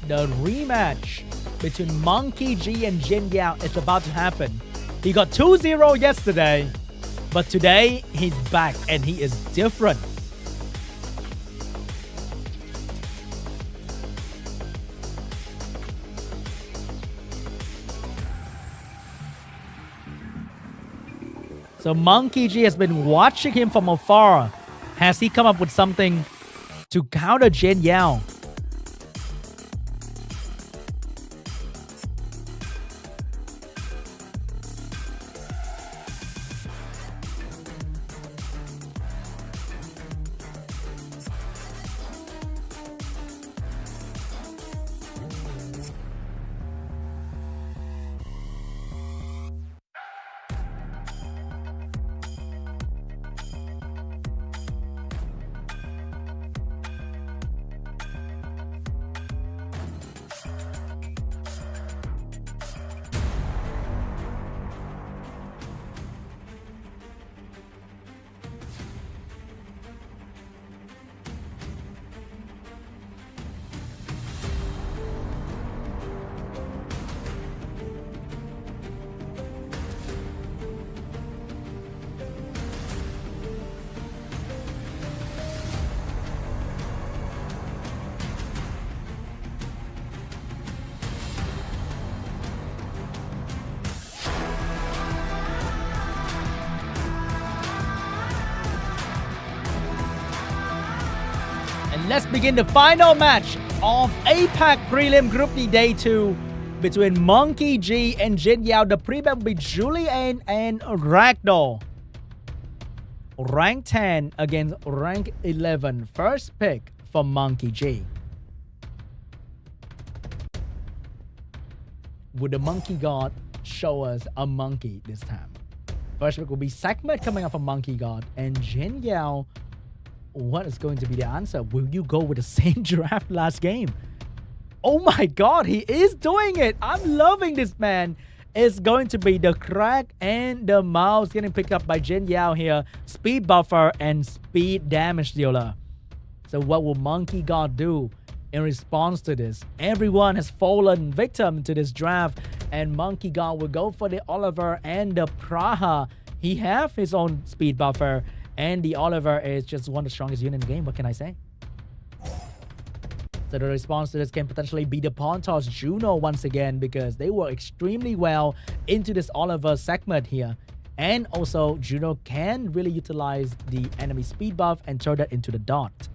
The rematch between MONKEYG and JINYAO is about to happen. He got 2-0 yesterday, but today he's back and he is different. So Monkey G has been watching him from afar. Has he come up with something to counter JINYAO? And let's begin the final match of APAC Prelim Group D Day 2 between Monkey G and JINYAO. The pre-bet will be Julian and Ragdoll. Rank 10 against rank 11. First pick for Monkey G. Would the Monkey God show us a monkey this time? First pick will be Segment coming up from Monkey God. And JINYAO, what is going to be the answer? Will you go with the same draft last game? Oh my god, he is doing it. I'm loving this, man. It's going to be the crack and the mouse getting picked up by JINYAO here. Speed buffer and speed damage dealer. So what will Monkey God do in response to this? Everyone has fallen victim to this draft, and Monkey God will go for the Oliver and the Praha. He have his own speed buffer, and the Oliver is just one of the strongest units in the game. What can I say? So the response to this can potentially be the pawn toss Juno once again, because they were extremely well into this Oliver segment here. And also Juno can really utilize the enemy speed buff and turn that into the dot.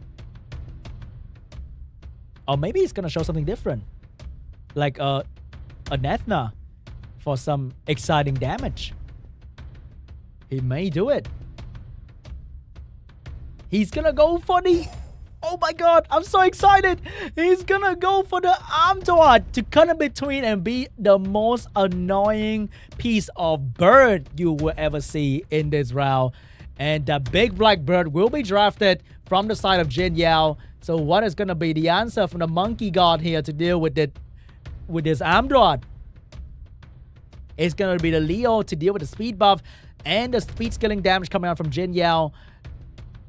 Or maybe he's gonna show something different, like a Nethna for some exciting damage. He may do it. He's gonna go for the... Oh my god, I'm so excited. He's gonna go for the Amduat to cut in between and be the most annoying piece of bird you will ever see in this round. And the big black bird will be drafted from the side of JINYAO. So what is gonna be the answer from the Monkey God here to deal with it, with this Amduat? It's gonna be the Leo to deal with the speed buff and the speed scaling damage coming out from JINYAO.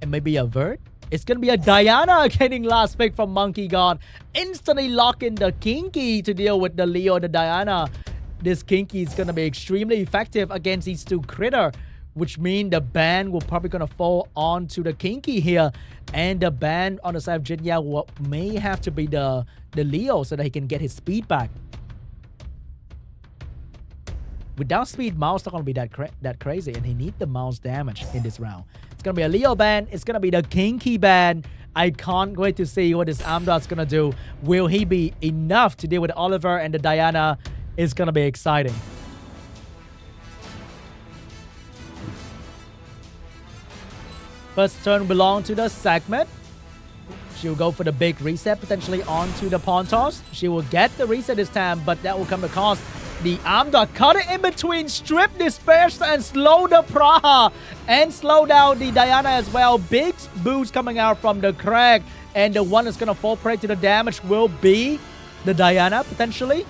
And maybe a Vert? It's going to be a Diana getting last pick from Monkey God. Instantly lock in the Kinky to deal with the Leo and the Diana. This Kinky is going to be extremely effective against these two critter, which means the ban will probably going to fall onto the Kinky here. And the ban on the side of JINYAO may have to be the Leo so that he can get his speed back. Without speed, mouse not going to be that crazy, and he needs the mouse damage in this round. It's going to be a Leo ban. It's going to be the Kinky ban. I can't wait to see what this Amdot's going to do. Will he be enough to deal with Oliver and the Diana? It's going to be exciting. First turn belong to the segment. She'll go for the big reset, potentially onto the pawn toss. She will get the reset this time, but that will come at cost. The Amdot cut it in between, strip disperse and slow the Praha and slow down the Diana as well. Big boost coming out from the Craig, and the one that's going to fall prey to the damage will be the Diana potentially.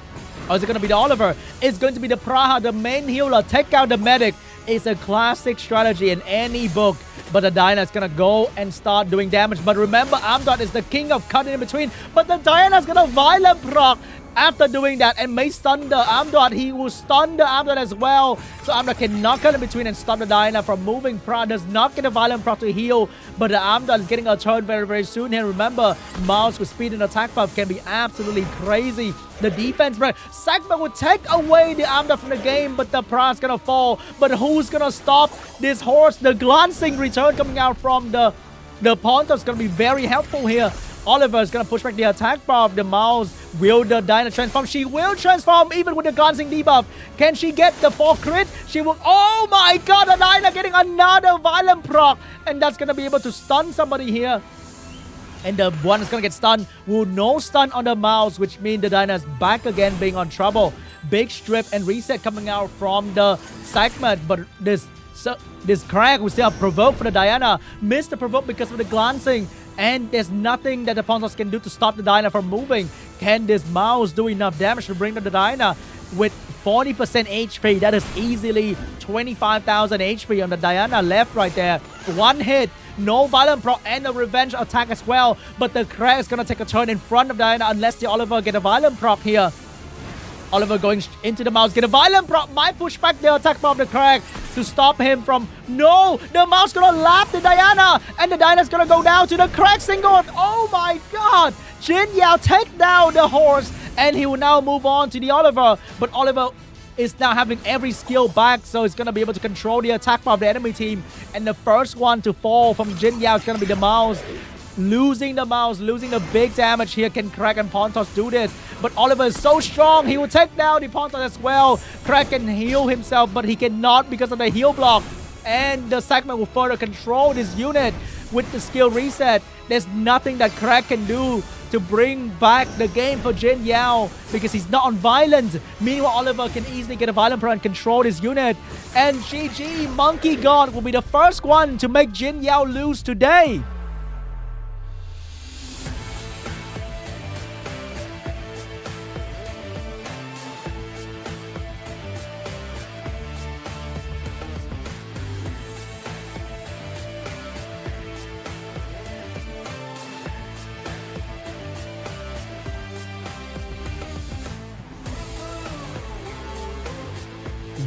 Or is it going to be the Oliver? It's going to be the Praha, the main healer. Take out the medic. It's a classic strategy in any book. But the Diana is going to go and start doing damage. But remember, Amdot is the king of cutting in between. But the Diana is going to violent proc After doing that and may stun the arm dot, he will stun the arm dot as well. So arm dot cannot cut in between and stop the Diana from moving. Pra does not get a violent proc to heal, but the arm dot is getting a turn very, very soon here. Remember, Miles with speed and attack buff can be absolutely crazy. The defense, bro. Segment will take away the arm dot from the game, but the Pra is gonna fall. But who's gonna stop this horse? The glancing return coming out from the Ponto is gonna be very helpful here. Oliver is going to push back the attack bar of the mouse. Will the Diana transform? She will transform even with the glancing debuff. Can she get the 4 crit? She will. Oh my god, the Diana getting another violent proc. And that's going to be able to stun somebody here. And the one that's going to get stunned will no stun on the mouse, which means the Diana is back again being on trouble. Big strip and reset coming out from the segment. But this crack will still have provoke for the Diana. Missed the provoke because of the glancing. And there's nothing that the Pontos can do to stop the Diana from moving. Can this mouse do enough damage to bring down the Diana? With 40% HP, that is easily 25,000 HP on the Diana left right there. One hit, no violent proc and a revenge attack as well. But the crack is going to take a turn in front of Diana unless the Oliver get a violent proc here. Oliver going into the mouse, get a violent proc, might push back the attack of the crack to stop him from... No! The mouse gonna lap the Diana! And the Diana's gonna go down to the crack single! Oh my god! JINYAO take down the horse, and he will now move on to the Oliver. But Oliver is now having every skill back, so he's gonna be able to control the attack of the enemy team. And the first one to fall from JINYAO is gonna be the mouse. Losing the mouse, losing the big damage here. Can Crack and Pontos do this? But Oliver is so strong, he will take down the Pontos as well. Crack can heal himself, but he cannot because of the heal block. And the segment will further control this unit with the skill reset. There's nothing that Crack can do to bring back the game for JINYAO because he's not on violence. Meanwhile, Oliver can easily get a violent pro and control this unit. And GG, Monkey God will be the first one to make JINYAO lose today.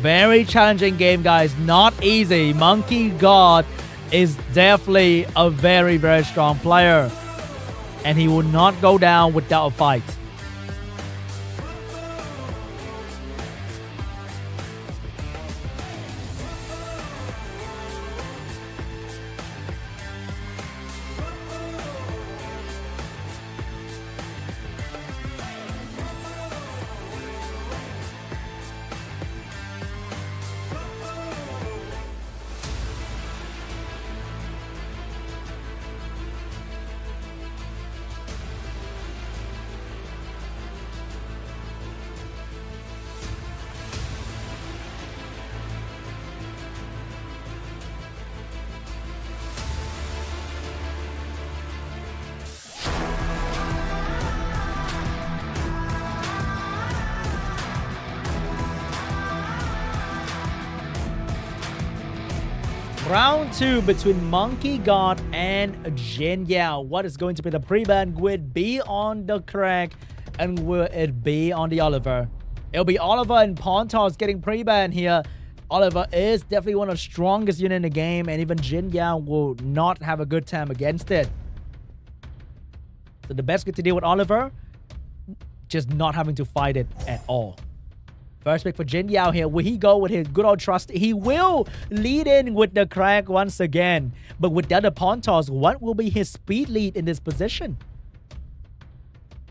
Very challenging game, guys. Not easy. Monkey God is definitely a very, very strong player. And he will not go down without a fight. Round 2 between Monkey God and JINYAO. What is going to be the pre-ban? Will it be on the Crack and will it be on the Oliver? It'll be Oliver and Pontos getting pre-ban here. Oliver is definitely one of the strongest units in the game, and even JINYAO will not have a good time against it. So the best way to deal with Oliver, just not having to fight it at all. First pick for JINYAO here. Will he go with his good old trust? He will lead in with the Crack once again. But with the other Pontos, what will be his speed lead in this position?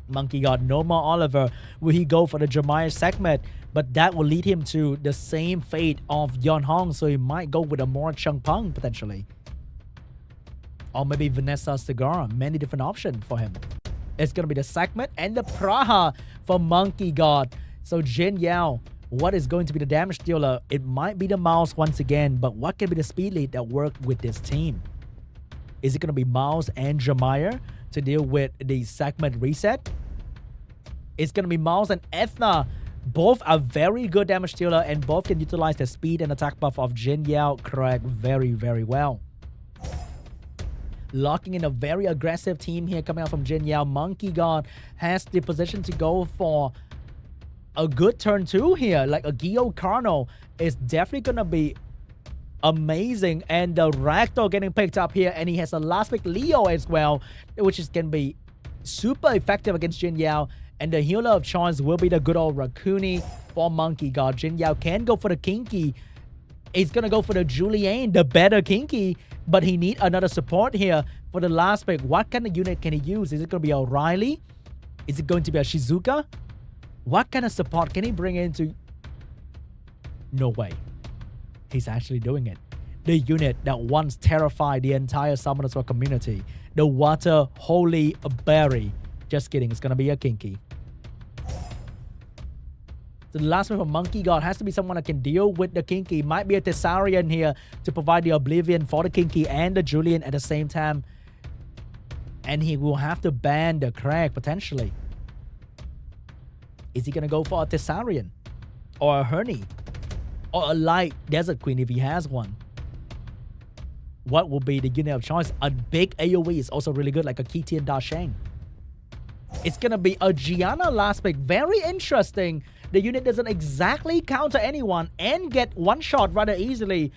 Monkey God, no more Oliver. Will he go for the Jeremiah segment? But that will lead him to the same fate of Yon Hong. So he might go with a more Chung Pang potentially. Or maybe Vanessa Segura. Many different options for him. It's going to be the segment and the Praha for Monkey God. So JINYAO, what is going to be the damage dealer? It might be the mouse once again, but what can be the speed lead that work with this team? Is it going to be Mouse and Jeremiah to deal with the segment reset? It's going to be Mouse and Ethna. Both are very good damage dealer and both can utilize the speed and attack buff of JINYAO Craig very, very well. locking in a very aggressive team here coming out from JINYAO. Monkey God has the position to go for a good turn 2 here. Like a Geo Carno is definitely gonna be amazing, and the Ragdoll getting picked up here, and he has a last pick Leo as well, which is gonna be super effective against JINYAO. And the healer of choice will be the good old Rakuni for Monkey God. JINYAO can go for the Kinky. He's gonna go for the Julian, the better Kinky, but he need another support here for the last pick. What kind of unit can he use? Is it gonna be a Riley? Is it going to be a Shizuka? What kind of support can he bring into? No way. He's actually doing it. The unit that once terrified the entire Summoners War community. The Water Holy Berry. Just kidding, it's gonna be a Kinky. So the last one for Monkey God has to be someone that can deal with the Kinky. Might be a Thessarian here to provide the Oblivion for the Kinky and the Julian at the same time. And he will have to ban the Craig potentially. Is he gonna go for a Thessarian? Or a Hernie? Or a Light Desert Queen if he has one? What will be the unit of choice? A big AoE is also really good, like a Kitian Dasheng. It's gonna be a Gianna last pick. Very interesting. The unit doesn't exactly counter anyone and get one shot rather easily.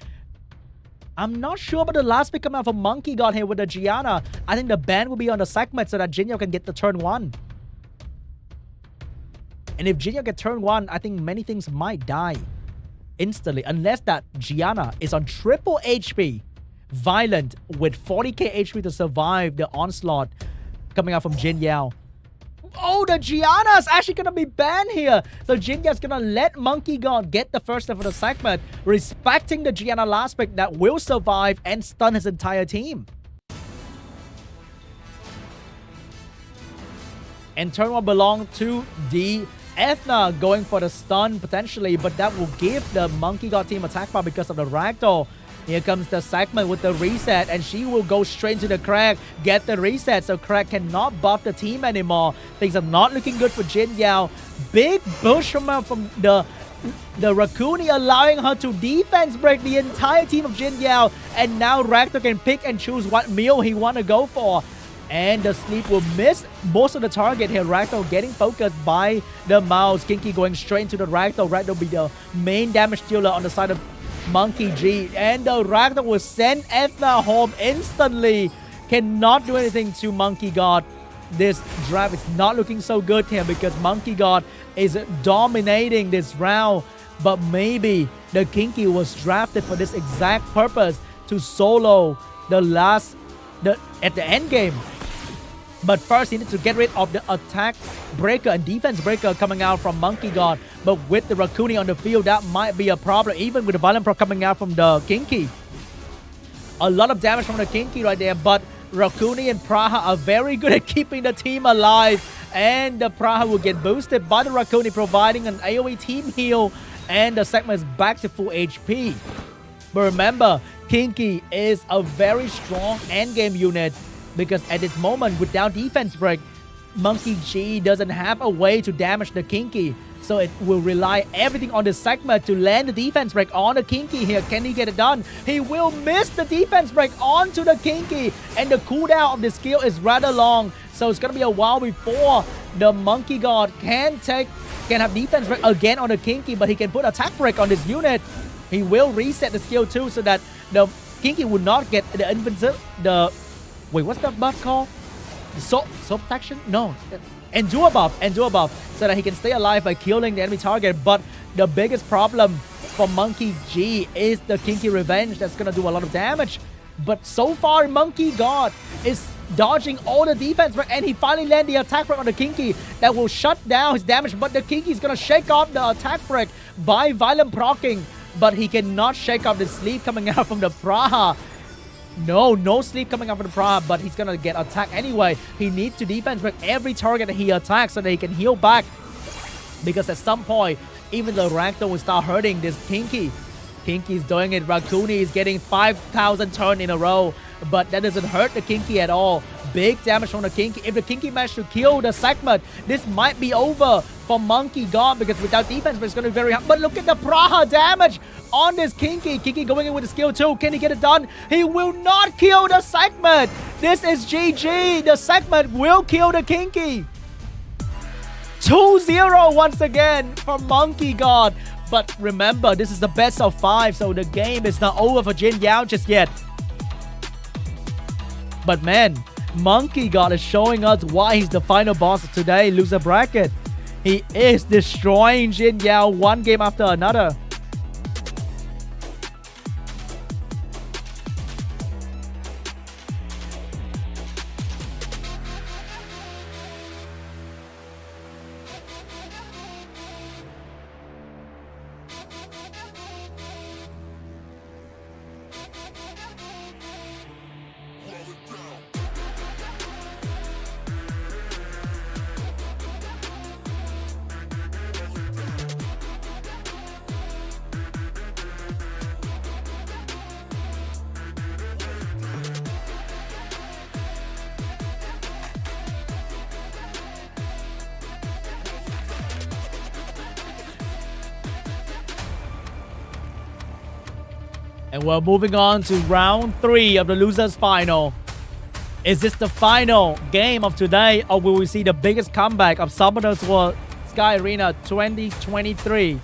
I'm not sure about the last pick coming out from Monkey God here with the Gianna. I think the ban will be on the segment so that JINYAO can get the turn 1. And if JINYAO get turn 1, I think many things might die instantly. Unless that Gianna is on triple HP. Violent with 40k HP to survive the onslaught coming out from JINYAO. Oh, the Gianna is actually going to be banned here. So JINYAO is going to let Monkey God get the first step of the segment, respecting the Gianna last pick that will survive and stun his entire team. And turn 1 belong to the Ethna, going for the stun potentially, but that will give the Monkey God team attack power because of the Ragdoll. Here comes the segment with the reset, and she will go straight to the Craig, get the reset, so Craig cannot buff the team anymore. Things are not looking good for JINYAO. Big push from the Rakuni, allowing her to defense break the entire team of JINYAO, and now Ragdoll can pick and choose what meal he want to go for. And the sleep will miss most of the target here. Ragdoll getting focused by the mouse. Kinky going straight into the Ragdoll. Ragdoll will be the main damage dealer on the side of Monkey G, and the Ragdoll will send Ethna home instantly. Cannot do anything to Monkey God. This draft is not looking so good here because Monkey God is dominating this round. But maybe the Kinky was drafted for this exact purpose, to solo the at the end game. But first, he needs to get rid of the attack breaker and defense breaker coming out from Monkey God. But with the Rakuni on the field, that might be a problem, even with the Violent Pro coming out from the Kinky. A lot of damage from the Kinky right there, but Rakuni and Praha are very good at keeping the team alive. And the Praha will get boosted by the Rakuni, providing an AoE team heal. And the segment is back to full HP. But remember, Kinky is a very strong endgame unit, because at this moment, without defense break, Monkey G doesn't have a way to damage the Kinky. So it will rely everything on the segment to land the defense break on the Kinky here. Can he get it done? He will miss the defense break onto the Kinky. And the cooldown of the skill is rather long. So it's going to be a while before the Monkey God can have defense break again on the Kinky. But he can put attack break on this unit. He will reset the skill too, so that the Kinky will not get the invincible, wait, what's the buff called? Soap protection? No. Endure buff, so that he can stay alive by killing the enemy target. But the biggest problem for Monkey G is the Kinky Revenge. That's gonna do a lot of damage. But so far, Monkey God is dodging all the defense, and he finally landed the attack break on the Kinky that will shut down his damage. But the Kinky is gonna shake off the attack break by Violent Procking, but he cannot shake off the sleep coming out from the Praha. No sleep coming out from the Praha, but he's gonna get attacked anyway. He needs to defense break every target that he attacks so that he can heal back. Because at some point, even the Ragdoll will start hurting this Kinky. Kinky's doing it. Rakuni is getting 5,000 turn in a row, but that doesn't hurt the Kinky at all. Big damage from the Kinky. If the Kinky managed to kill the segment, this might be over for Monkey God, because without defense, it's going to be very hard. But look at the Praha damage on this Kinky. Kinky going in with the skill too. Can he get it done? He will not kill the segment. This is GG. The segment will kill the Kinky. 2-0 once again for Monkey God. But remember, this is the best of 5, so the game is not over for JINYAO just yet. But man, Monkey God is showing us why he's the final boss of today, loser bracket. He is destroying JINYAO one game after another. And we're moving on to round 3 of the losers final. Is this the final game of today, or will we see the biggest comeback of Summoners World Sky Arena 2023?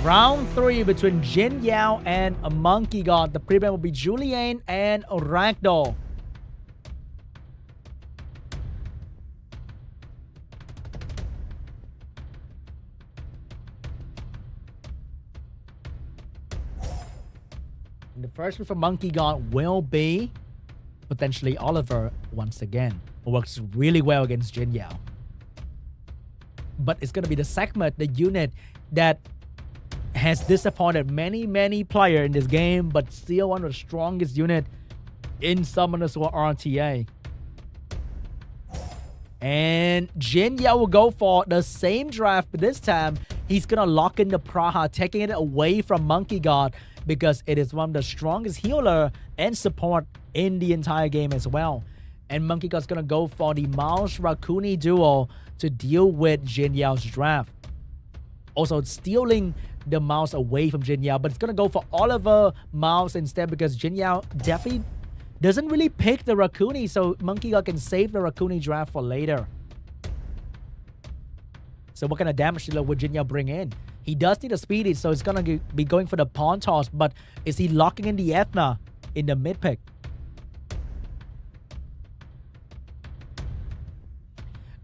Round 3 between JINYAO and Monkey God. The prevent will be Julian and Ragdoll. And the first one for Monkey God will be potentially Oliver once again, who works really well against JINYAO. But it's going to be the segment, the unit that has disappointed many players in this game, but still one of the strongest unit in Summoners War RTA. And JINYAO will go for the same draft, but this time he's gonna lock in the Praha, taking it away from Monkey God because it is one of the strongest healer and support in the entire game as well. And Monkey God's gonna go for the Mouse Rakuni duo to deal with JINYAO's draft. Also stealing the mouse away from JINYAO, but it's gonna go for Oliver mouse instead because JINYAO definitely doesn't really pick the Rakuni, so Monkey God can save the Rakuni draft for later. So what kind of damage would JINYAO bring in? He does need a speedy, so it's gonna be going for the pawn toss, but is he locking in the Ethna in the mid pick?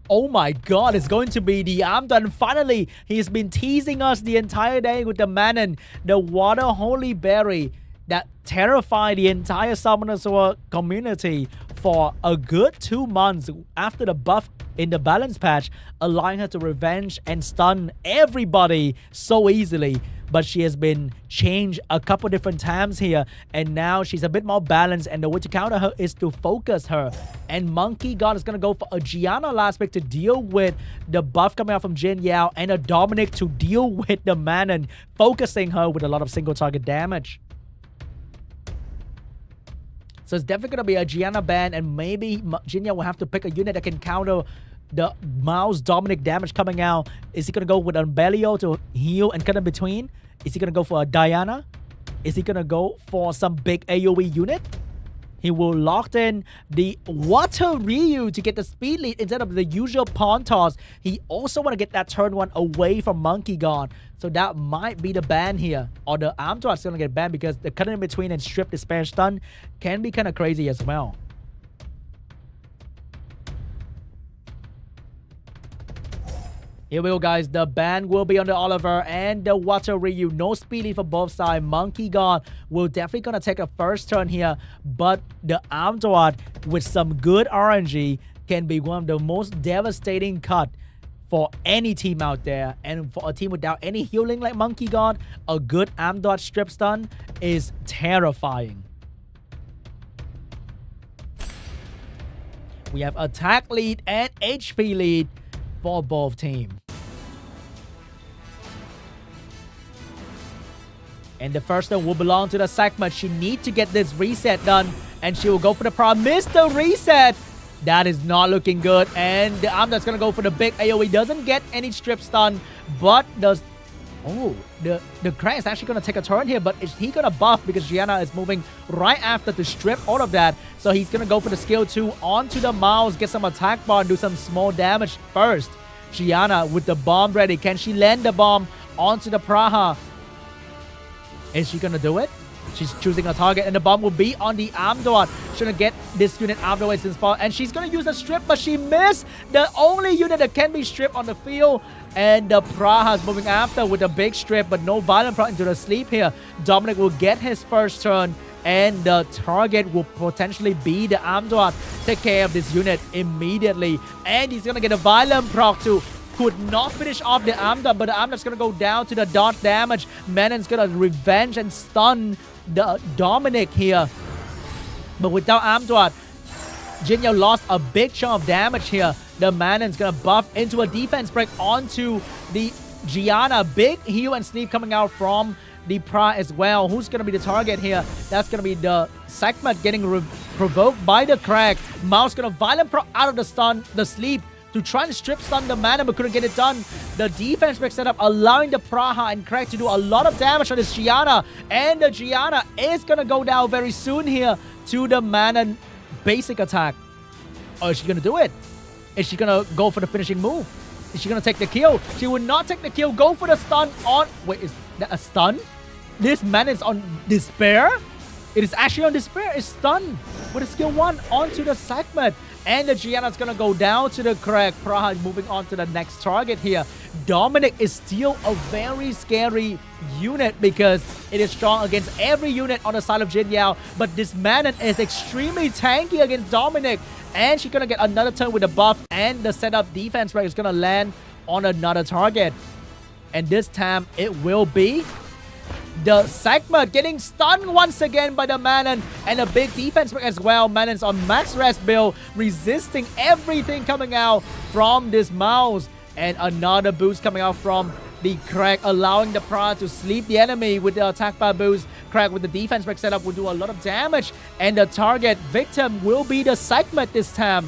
Oh my god, it's going to be the Amdan. Finally, he's been teasing us the entire day with the Manon, the Water Holy Berry that terrified the entire Summoners War community for a good 2 months after the buff in the balance patch, allowing her to revenge and stun everybody so easily. But she has been changed a couple different times here, and now she's a bit more balanced, and the way to counter her is to focus her. And Monkey God is going to go for a Gianna last pick to deal with the buff coming out from JINYAO, and a Dominic to deal with the Manon, focusing her with a lot of single target damage. So it's definitely going to be a Gianna ban, and maybe JINYAO will have to pick a unit that can counter the Mouse Dominic damage coming out. Is he going to go with Umbelio to heal and cut in between? Is he going to go for a Diana? Is he going to go for some big AoE unit? He will lock in the Water Ryu to get the speed lead instead of the usual pawn toss. He also want to get that turn 1 away from Monkey God. So that might be the ban here. Or the arm toss is going to get banned because the cut in between and strip the spare stun can be kind of crazy as well. Here we go, guys. The ban will be on the Oliver and the Water Ryu. No speedy for both sides. Monkey God will definitely gonna take a first turn here, but the Amdwad with some good RNG can be one of the most devastating cut for any team out there, and for a team without any healing like Monkey God, a good arm dodge strip stun is terrifying. We have attack lead and HP lead for both teams. And the first one will belong to the segment. She needs to get this reset done, and she will go for the prime. Missed the reset. That is not looking good. And the arm that's gonna go for the big AoE. Doesn't get any strip stun, but does. Oh, the Crank is actually gonna take a turn here, but is he gonna buff because Gianna is moving right after to strip all of that? So he's gonna go for the skill 2 onto the mouse, get some attack bar, and do some small damage first. Gianna with the bomb ready. Can she land the bomb onto the Praha? Is she gonna do it? She's choosing a target, and the bomb will be on the Amdor. She's gonna get this unit out of the way since far, and she's gonna use a strip, but she missed the only unit that can be stripped on the field. And the Praha is moving after with a big strip, but no violent pro into the sleep here. Dominic will get his first turn, and the target will potentially be the Amdor. Take care of this unit immediately, and he's gonna get a violent proc too. Could not finish off the Amdor, but the Amdor's gonna go down to the dot damage. Manon's gonna revenge and stun the Dominic here. But without Amdor, JINYAO lost a big chunk of damage here. The Manon's gonna buff into a defense break onto the Gianna. Big heal and sleep coming out from the Pra as well. Who's gonna be the target here? That's gonna be the segment getting provoked by the Crack. Mouse gonna violent pro out of the stun, the sleep, to try and strip stun the Manon, but couldn't get it done. The defense break setup allowing the Praha and Crack to do a lot of damage on this Gianna. And the Gianna is gonna go down very soon here to the Manon basic attack. Or is she gonna do it? Is she gonna go for the finishing move? Is she gonna take the kill? She will not take the kill. Go for the stun on... Wait, is that a stun? This man is on Despair? It is actually on Despair. It's stunned with a skill 1 onto the segment. And the Gianna's gonna go down to the Crack. Praha moving on to the next target here. Dominic is still a very scary unit because it is strong against every unit on the side of JINYAO. But this Manon is extremely tanky against Dominic. And she's gonna get another turn with the buff, and the setup defense break is gonna land on another target. And this time it will be the segment getting stunned once again by the Manon, and a big defense break as well. Manon's on max rest build, resisting everything coming out from this mouse. And another boost coming out from the Crack, allowing the Pra to sleep the enemy with the attack bar boost. Crack with the defense break setup will do a lot of damage, and the target victim will be the segment this time.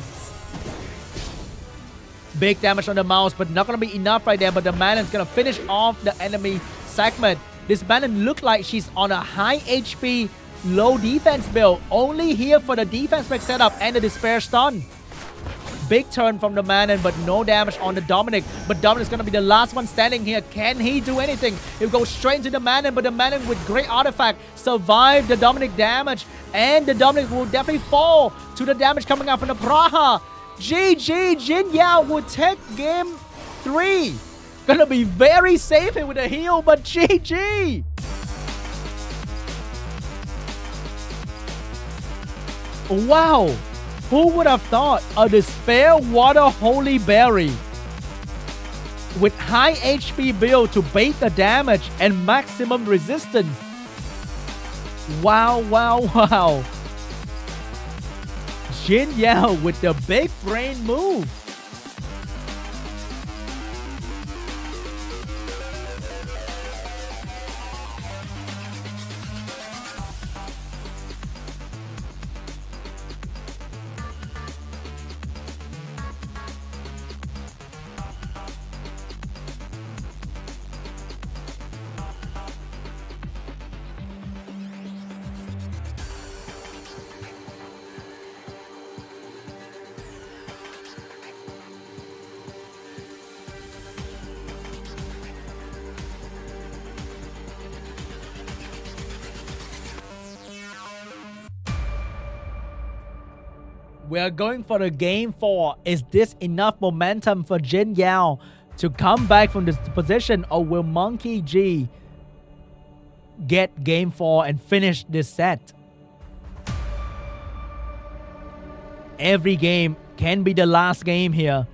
Big damage on the mouse, but not gonna be enough right there. But the Manon's gonna finish off the enemy segment. This Manon look like she's on a high HP, low defense build. Only here for the defense break setup and the Despair stun. Big turn from the Manon, but no damage on the Dominic. But Dominic's gonna be the last one standing here. Can he do anything? He'll go straight into the Manon, but the Manon with great artifact survived the Dominic damage. And the Dominic will definitely fall to the damage coming out from the Praha. GG, JINYAO will take game 3. Gonna be very safe here with a heal, but GG! Wow! Who would have thought a Despair Water Holy Berry with high HP build to bait the damage and maximum resistance? Wow, wow, wow! JINYAO with the big brain move. We are going for the game 4. Is this enough momentum for JINYAO to come back from this position, or will Monkey G get game 4 and finish this set? Every game can be the last game here.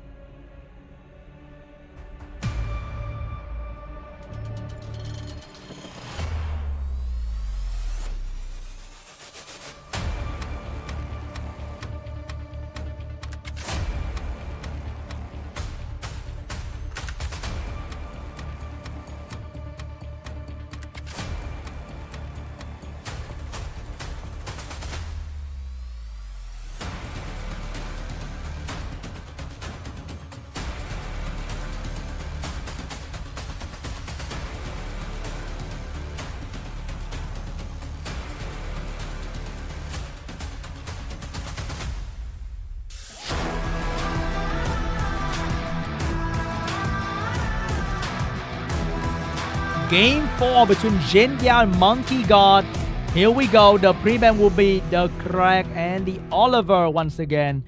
Game 4 between JINYAO and Monkey God. Here we go. The pre-ban will be the Craig and the Oliver once again.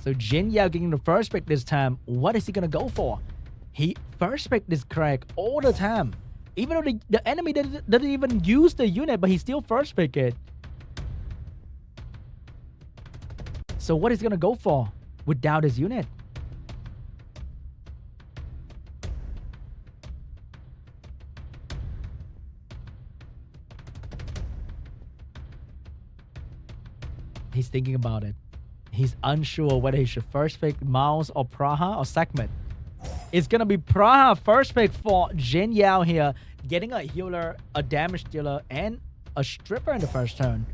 So JINYAO getting the first pick this time. What is he gonna go for? He first picked this Craig all the time. Even though the enemy didn't even use the unit, but he still first pick it. So what is he gonna go for without his unit? He's thinking about it. He's unsure whether he should first pick Mouse or Praha or Segment. It's gonna be Praha first pick for JINYAO here, getting a healer, a damage dealer, and a stripper in the first turn.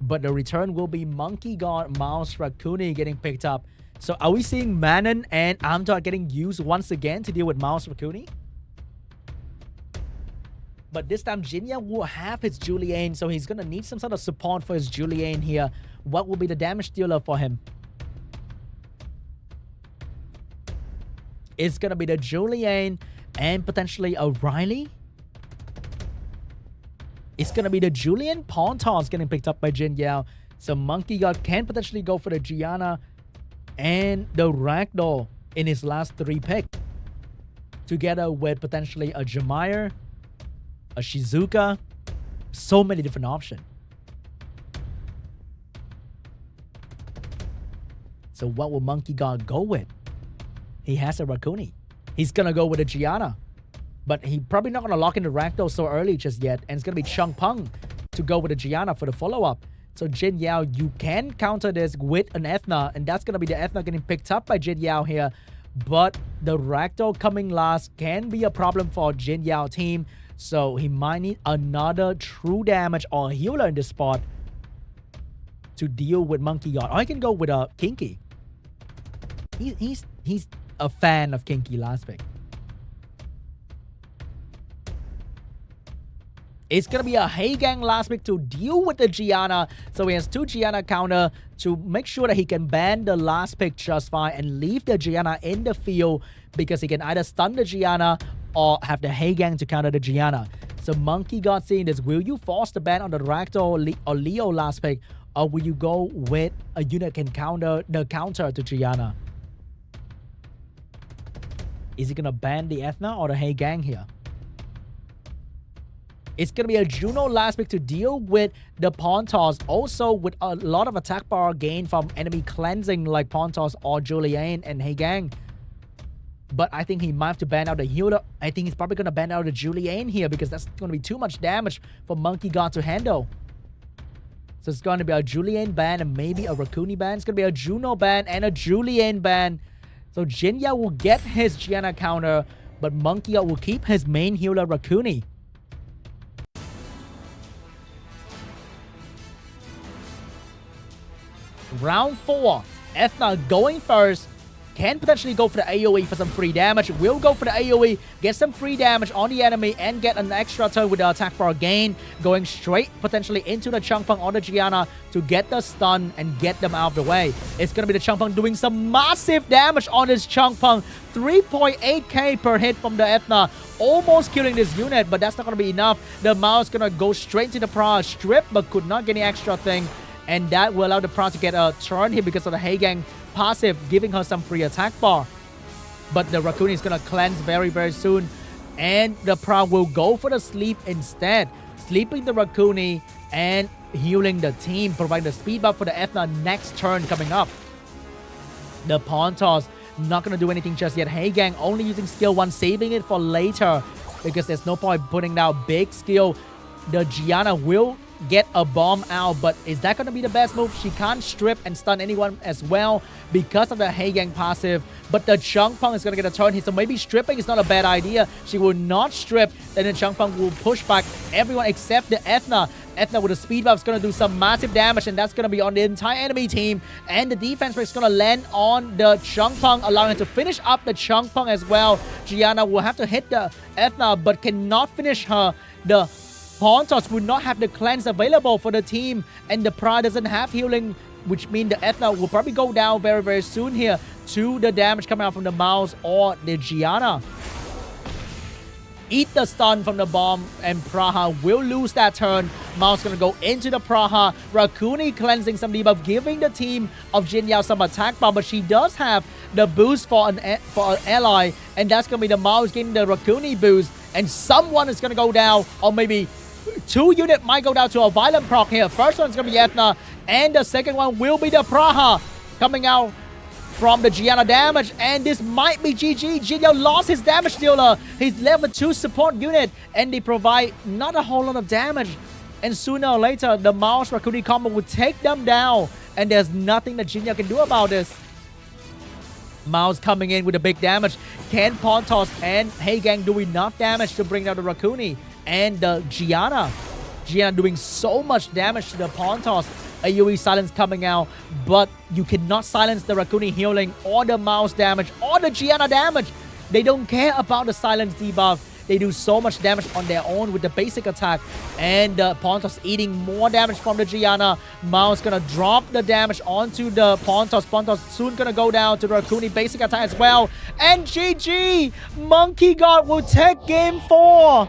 But the return will be Monkey God, Mouse, Rakuni getting picked up. So are we seeing Manon and Amdot getting used once again to deal with Mouse, Rakuni? But this time JINYAO will have his Julian, so he's gonna need some sort of support for his Julian here. What will be the damage dealer for him? It's gonna be the Julian and potentially a Riley. It's gonna be the Julian Pontos getting picked up by JINYAO. So Monkey God can potentially go for the Gianna and the Ragdoll in his last 3 picks, together with potentially a Jamire, a Shizuka. So many different options. So what will Monkey God go with? He has a Rakuni. He's gonna go with a Gianna. But he probably not gonna lock in the Ragdoll so early just yet. And it's gonna be Chung Peng to go with a Gianna for the follow-up. So JINYAO, you can counter this with an Ethna. And that's gonna be the Ethna getting picked up by JINYAO here. But the Ragdoll coming last can be a problem for JINYAO team. So he might need another true damage or healer in this spot to deal with Monkey God. Or I can go with a Kinky. He's a fan of Kinky last pick. It's gonna be a Heigang last pick to deal with the Gianna. So he has 2 Gianna counter to make sure that he can ban the last pick just fine and leave the Gianna in the field, because he can either stun the Gianna or have the Heigang to counter the Gianna. So Monkey God seeing this, will you force the ban on the Ragdoll or Leo last pick, or will you go with a unit can counter the counter to Gianna? Is he gonna ban the Ethna or the Heigang here? It's gonna be a Juno last pick to deal with the Pontos, also with a lot of attack power gain from enemy cleansing like Pontos or Julian and Heigang. But I think he might have to ban out the healer. I think he's probably gonna ban out the Julian here, because that's gonna be too much damage for Monkey God to handle. So it's gonna be a Julian ban and maybe a Rakuni ban. It's gonna be a Juno ban and a Julian ban. So JINYAO will get his Gianna counter, but Monkey God will keep his main healer Rakuni. Round 4, Ethna going first. Can potentially go for the AoE for some free damage. Will go for the AoE, get some free damage on the enemy, and get an extra turn with the attack power gain. Going straight potentially into the Chung Peng or the Gianna to get the stun and get them out of the way. It's going to be the Chung Peng doing some massive damage on this Chung Peng. 3.8k per hit from the Ethna. Almost killing this unit, but that's not going to be enough. The Mouse going to go straight to the Pra, strip, but could not get any extra thing. And that will allow the Pra to get a turn here because of the Heigang passive, giving her some free attack bar. But the Rakuni is going to cleanse very, very soon. And the Pra will go for the sleep instead. Sleeping the Rakuni and healing the team, providing the speed buff for the Ethna next turn coming up. The Pontos not going to do anything just yet. Heigang only using skill 1, saving it for later, because there's no point putting down big skill. The Gianna will get a bomb out, but is that going to be the best move? She can't strip and stun anyone as well because of the Heigang passive, but the Chung Peng is going to get a turn here, so maybe stripping is not a bad idea. She will not strip, then the Chung Peng will push back everyone except the Ethna. Ethna with a speed buff is going to do some massive damage, and that's going to be on the entire enemy team, and the defense break is going to land on the Chung Peng, allowing him to finish up the Chung Peng as well. Gianna will have to hit the Ethna, but cannot finish her. The Pontos would not have the cleanse available for the team, and the Pra doesn't have healing, which means the Ethna will probably go down very, very soon here to the damage coming out from the Mouse or the Gianna. eat the stun from the bomb, and Praha will lose that turn. Mao's gonna go into the Praha. Rakuni cleansing some debuff, giving the team of JINYAO some attack power, but she does have the boost for an ally, and that's gonna be the Mao's getting the Rakuni boost, and someone is gonna go down, or maybe 2 units might go down to a violent proc here. First one's gonna be Ethna, and the second one will be the Praha coming out from the Gianna damage, and this might be GG. JINYAO lost his damage dealer. He's left with 2 support unit, and they provide not a whole lot of damage. And sooner or later, the Mao's Rakuni combo will take them down, and there's nothing that JINYAO can do about this. Mao's coming in with a big damage. Can Pontos and Heigang do enough damage to bring down the Rakuni? And the Gianna doing so much damage to the Pontos. AoE silence coming out, but you cannot silence the Rakuni healing or the Mao's damage or the Gianna damage. They don't care about the silence debuff. They do so much damage on their own with the basic attack, and the Pontos eating more damage from the Gianna. Mao's gonna drop the damage onto the Pontos. Pontos soon gonna go down to the Rakuni basic attack as well. And GG! Monkey God will take game 4.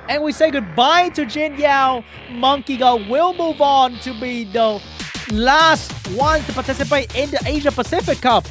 And we say goodbye to JINYAO. Monkey God will move on to be the last one to participate in the Asia Pacific Cup.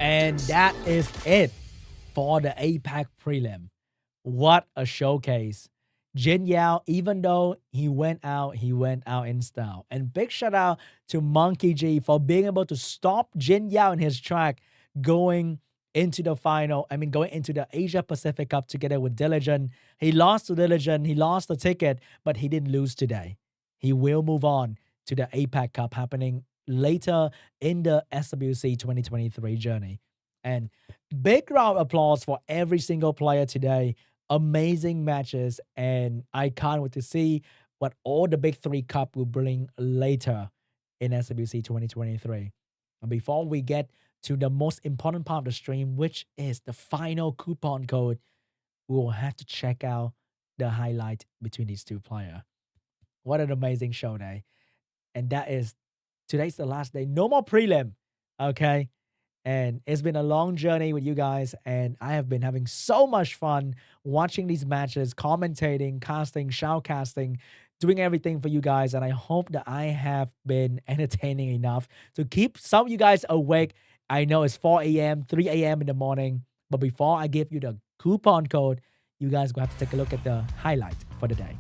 And that is it for the APAC prelim. What a showcase. JINYAO, even though he went out in style. And big shout out to Monkey G for being able to stop JINYAO in his track going into the final. Going into the Asia Pacific Cup together with Diligent. He lost to Diligent. He lost the ticket, but he didn't lose today. He will move on to the APAC Cup happening later in the SWC 2023 journey. And big round of applause for every single player today. Amazing matches, and I can't wait to see what all the big 3 cup will bring later in SWC 2023. And before we get to the most important part of the stream, which is the final coupon code, we will have to check out the highlight between these 2 players. What an amazing show day. And that is, today's the last day. No more prelim, okay? And it's been a long journey with you guys, and I have been having so much fun watching these matches, commentating, casting, shoutcasting, doing everything for you guys. And I hope that I have been entertaining enough to keep some of you guys awake. I know it's 4 a.m., 3 a.m. in the morning, but before I give you the coupon code, you guys will have to take a look at the highlight for the day.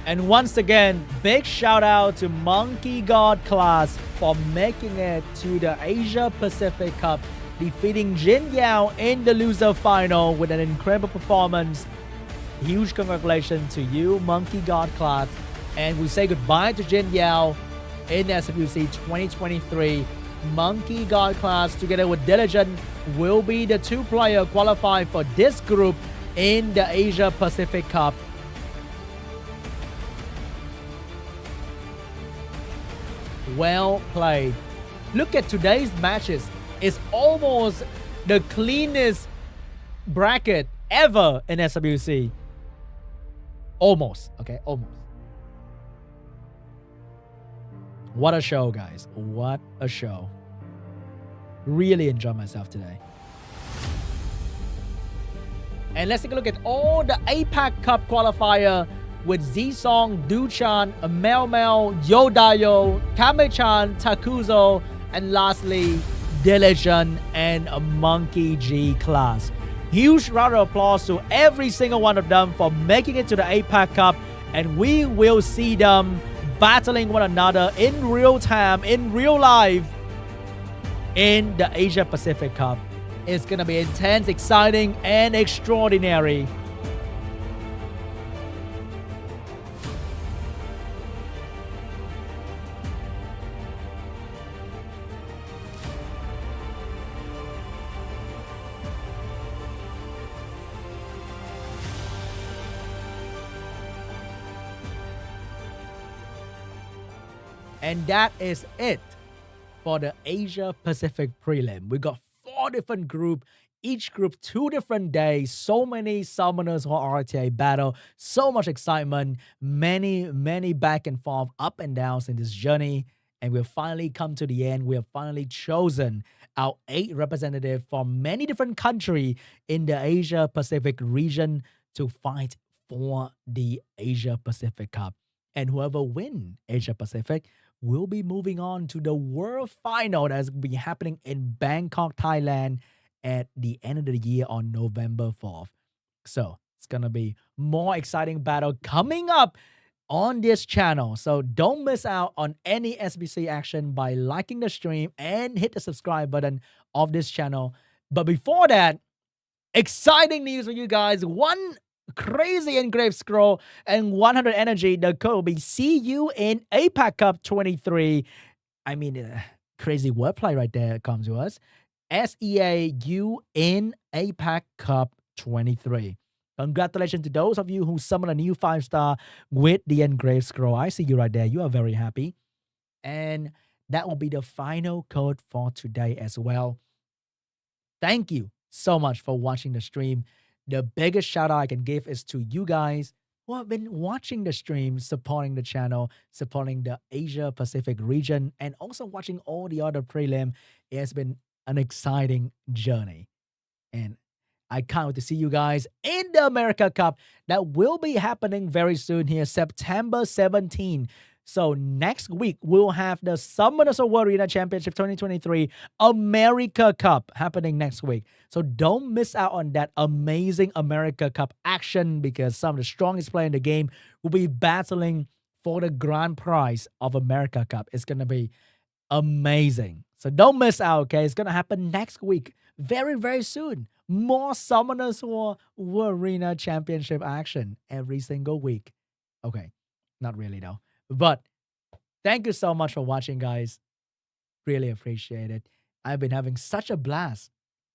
And once again, big shout out to MONKEYXCLAS for making it to the Asia Pacific Cup, defeating JINYAO in the loser final with an incredible performance. Huge congratulations to you, MONKEYXCLAS. And we say goodbye to JINYAO in SWC 2023. MONKEYXCLAS together with Diligent will be the two players qualified for this group in the Asia Pacific Cup. Well played. Look at today's matches. It's almost the cleanest bracket ever in SWC. Almost. Okay, almost. What a show, guys. What a show. Really enjoyed myself today. And let's take a look at all the APAC Cup qualifier with Zisong, Duchan, Mel Mel, Yodayo, Kame-chan, Takuzo, and lastly, Diligent and MONKEYXCLAS. Huge round of applause to every single one of them for making it to the APAC Cup, and we will see them battling one another in real time, in real life, in the Asia Pacific Cup. It's gonna be intense, exciting, and extraordinary. And that is it for the Asia Pacific prelim. We got 4 different groups, each group 2 different days, so many summoners for RTA battle, so much excitement, many back and forth, up and downs in this journey. And we've finally come to the end. We have finally chosen our 8 representatives from many different countries in the Asia Pacific region to fight for the Asia Pacific Cup. And whoever wins Asia Pacific will be moving on to the World Final that's going to be happening in Bangkok, Thailand at the end of the year on November 4th. So it's going to be more exciting battle coming up on this channel. So don't miss out on any SBC action by liking the stream and hit the subscribe button of this channel. But before that, exciting news for you guys. 1 crazy engraved scroll and 100 energy. The code will be see you in APAC Cup 23. I mean, crazy wordplay right there comes to us. SEAU in APAC Cup 23. Congratulations to those of you who summoned a new 5-star with the engraved scroll. I see you right there. You are very happy. And that will be the final code for today as well. Thank you so much for watching the stream. The biggest shout out I can give is to you guys who have been watching the stream, supporting the channel, supporting the Asia Pacific region, and also watching all the other prelim. It has been an exciting journey. And I can't wait to see you guys in the America Cup that will be happening very soon here, September 17. So next week, we'll have the SWC2023 Arena Championship 2023 America Cup happening next week. So don't miss out on that amazing America Cup action because some of the strongest players in the game will be battling for the grand prize of America Cup. It's going to be amazing. So don't miss out, okay? It's going to happen next week. Very, very soon. More SWC2023 Arena Championship action every single week. Okay, not really though. But thank you so much for watching, guys. Really appreciate it. I've been having such a blast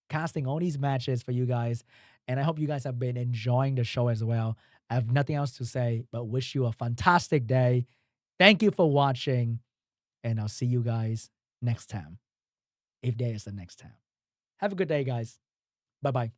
casting all these matches for you guys. And I hope you guys have been enjoying the show as well. I have nothing else to say, but wish you a fantastic day. Thank you for watching. And I'll see you guys next time. If there is a next time. Have a good day, guys. Bye-bye.